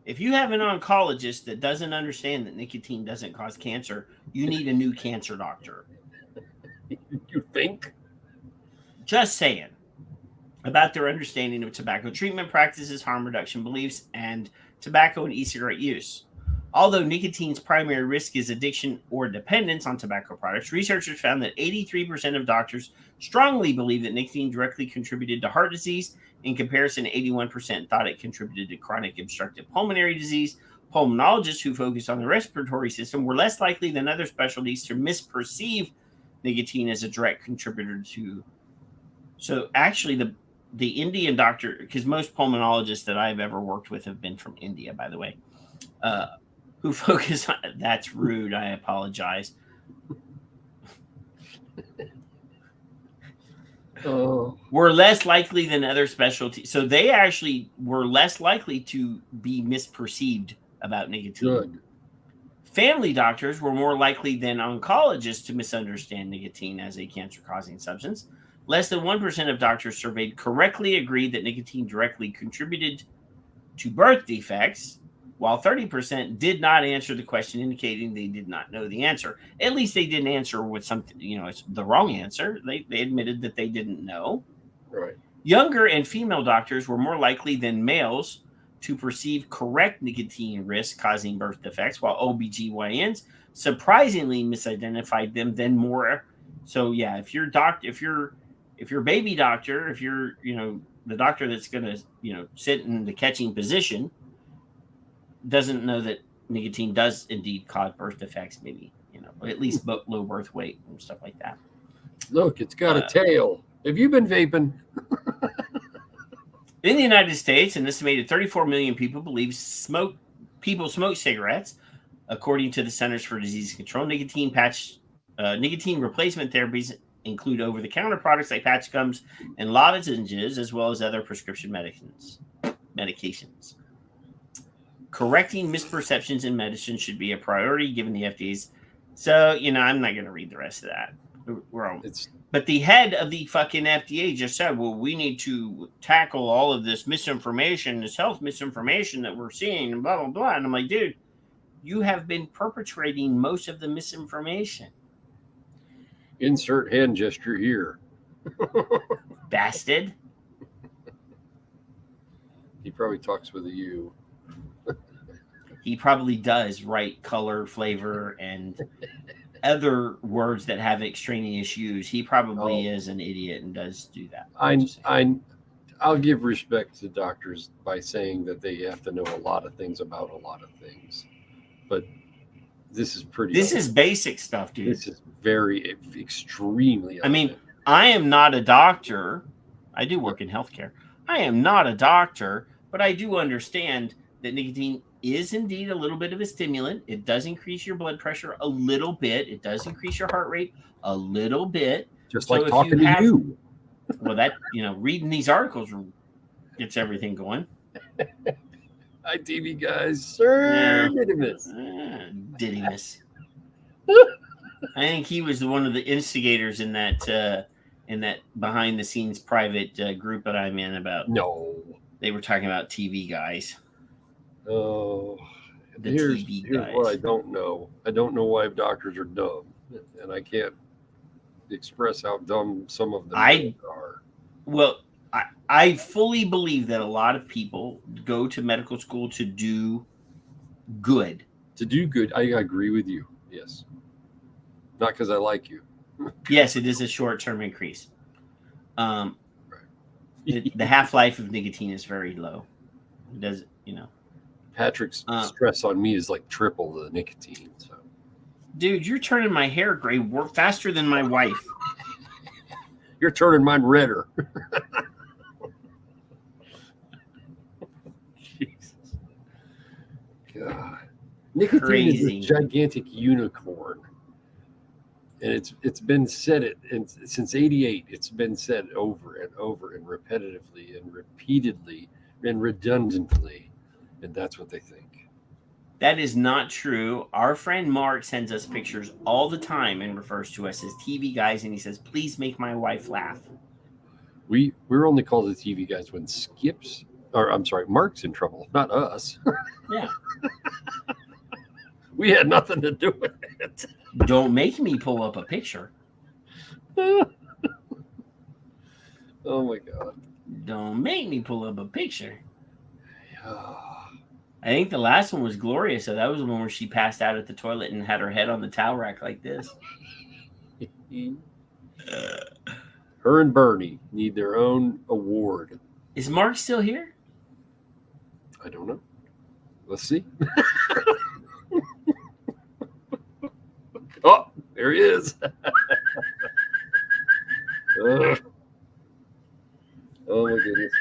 that doesn't understand that nicotine doesn't cause cancer, you need a new cancer doctor. You think? Just saying. About their understanding of tobacco treatment practices, harm reduction beliefs, and tobacco and e-cigarette use. Although nicotine's primary risk is addiction or dependence on tobacco products, researchers found that 83% of doctors strongly believe that nicotine directly contributed to heart disease. In comparison, 81% thought it contributed to chronic obstructive pulmonary disease. Pulmonologists who focus on the respiratory system were less likely than other specialties to misperceive nicotine as a direct contributor to. So actually, the Indian doctor, because most pulmonologists that I've ever worked with have been from India, by the way, who focus on, that's rude, I apologize. Were less likely than other specialties. So they actually were less likely to be misperceived about nicotine. Good. Family doctors were more likely than oncologists to misunderstand nicotine as a cancer-causing substance. Less than 1% of doctors surveyed correctly agreed that nicotine directly contributed to birth defects, while 30% did not answer the question, indicating they did not know the answer. At least they didn't answer with something, it's the wrong answer. They admitted that they didn't know. Right. Younger and female doctors were more likely than males to perceive correct nicotine risk causing birth defects, while OBGYNs surprisingly misidentified them than more. So yeah, if your if you're a baby doctor, if you're, the doctor that's going to, sit in the catching position, doesn't know that nicotine does indeed cause birth defects, maybe, at least low birth weight and stuff like that. Look, it's got a tail. Have you been vaping? In the United States, an estimated 34 million people believe people smoke cigarettes. According to the Centers for Disease Control, nicotine replacement therapies include over-the-counter products like patch gums and lozenges, as well as other prescription medications. Correcting misperceptions in medicine should be a priority given the FDA's. So, I'm not going to read the rest of that. But the head of the fucking FDA just said, well, we need to tackle all of this misinformation, this health misinformation that we're seeing, and blah, blah, blah. And I'm like, dude, you have been perpetrating most of the misinformation. Insert hand gesture here. Bastard. He probably talks with a U. He probably does write color, flavor, and other words that have extraneous use. He probably is an idiot and does do that. I'll give respect to doctors by saying that they have to know a lot of things about a lot of things. But this is pretty. This is basic stuff, dude. This is very extremely. I mean, I am not a doctor. I do work in healthcare. I am not a doctor, but I do understand that nicotine is indeed a little bit of a stimulant. It does increase your blood pressure a little bit. It does increase your heart rate a little bit. Just like talking to you. Well, that, reading these articles gets everything going. Hi, TV guys. Sir Didymus. I think he was one of the instigators in that behind the scenes private group that I'm in about. No. They were talking about TV guys. Oh, here's what I don't know. I don't know why doctors are dumb, and I can't express how dumb some of them are. Well, I fully believe that a lot of people go to medical school to do good. To do good, I agree with you. Yes, not because I like you. Yes, it is a short-term increase. The half-life of nicotine is very low. It does, Patrick's stress on me is like triple the nicotine. So, dude, you're turning my hair gray faster than my wife. You're turning mine redder. Jesus. God. Nicotine is a gigantic unicorn. And it's been said since '88. It's been said over and over and repetitively and repeatedly and redundantly. And that's what they think. That is not true. Our friend Mark sends us pictures all the time and refers to us as TV guys. And he says, please make my wife laugh. We're only called the TV guys when Mark's in trouble, not us. Yeah. We had nothing to do with it. Don't make me pull up a picture. Oh my God. Don't make me pull up a picture. I think the last one was Gloria, so that was the one where she passed out at the toilet and had her head on the towel rack like this. Her and Bernie need their own award. Is Mark still here? I don't know. Let's see. Oh, there he is. Oh my goodness.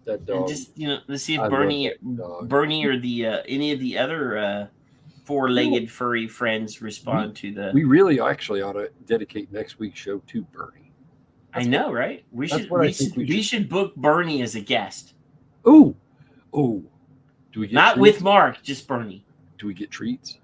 That dog. And just let's see if Bernie or the any of the other four-legged furry friends respond to the. We really actually ought to dedicate next week's show to Bernie. I know, right? We should book Bernie as a guest. Oh, do we get not treats? with Mark, just Bernie? Do we get treats?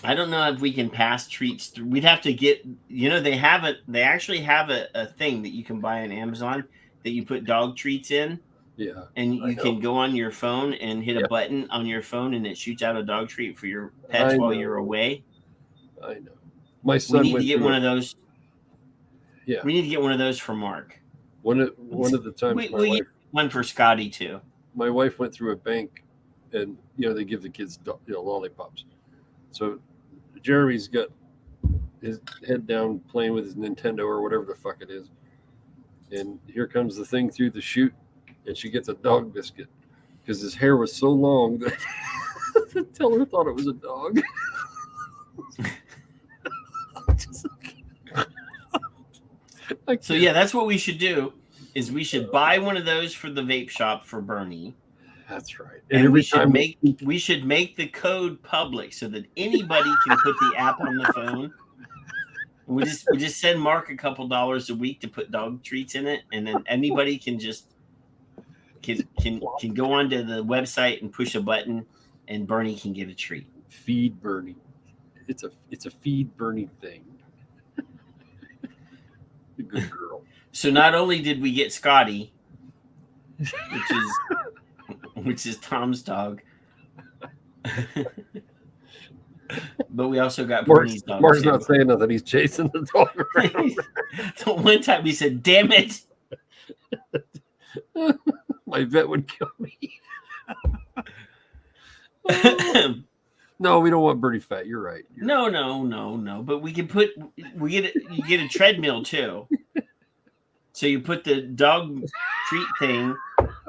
I don't know if we can pass treats through. We'd have to get, they actually have a thing that you can buy on Amazon that you put dog treats in. Yeah. And you can go on your phone and hit a button on your phone and it shoots out a dog treat for your pets while you're away. I know. My son we need to get one of those. Yeah. We need to get one of those for Mark. One of the times we get one for Scotty too. My wife went through a bank and they give the kids lollipops. So Jeremy's got his head down playing with his Nintendo or whatever the fuck it is. And here comes the thing through the chute, and she gets a dog biscuit because his hair was so long that the teller thought it was a dog. So yeah, that's what we should do. Is we should buy one of those for the vape shop for Bernie. That's right. And we should make the code public so that anybody can put the app on the phone. We just send Mark a couple dollars a week to put dog treats in it, and then anybody can just can go onto the website and push a button, and Bernie can get a treat. Feed Bernie. It's a feed Bernie thing. A good girl. So not only did we get Scotty, which is Tom's dog, but we also got Bernie's dog. Mark's not saying nothing. He's chasing the dog around. So one time he said, "Damn it." My vet would kill me. No, we don't want Bernie fat. You're right. No. But we can you get a treadmill too. So you put the dog treat thing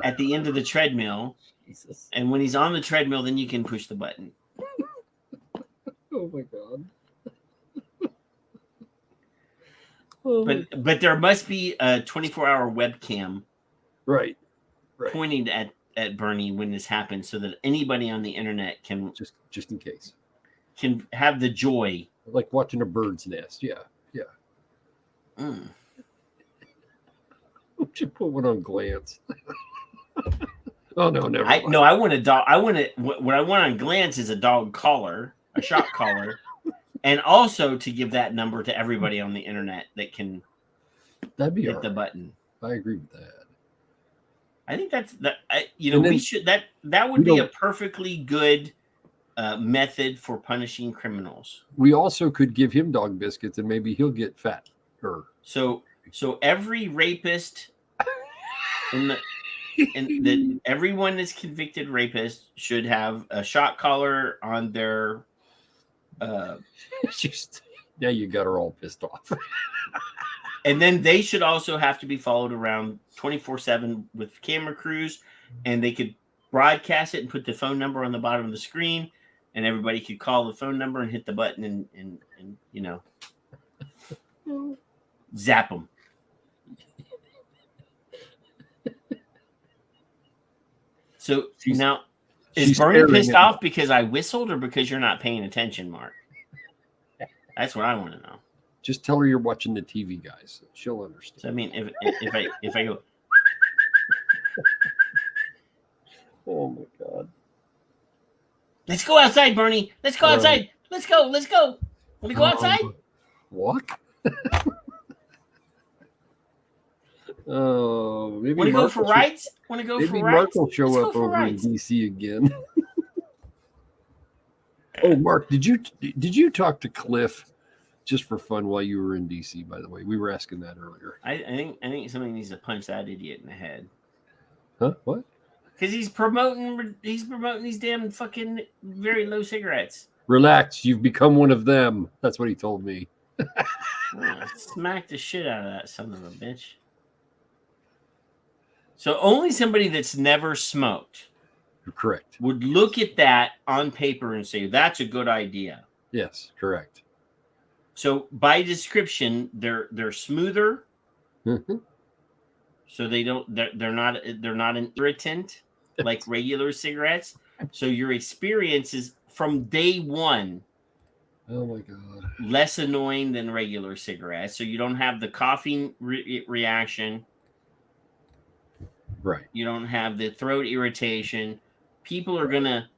at the end of the treadmill. Jesus. And when he's on the treadmill, then you can push the button. Oh my God. But there must be a 24-hour webcam. Right. Pointing at Bernie when this happens so that anybody on the internet can just in case can have the joy, like watching a bird's nest. Yeah. Should put one on Glance. Oh no, never mind. I want a dog. What I want on Glance is a dog collar, a shot collar, and also to give that number to everybody on the internet that can hit the button. I agree with that. I think we should that would be a perfectly good method for punishing criminals. We also could give him dog biscuits and maybe he'll get fat. So every rapist everyone that's convicted rapist should have a shot collar on their now you got her all pissed off. And then they should also have to be followed around 24/7 with camera crews, and they could broadcast it and put the phone number on the bottom of the screen, and everybody could call the phone number and hit the button and zap them. So now, is Bernie pissed off because I whistled or because you're not paying attention, Mark? That's what I want to know. Just tell her you're watching the TV, guys. She'll understand. So, I mean, if I go, oh my God, let's go outside, Bernie. Let's go outside. Let's go. Want to go outside? Walk. Oh, maybe want to go for rides? Want to go for rides? Maybe Mark will show up over in DC again. Oh, Mark, did you talk to Cliff? Just for fun while you were in DC, by the way. We were asking that earlier. I think somebody needs to punch that idiot in the head. Huh? What? Because he's promoting these damn fucking very low cigarettes. Relax, you've become one of them. That's what he told me. Smack the shit out of that son of a bitch. So only somebody that's never smoked, you're correct, would look at that on paper and say, that's a good idea. Yes, correct. So by description, they're smoother. Mm-hmm. So they're not an irritant like regular cigarettes. So your experience is from day one. Oh my God. Less annoying than regular cigarettes. So you don't have the coughing reaction. Right. You don't have the throat irritation. People are gonna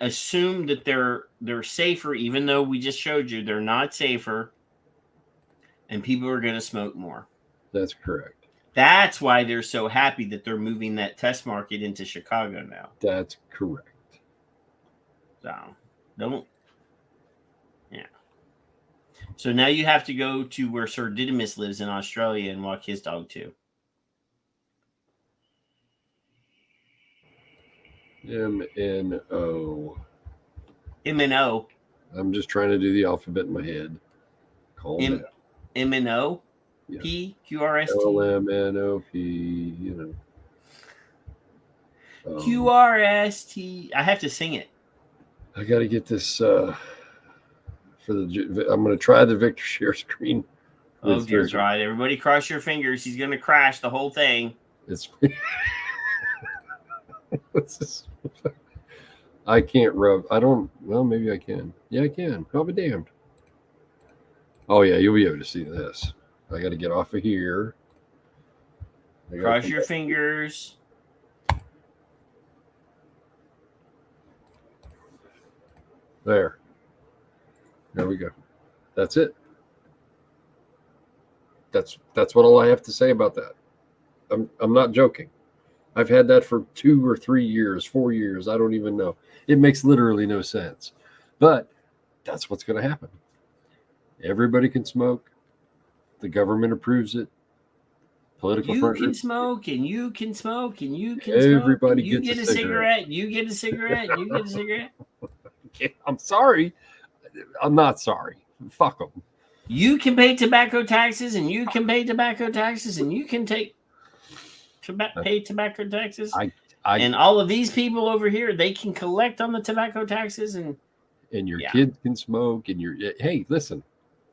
assume that they're safer, even though we just showed you they're not safer, and people are gonna smoke more. That's correct. That's why they're so happy that they're moving that test market into Chicago now. That's correct. So So now you have to go to where Sir Didymus lives in Australia and walk his dog too. MNO. M-N-O. I'm just trying to do the alphabet in my head. Calm down. M-N-O? Yeah. P? Q-R-S-T? L-M-N-O-P, you know. Q-R-S-T. I have to sing it. I got to get this for the. I'm going to try the Victor share screen. Oh dear God! Everybody, cross your fingers. He's going to crash the whole thing. It's. I can't rub. I don't. Well, maybe I can. Yeah, I can. I'll be damned. Oh yeah, you'll be able to see this. I got to get off of here. Cross your fingers. There we go. That's it. That's what all I have to say about that. I'm not joking. I've had that for 2 or 3 years, 4 years. I don't even know. It makes literally no sense. But that's what's going to happen. Everybody can smoke. The government approves it. Political you front can group. Smoke, and you can smoke, and you can Everybody smoke. You gets get a a cigarette. You get a cigarette. You get a cigarette. I'm sorry. I'm not sorry. Fuck them. You can pay tobacco taxes, and you can pay tobacco taxes, and you can pay tobacco taxes. And all of these people over here, they can collect on the tobacco taxes, and your kids can smoke. And hey, listen,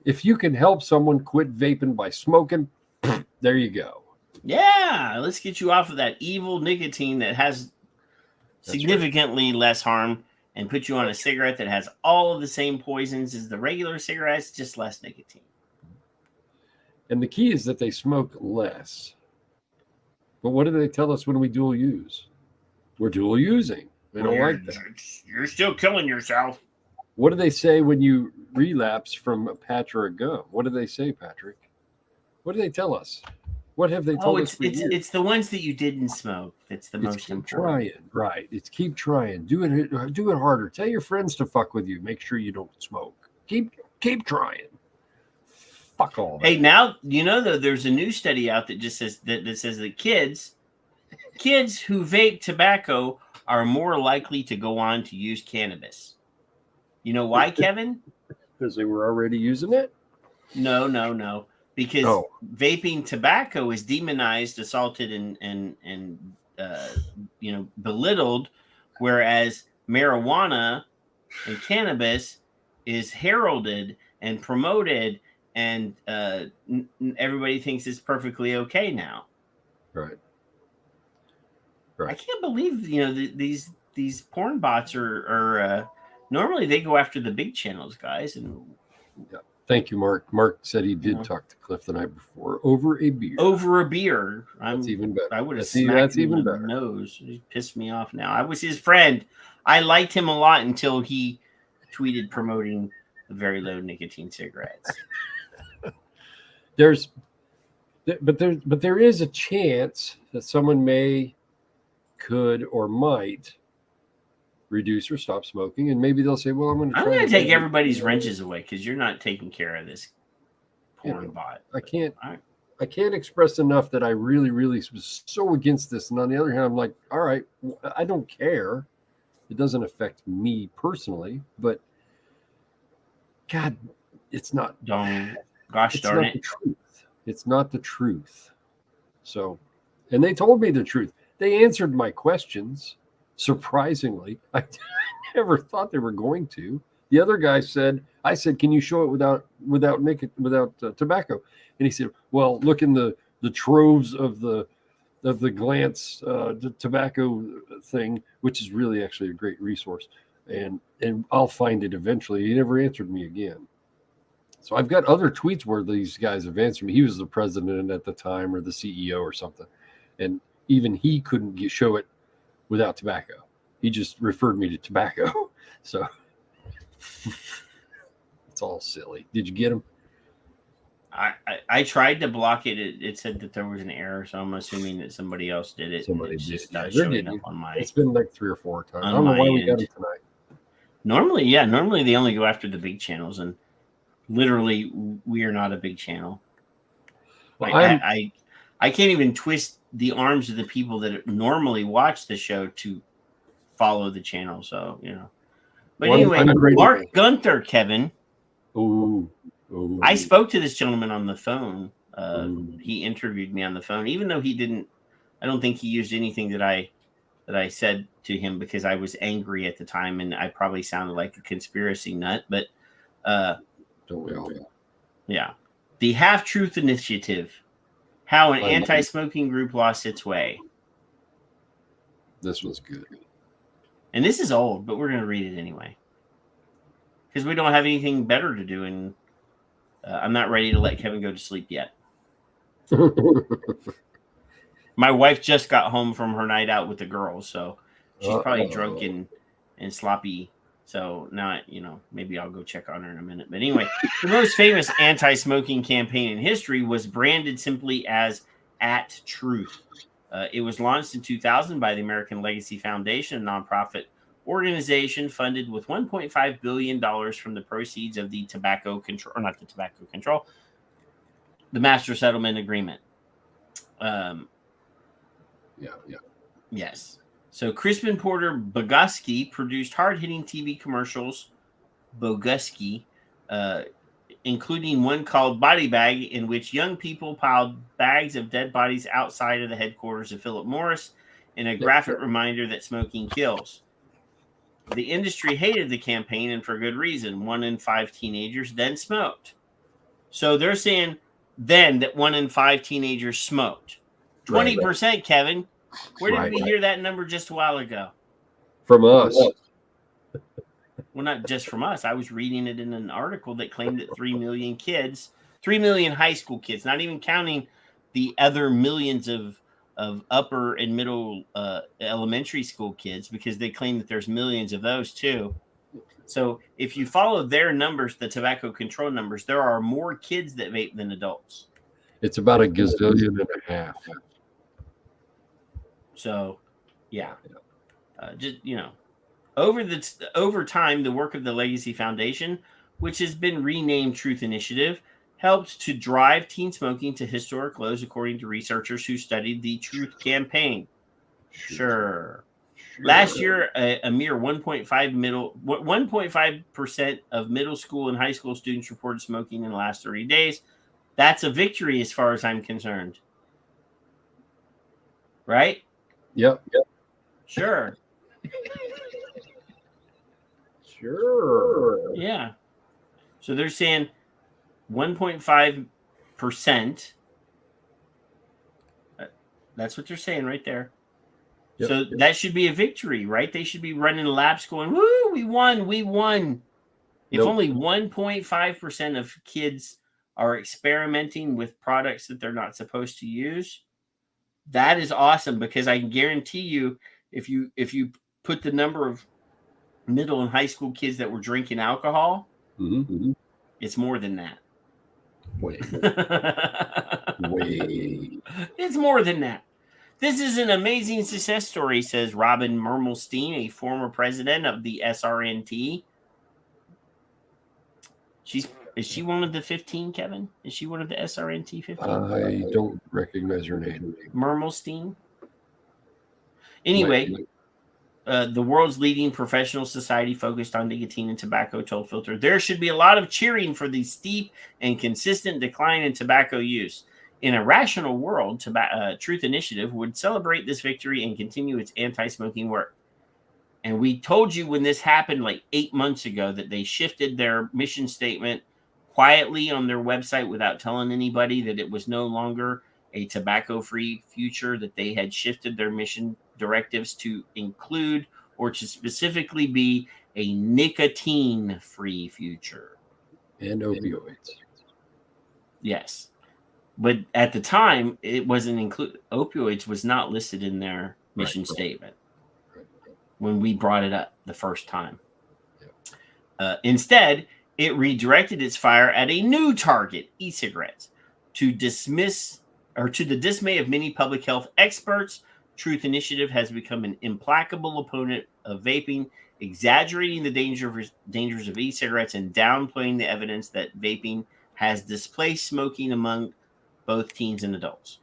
if you can help someone quit vaping by smoking, there you go. Yeah, let's get you off of that evil nicotine that has significantly less harm, and put you on a cigarette that has all of the same poisons as the regular cigarettes, just less nicotine. And the key is that they smoke less. But what do they tell us when we dual use? We're dual using. They don't like that. You're still killing yourself. What do they say when you relapse from a patch or a gum? What do they say, Patrick? What do they tell us? What have they told us? It's the ones that you didn't smoke that's the most keep important. Trying, right? It's keep trying. Do it harder. Tell your friends to fuck with you. Make sure you don't smoke. Keep trying. Fuck all that. Hey, now you know though there's a new study out that just says that kids who vape tobacco are more likely to go on to use cannabis. You know why, Kevin? Because they were already using it? No. Because vaping tobacco is demonized, assaulted, and belittled, whereas marijuana and cannabis is heralded and promoted, and everybody thinks it's perfectly okay now. Right. I can't believe these porn bots are normally they go after the big channels, guys. And thank you, Mark. Mark said he did talk to Cliff the night before over a beer. That's even better. I would have smacked him in the nose. He pissed me off now. I was his friend. I liked him a lot until he tweeted promoting the very low nicotine cigarettes. There is a chance that someone could or might reduce or stop smoking, and maybe they'll say, well, I'm going to take everybody's wrenches away because you're not taking care of this porn bot. I can't express enough that I really, really was so against this. And on the other hand, I'm like, all right, I don't care. It doesn't affect me personally, but God, it's not. Gosh darn it. The truth. It's not the truth. So, and they told me the truth. They answered my questions. Surprisingly, I never thought they were going to. The other guy said, I said, can you show it without tobacco? And he said, well, look in the troves of the glance tobacco thing, which is really actually a great resource. And I'll find it eventually. He never answered me again. So I've got other tweets where these guys have answered me. He was the president at the time or the CEO or something. And even he couldn't show it without tobacco. He just referred me to tobacco. So it's all silly. Did you get him? I tried to block it. It said that there was an error, so I'm assuming that somebody else did it. Somebody did. Not showing up on my. It's been like 3 or 4 times. I don't know why we got it tonight. Normally they only go after the big channels, and literally we are not a big channel. Well, I can't even twist the arms of the people that normally watch the show to follow the channel. So But anyway, Mark Gunther, Kevin. Ooh. I spoke to this gentleman on the phone. He interviewed me on the phone, even though he didn't. I don't think he used anything that I said to him because I was angry at the time, and I probably sounded like a conspiracy nut. But don't we all? Yeah, the Half Truth Initiative: How an Anti-Smoking Group Lost Its Way. This was good. And this is old, but we're going to read it anyway. Because we don't have anything better to do. And I'm not ready to let Kevin go to sleep yet. My wife just got home from her night out with the girls. So she's probably drunk and sloppy. So now, maybe I'll go check on her in a minute. But anyway, the most famous anti-smoking campaign in history was branded simply as At Truth. It was launched in 2000 by the American Legacy Foundation, a nonprofit organization funded with $1.5 billion from the proceeds of the the Master Settlement Agreement. Yes. So Crispin Porter Boguski produced hard-hitting TV commercials, including one called Body Bag, in which young people piled bags of dead bodies outside of the headquarters of Philip Morris in a graphic reminder that smoking kills. The industry hated the campaign, and for good reason. 1 in 5 teenagers then smoked. So they're saying then that 1 in 5 teenagers smoked. 20%, Kevin. Where did we hear that number just a while ago? From us. Well, not just from us. I was reading it in an article that claimed that 3 million kids, 3 million high school kids, not even counting the other millions of upper and middle elementary school kids, because they claim that there's millions of those too. So if you follow their numbers, the tobacco control numbers, there are more kids that vape than adults. It's about a gazillion and a half. So, yeah. Over time, the work of the Legacy Foundation, which has been renamed Truth Initiative, helped to drive teen smoking to historic lows, according to researchers who studied the Truth campaign. Sure. Last year, a mere 1.5% of middle school and high school students reported smoking in the last 30 days. That's a victory as far as I'm concerned. Right? Yep. Sure. Sure. Yeah. So they're saying 1.5%. That's what they're saying right there. Yep. So that should be a victory, right? They should be running laps going, woo, we won. If only 1.5% of kids are experimenting with products that they're not supposed to use, that is awesome, because I can guarantee you, if you put the number of middle and high school kids that were drinking alcohol, it's more than that. Wait. It's more than that. This is an amazing success story, says Robin Mermelstein, a former president of the SRNT. Is she one of the 15, Kevin? Is she one of the SRNT 15? I don't recognize her name. Mermelstein. Anyway, the world's leading professional society focused on nicotine and tobacco told Filter, there should be a lot of cheering for the steep and consistent decline in tobacco use. In a rational world, Truth Initiative would celebrate this victory and continue its anti-smoking work. And we told you when this happened like 8 months ago that they shifted their mission statement quietly on their website without telling anybody that it was no longer a tobacco-free future, that they had shifted their mission directives to include or to specifically be a nicotine-free future. And opioids. Yes. But at the time, it wasn't included. Opioids was not listed in their mission statement when we brought it up the first time. Instead, it redirected its fire at a new target, e-cigarettes. To the dismay of many public health experts, Truth Initiative has become an implacable opponent of vaping, exaggerating the dangers of e-cigarettes and downplaying the evidence that vaping has displaced smoking among both teens and adults.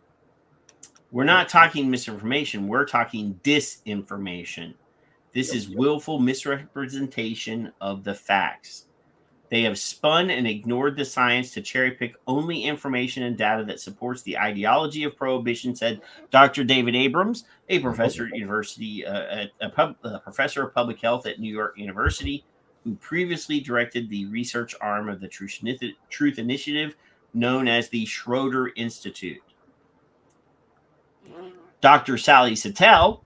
We're not talking misinformation. We're talking disinformation. This is willful misrepresentation of the facts. They have spun and ignored the science to cherry pick only information and data that supports the ideology of prohibition, said Dr. David Abrams, a professor at university, professor of public health at New York University, who previously directed the research arm of the Truth Initiative, known as the Schroeder Institute. Dr. Sally Satel,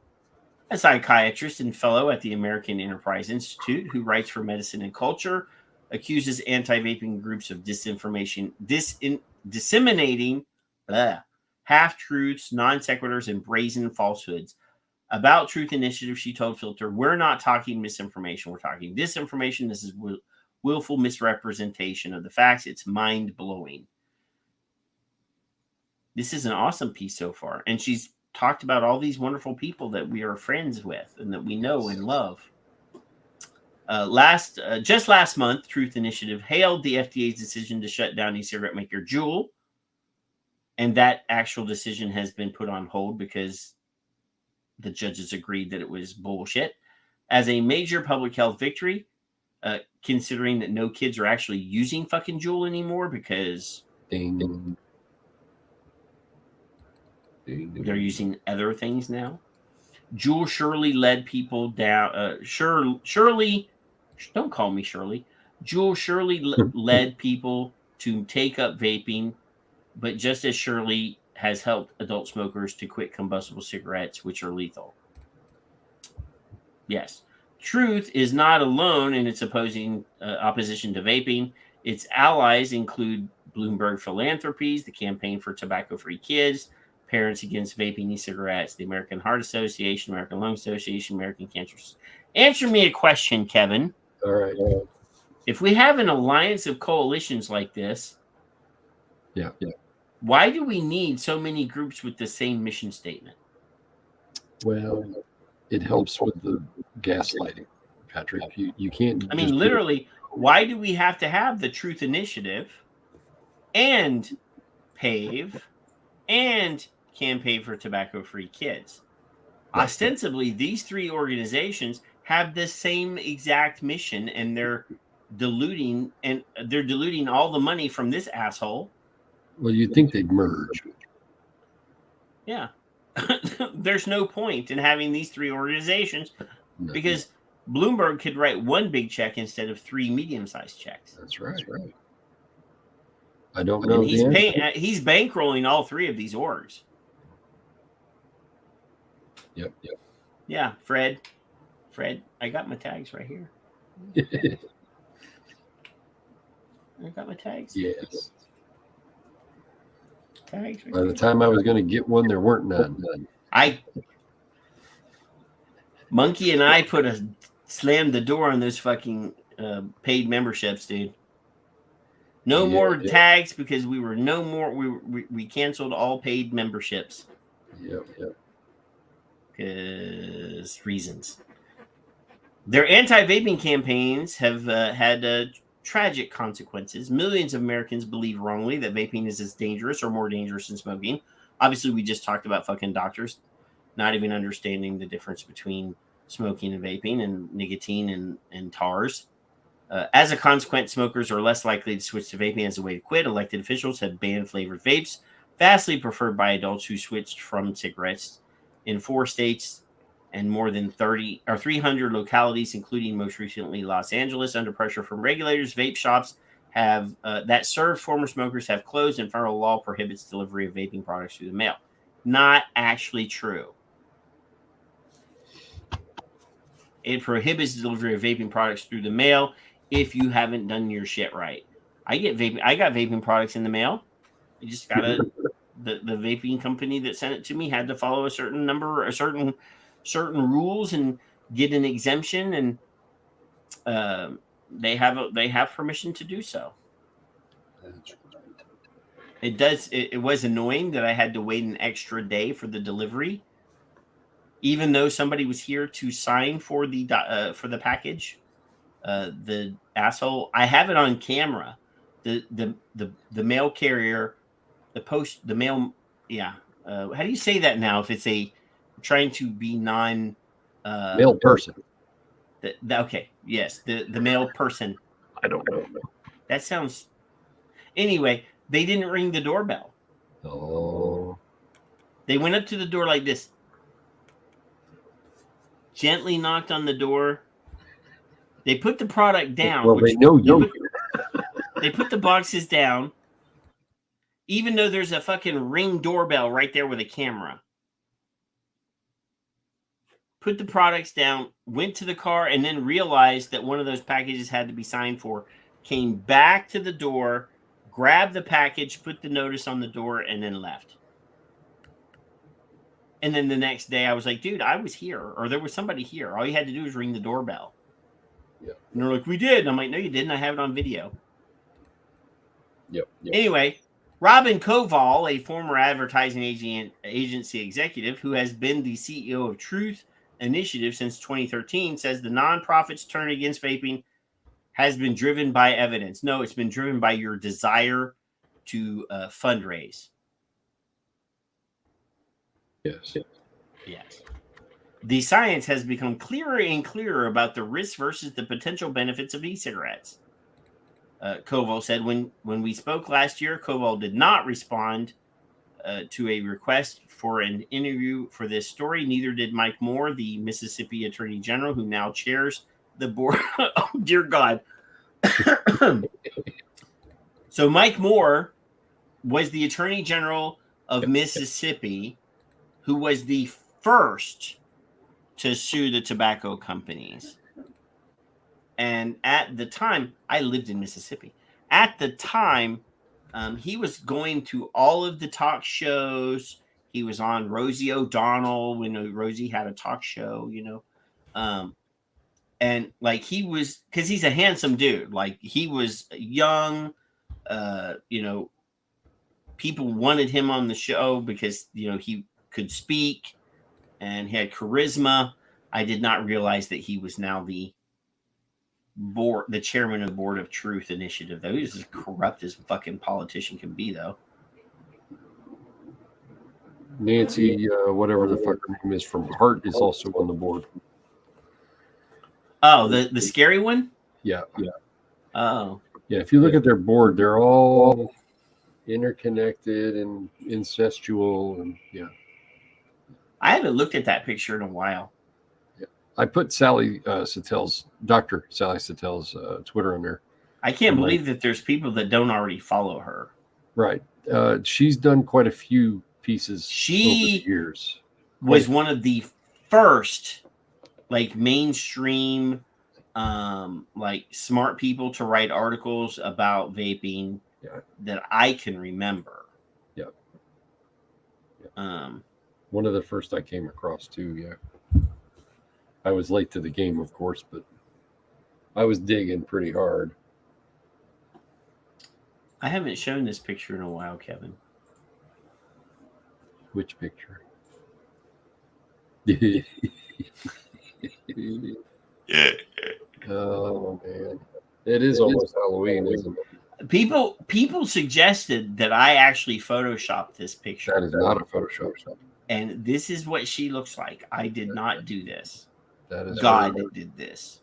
a psychiatrist and fellow at the American Enterprise Institute, who writes for Medicine and Culture, accuses anti-vaping groups of disseminating half-truths, non-sequiturs, and brazen falsehoods. About Truth Initiative, she told Filter, we're not talking misinformation. We're talking disinformation. This is willful misrepresentation of the facts. It's mind-blowing. This is an awesome piece so far. And she's talked about all these wonderful people that we are friends with and that we know and love. Just last month, Truth Initiative hailed the FDA's decision to shut down e-cigarette maker Juul. And that actual decision has been put on hold because the judges agreed that it was bullshit, as a major public health victory, considering that no kids are actually using fucking Juul anymore because they're using other things now. Juul surely led people down. Shirley, don't call me Shirley. Juul surely led people to take up vaping, but just as surely has helped adult smokers to quit combustible cigarettes, which are lethal. Yes. Truth is not alone in its opposition to vaping. Its allies include Bloomberg Philanthropies, the Campaign for Tobacco-Free Kids, Parents Against Vaping E-Cigarettes, the American Heart Association, American Lung Association, American Cancer. Answer me a question, Kevin. All right. If we have an alliance of coalitions like this, why do we need so many groups with the same mission statement? Well, it helps with the gaslighting, Patrick. You can't. I mean, literally, why do we have to have the Truth Initiative and PAVE and Campaign for Tobacco-Free Kids? Ostensibly, these three organizations have the same exact mission, and they're diluting all the money from this asshole. Well, you'd think they'd merge. Yeah. There's no point in having these three organizations because Bloomberg could write one big check instead of three medium-sized checks. That's right. I don't know. And he's bankrolling all three of these orgs. Yep. Yeah, Fred, I got my tags right here. I got my tags. Yes. Tags right By the time I was going to get one, there weren't none. Monkey and I slammed the door on those fucking paid memberships, dude. No more tags because we canceled all paid memberships. Yep. Because reasons. Their anti-vaping campaigns have had tragic consequences. Millions of Americans believe wrongly that vaping is as dangerous or more dangerous than smoking. Obviously, we just talked about fucking doctors not even understanding the difference between smoking and vaping and nicotine and tars. As a consequence, smokers are less likely to switch to vaping as a way to quit. Elected officials have banned flavored vapes, vastly preferred by adults who switched from cigarettes in 4 states and more than 300 localities, including most recently Los Angeles. Under pressure from regulators, vape shops that serve former smokers have closed, and federal law prohibits delivery of vaping products through the mail. Not actually true. It prohibits the delivery of vaping products through the mail if you haven't done your shit right. I got vaping products in the mail. I just got the vaping company that sent it to me had to follow a certain rules and get an exemption, and they have permission to do so. It was annoying that I had to wait an extra day for the delivery, even though somebody was here to sign for the package. The asshole, I have it on camera. The mail carrier, the mail. Yeah. How do you say that now? If it's trying to be non mail person. Okay, yes, the male person. I don't know. That sounds. Anyway, they didn't ring the doorbell. Oh. They went up to the door like this, gently knocked on the door. They put the product down. Well, they know you. They put the boxes down, even though there's a fucking Ring doorbell right there with a camera. Put the products down, went to the car, and then realized that one of those packages had to be signed for. Came back to the door, grabbed the package, put the notice on the door, and then left. And then the next day I was like, dude, I was here, or there was somebody here. All you had to do was ring the doorbell. Yeah. And they're like, we did. And I'm like, no, you didn't. I have it on video. Yep. Anyway, Robin Koval, a former advertising agency executive who has been the CEO of Truth Initiative since 2013, says the nonprofit's turn against vaping has been driven by evidence. No, it's been driven by your desire to fundraise. Yes. Yes. The science has become clearer and clearer about the risks versus the potential benefits of e-cigarettes. Koval said, when we spoke last year, Koval did not respond to a request for an interview for this story. Neither did Mike Moore, the Mississippi Attorney General, who now chairs the board. Oh, dear God. So Mike Moore was the Attorney General of Mississippi, who was the first to sue the tobacco companies. And at the time, I lived in Mississippi. At the time, he was going to all of the talk shows. He was on Rosie O'Donnell when Rosie had a talk show, and like he was, because he's a handsome dude. Like he was young, people wanted him on the show because, he could speak and had charisma. I did not realize that he was now the chairman of the board of Truth Initiative, though. He was as corrupt as fucking politician can be, though. Nancy, whatever the fuck her name is from Hart, is also on the board. Oh, the scary one? Yeah. Oh. Yeah, if you look at their board, they're all interconnected and incestual, and yeah. I haven't looked at that picture in a while. I put Sally Sattel's, Dr. Sally Sattel's Twitter on there. I can't believe that there's people that don't already follow her. Right. She's done quite a few pieces over the years. Was one of the first, like, mainstream, like, smart people to write articles about vaping that I can remember. Yeah. One of the first I came across, too, yeah. I was late to the game, of course, but I was digging pretty hard. I haven't shown this picture in a while, Kevin. Which picture? Oh, man. It is almost Halloween, isn't it? People suggested that I actually photoshopped this picture. That is not a Photoshop. And this is what she looks like. I did not do this. That is God that did this.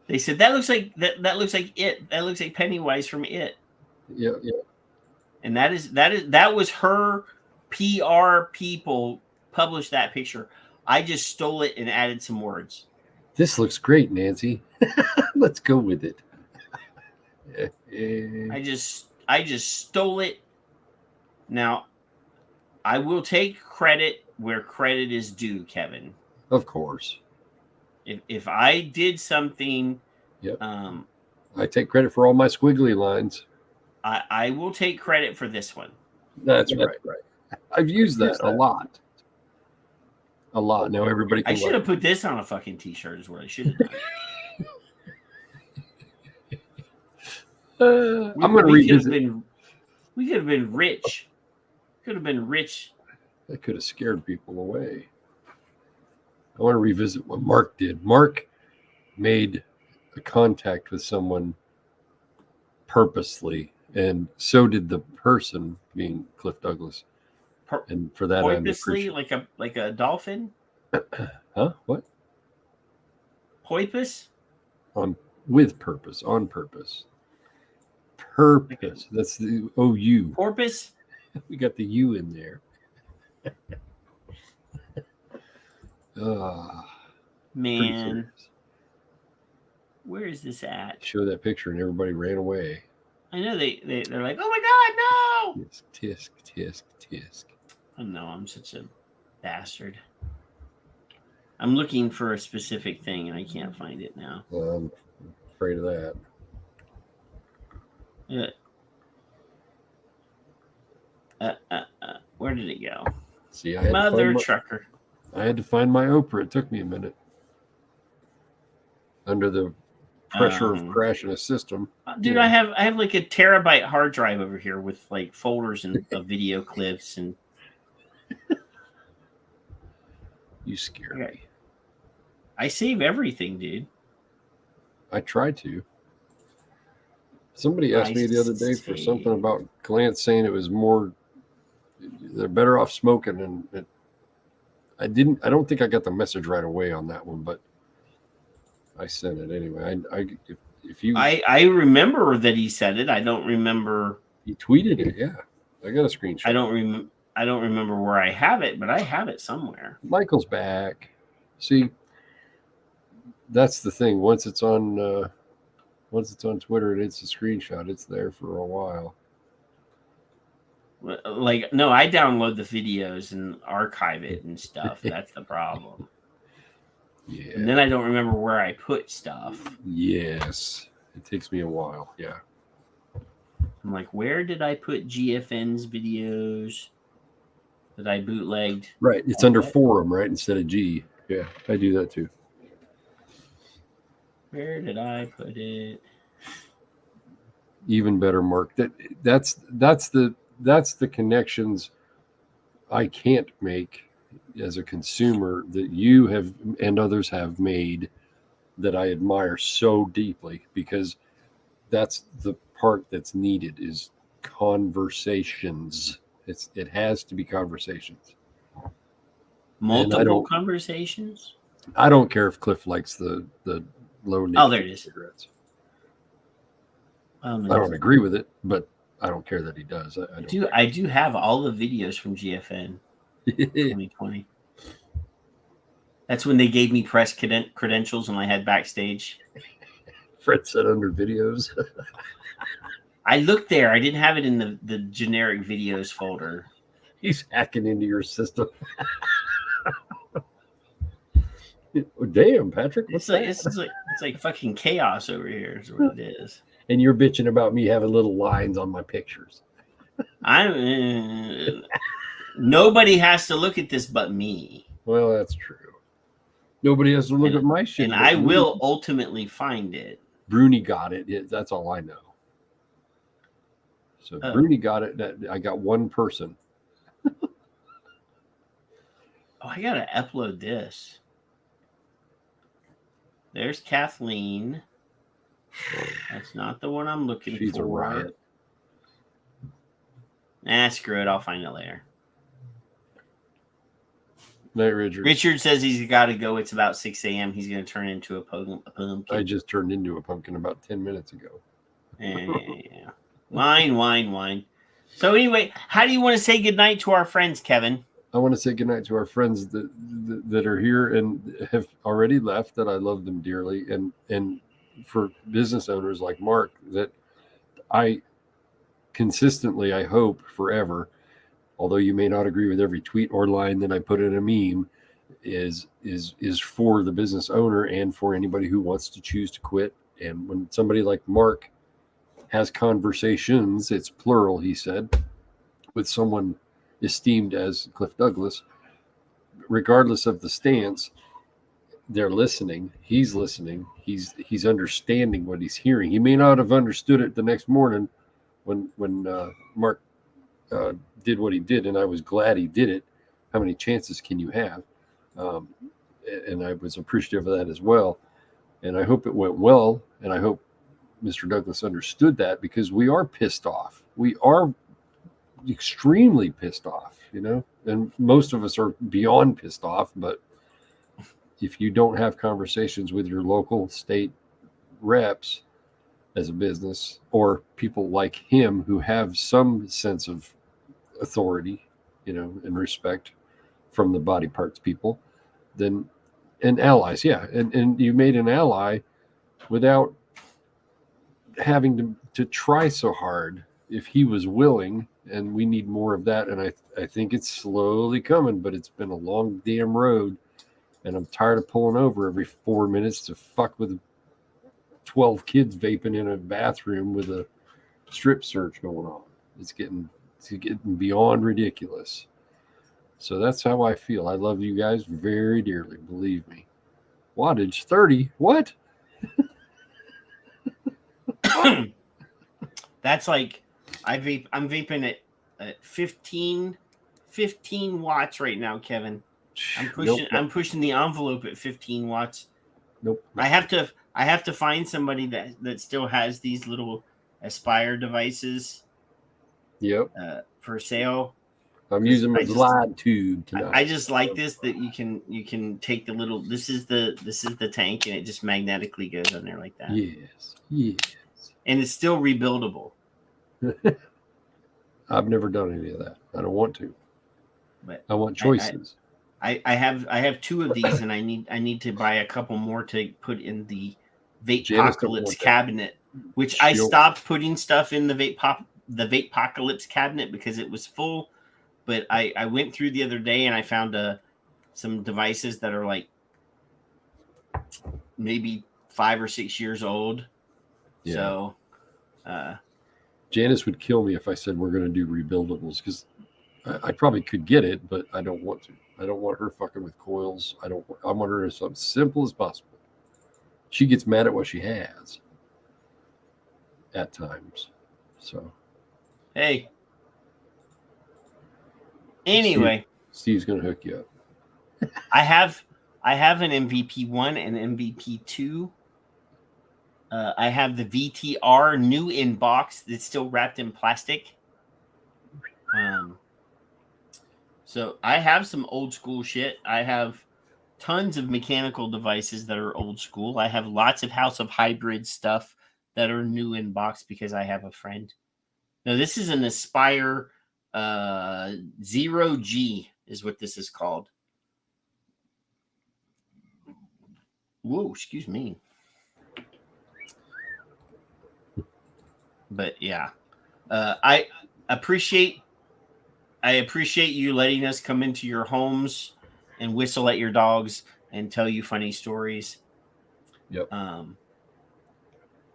They said that looks like that looks like it. That looks like Pennywise from It. Yeah. And that was her PR people published that picture. I just stole it and added some words. This looks great, Nancy. Let's go with it. I just stole it. Now, I will take credit where credit is due, Kevin. Of course. If I did something, I take credit for all my squiggly lines. I will take credit for this one. That's right. I've used that a lot. Now everybody can. I should have put this on a fucking t-shirt is what I should have done. I'm going to revisit. We could have been rich. Could have been rich. That could have scared people away. I want to revisit what Mark did. Mark made a contact with someone purposely, and so did the person, being Cliff Douglas, And for that, I'm Porpoisely, like a dolphin. Huh? What? Porpoise? With purpose, on purpose. Purpose. That's the OU. Porpoise? We got the U in there. Man. Where is this at? Show that picture and everybody ran away. I know they're like, oh my God, no! Tisk, tisk, tisk. I know, I'm such a bastard. I'm looking for a specific thing and I can't find it now. I'm afraid of that. Where did it go? See, I had Mother trucker. I had to find my Oprah. It took me a minute. Under the pressure of crashing a system. Dude, I have like a terabyte hard drive over here with like folders and of video clips and. You scare me. I save everything, dude. I try to. Somebody asked me the other day for something about Glance saying it was more. They're better off smoking, and I don't think I got the message right away on that one, but I sent it anyway. I remember that he said it. I don't remember. He tweeted it. Yeah, I got a screenshot. I don't remember where I have it, but I have it somewhere. Michael's back. See, that's the thing. Once it's on Twitter and it's a screenshot, it's there for a while. Like, no, I download the videos and archive it and stuff. That's the problem. Yeah. And then I don't remember where I put stuff. Yes. It takes me a while. Yeah. I'm like, where did I put GFN's videos that I bootlegged? Right. It's under forum, right? Instead of G. Yeah. I do that too. Where did I put it? Even better, Mark. That's the connections I can't make as a consumer that you have and others have made that I admire so deeply, because that's the part that's needed is conversations. It has to be conversations. Multiple conversations? I don't care if Cliff likes the low nicotine there it is. cigarettes. I don't agree with it, but I don't care that he does. I do have all the videos from GFN 2020. That's when they gave me press credentials when I had backstage. Fred said under videos. I looked there. I didn't have it in the generic videos folder. He's hacking into your system. Oh, damn, Patrick. It's like fucking chaos over here is what it is. And you're bitching about me having little lines on my pictures. Nobody has to look at this but me. Well, that's true. Nobody has to look at my shit. And I will ultimately find it. Bruni got it. That's all I know. So Bruni got it. I got one person. I gotta upload this. There's Kathleen. That's not the one I'm looking for. She's a riot. Screw it. I'll find it later. Night, Richard. Richard says he's got to go. It's about 6 a.m. He's going to turn into a pumpkin. I just turned into a pumpkin about 10 minutes ago. Yeah. Wine. So anyway, how do you want to say goodnight to our friends, Kevin? I want to say goodnight to our friends that are here and have already left, that I love them dearly. And for business owners like Mark, that I consistently, I hope forever, although you may not agree with every tweet or line that I put in a meme, is for the business owner and for anybody who wants to choose to quit. And when somebody like Mark has conversations, it's plural, he said, with someone esteemed as Cliff Douglas, regardless of the stance, they're listening. He's listening. He's understanding what he's hearing. He may not have understood it the next morning when Mark did what he did, and I was glad he did it. How many chances can you have? And I was appreciative of that as well. And I hope it went well, and I hope Mr. Douglas understood that, because we are pissed off. We are extremely pissed off. you know? And most of us are beyond pissed off, but if you don't have conversations with your local state reps as a business, or people like him who have some sense of authority, you know, and respect from the body parts people, then, and allies, yeah. And you made an ally without having to try so hard. If he was willing, and we need more of that, and I think it's slowly coming, but it's been a long damn road, and I'm tired of pulling over every 4 minutes to fuck with 12 kids vaping in a bathroom with a strip search going on. It's getting beyond ridiculous. So that's how I feel. I love you guys very dearly, believe me. Wattage 30. What? That's like I'm vaping at 15 watts right now, Kevin. I'm pushing the envelope at 15 watts. Nope. I have to find somebody that still has these little Aspire devices. Yep. For sale. I'm using my glide tube tonight. I just like this, that you can take the little, this is the tank, and it just magnetically goes on there like that. Yes. And it's still rebuildable. I've never done any of that. I don't want to. But I want choices. I have 2 of these, and I need to buy a couple more to put in the Vapepocalypse cabinet, which I stopped putting stuff in the Vapepocalypse cabinet because it was full. But I went through the other day and I found some devices that are like maybe 5 or 6 years old. Yeah. So Janice would kill me if I said we're going to do rebuildables, because I probably could get it, but I don't want to. I don't want her fucking with coils. I want her to something simple as possible. She gets mad at what she has at times. So, hey. Anyway, Steve's going to hook you up. I have an MVP 1 and MVP 2. I have the VTR new in box that's still wrapped in plastic. So I have some old school shit. I have tons of mechanical devices that are old school. I have lots of House of Hybrid stuff that are new in box because I have a friend. Now this is an Aspire 0G is what this is called. Whoa, excuse me. But yeah, I appreciate you letting us come into your homes and whistle at your dogs and tell you funny stories. Yep.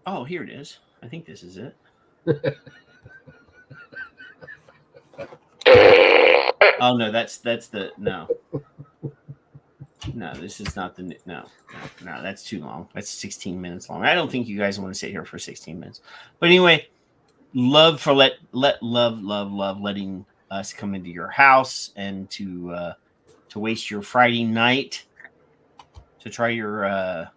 Oh, here it is. I think this is it. Oh no, that's the no. No, this is not the no. That's too long. That's 16 minutes long. I don't think you guys want to sit here for 16 minutes. But anyway, love letting us come into your house and to waste your Friday night to try your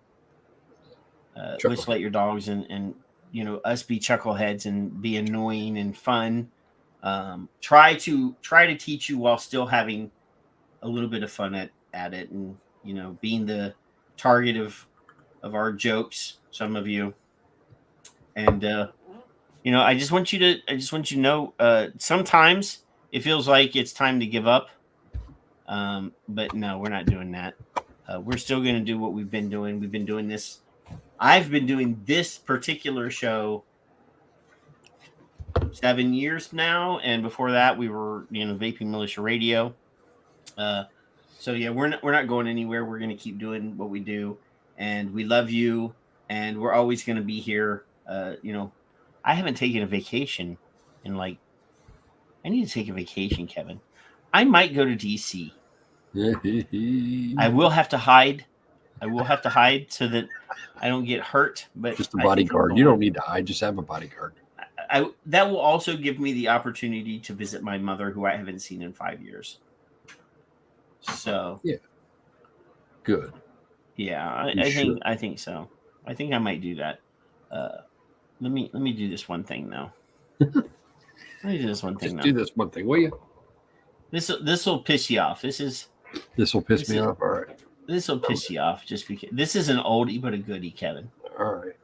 whistle at your dogs and you know, us be chuckleheads and be annoying and fun. Try to teach you while still having a little bit of fun at it, and you know, being the target of our jokes, some of you. And you know, I just want you to know sometimes it feels like it's time to give up. But no, we're not doing that. We're still going to do what we've been doing. We've been doing this. I've been doing this particular show 7 years now, and before that, we were, you know, Vaping Militia Radio. So yeah, we're not going anywhere. We're going to keep doing what we do, and we love you, and we're always going to be here. You know, I haven't taken a vacation in I need to take a vacation, Kevin. I might go to DC. I will have to hide. So that I don't get hurt. But just a bodyguard. You don't need to hide. Just have a bodyguard. That will also give me the opportunity to visit my mother, who I haven't seen in 5 years. So yeah, good. Yeah, I think so. I think I might do that. Let me do this one thing though. Let me do this one thing. Just do this one thing, will you? This will piss you off. This will piss me off. All right. This will piss you off just because this is an oldie but a goodie, Kevin. All right.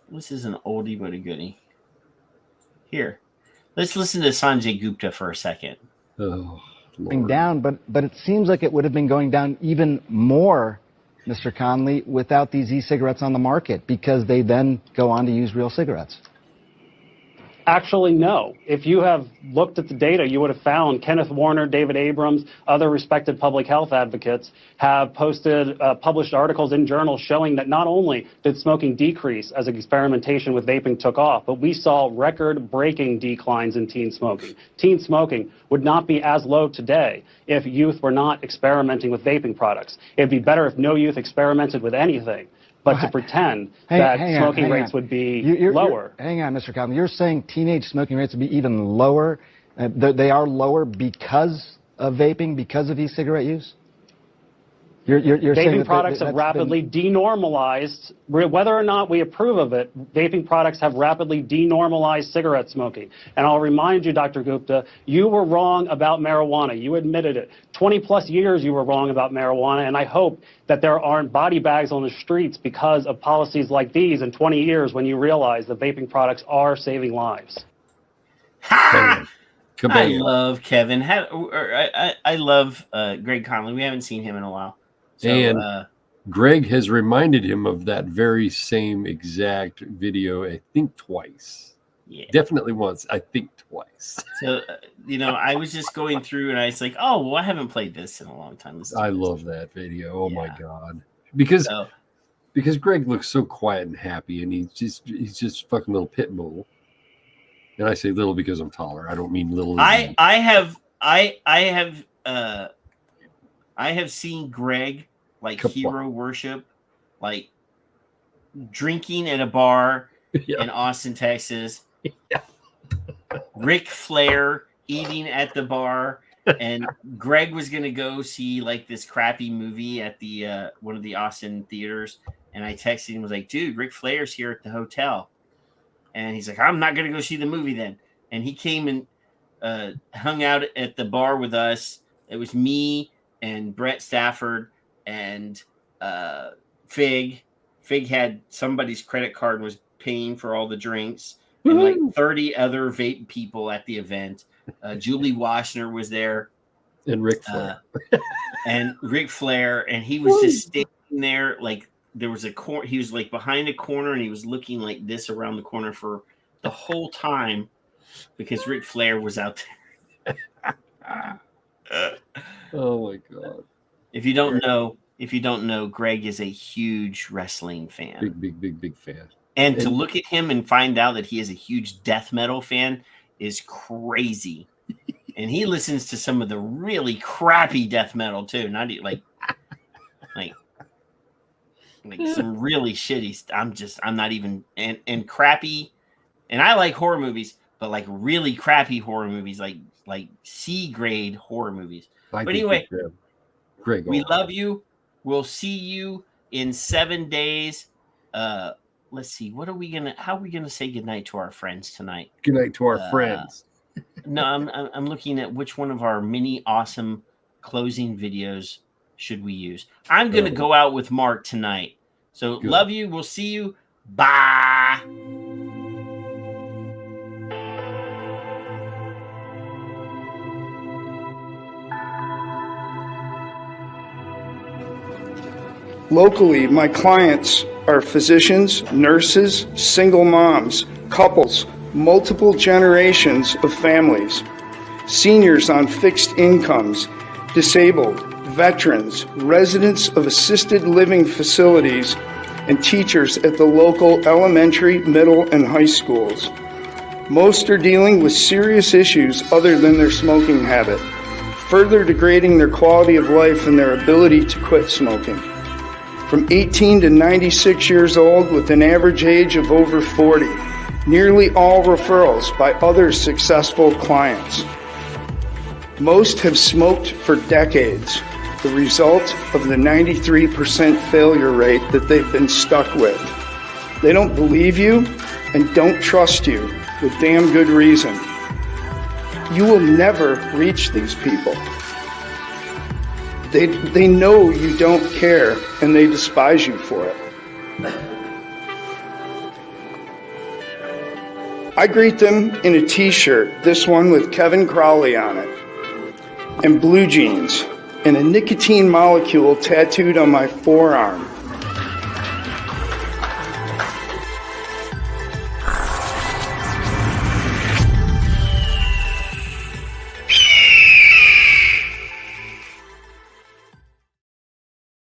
This is an oldie but a goodie. Here, let's listen to Sanjay Gupta for a second. Oh, down, but it seems like it would have been going down even more, Mr. Conley, without these e-cigarettes on the market, because they then go on to use real cigarettes. Actually, no. If you have looked at the data, you would have found Kenneth Warner, David Abrams, other respected public health advocates have posted published articles in journals showing that not only did smoking decrease as experimentation with vaping took off, but we saw record-breaking declines in teen smoking. Teen smoking would not be as low today if youth were not experimenting with vaping products. It'd be better if no youth experimented with anything. But to pretend that smoking rates would be lower. Hang on, Mr. Conley. You're saying teenage smoking rates would be even lower? They are lower because of vaping, because of e-cigarette use? You're saying vaping products have rapidly denormalized, whether or not we approve of it, vaping products have rapidly denormalized cigarette smoking. And I'll remind you, Dr. Gupta, you were wrong about marijuana. You admitted it. 20 plus years you were wrong about marijuana, and I hope that there aren't body bags on the streets because of policies like these in 20 years when you realize that vaping products are saving lives. Ha! I love Kevin. I love Greg Conley. We haven't seen him in a while. So, and Greg has reminded him of that very same exact video, I think twice. Yeah. Definitely once, I think twice. So, I was just going through and I was like, oh, well, I haven't played this in a long time. I love that video. Oh, my God. Because Greg looks so quiet and happy, and he's just fucking little pit bull. And I say little because I'm taller. I don't mean little. I have seen Greg hero worship, like drinking at a bar in Austin, Texas. Yeah. Ric Flair eating at the bar, and Greg was gonna go see this crappy movie at the one of the Austin theaters, and I texted him, was like, dude, Ric Flair's here at the hotel. And he's like, I'm not going to go see the movie then. And he came and hung out at the bar with us. It was me and Brett Stafford and Fig. Fig had somebody's credit card and was paying for all the drinks. And 30 other vape people at the event. Julie Washner was there. And Ric Flair. And he was just standing there there was a corner. He was behind a corner, and he was looking like this around the corner for the whole time because Ric Flair was out there. Oh my God! If you don't know, Greg is a huge wrestling fan. Big fan. And to look at him and find out that he is a huge death metal fan is crazy. And he listens to some of the really crappy death metal too. Not like some really shitty. I'm not even and crappy. And I like horror movies, but really crappy horror movies, like C grade horror movies. But anyway, Greg, we love you. We'll see you in 7 days. Let's see. How are we gonna say goodnight to our friends tonight? Good night to our friends. No, I'm looking at which one of our many awesome closing videos should we use. I'm going to go out with Mark tonight. So love you. We'll see you. Bye. Locally, my clients are physicians, nurses, single moms, couples, multiple generations of families, seniors on fixed incomes, disabled, veterans, residents of assisted living facilities, and teachers at the local elementary, middle, and high schools. Most are dealing with serious issues other than their smoking habit, further degrading their quality of life and their ability to quit smoking. From 18 to 96 years old with an average age of over 40, nearly all referrals by other successful clients. Most have smoked for decades, the result of the 93% failure rate that they've been stuck with. They don't believe you and don't trust you with damn good reason. You will never reach these people. They know you don't care, and they despise you for it. I greet them in a t-shirt, this one with Kevin Crowley on it, and blue jeans, and a nicotine molecule tattooed on my forearm.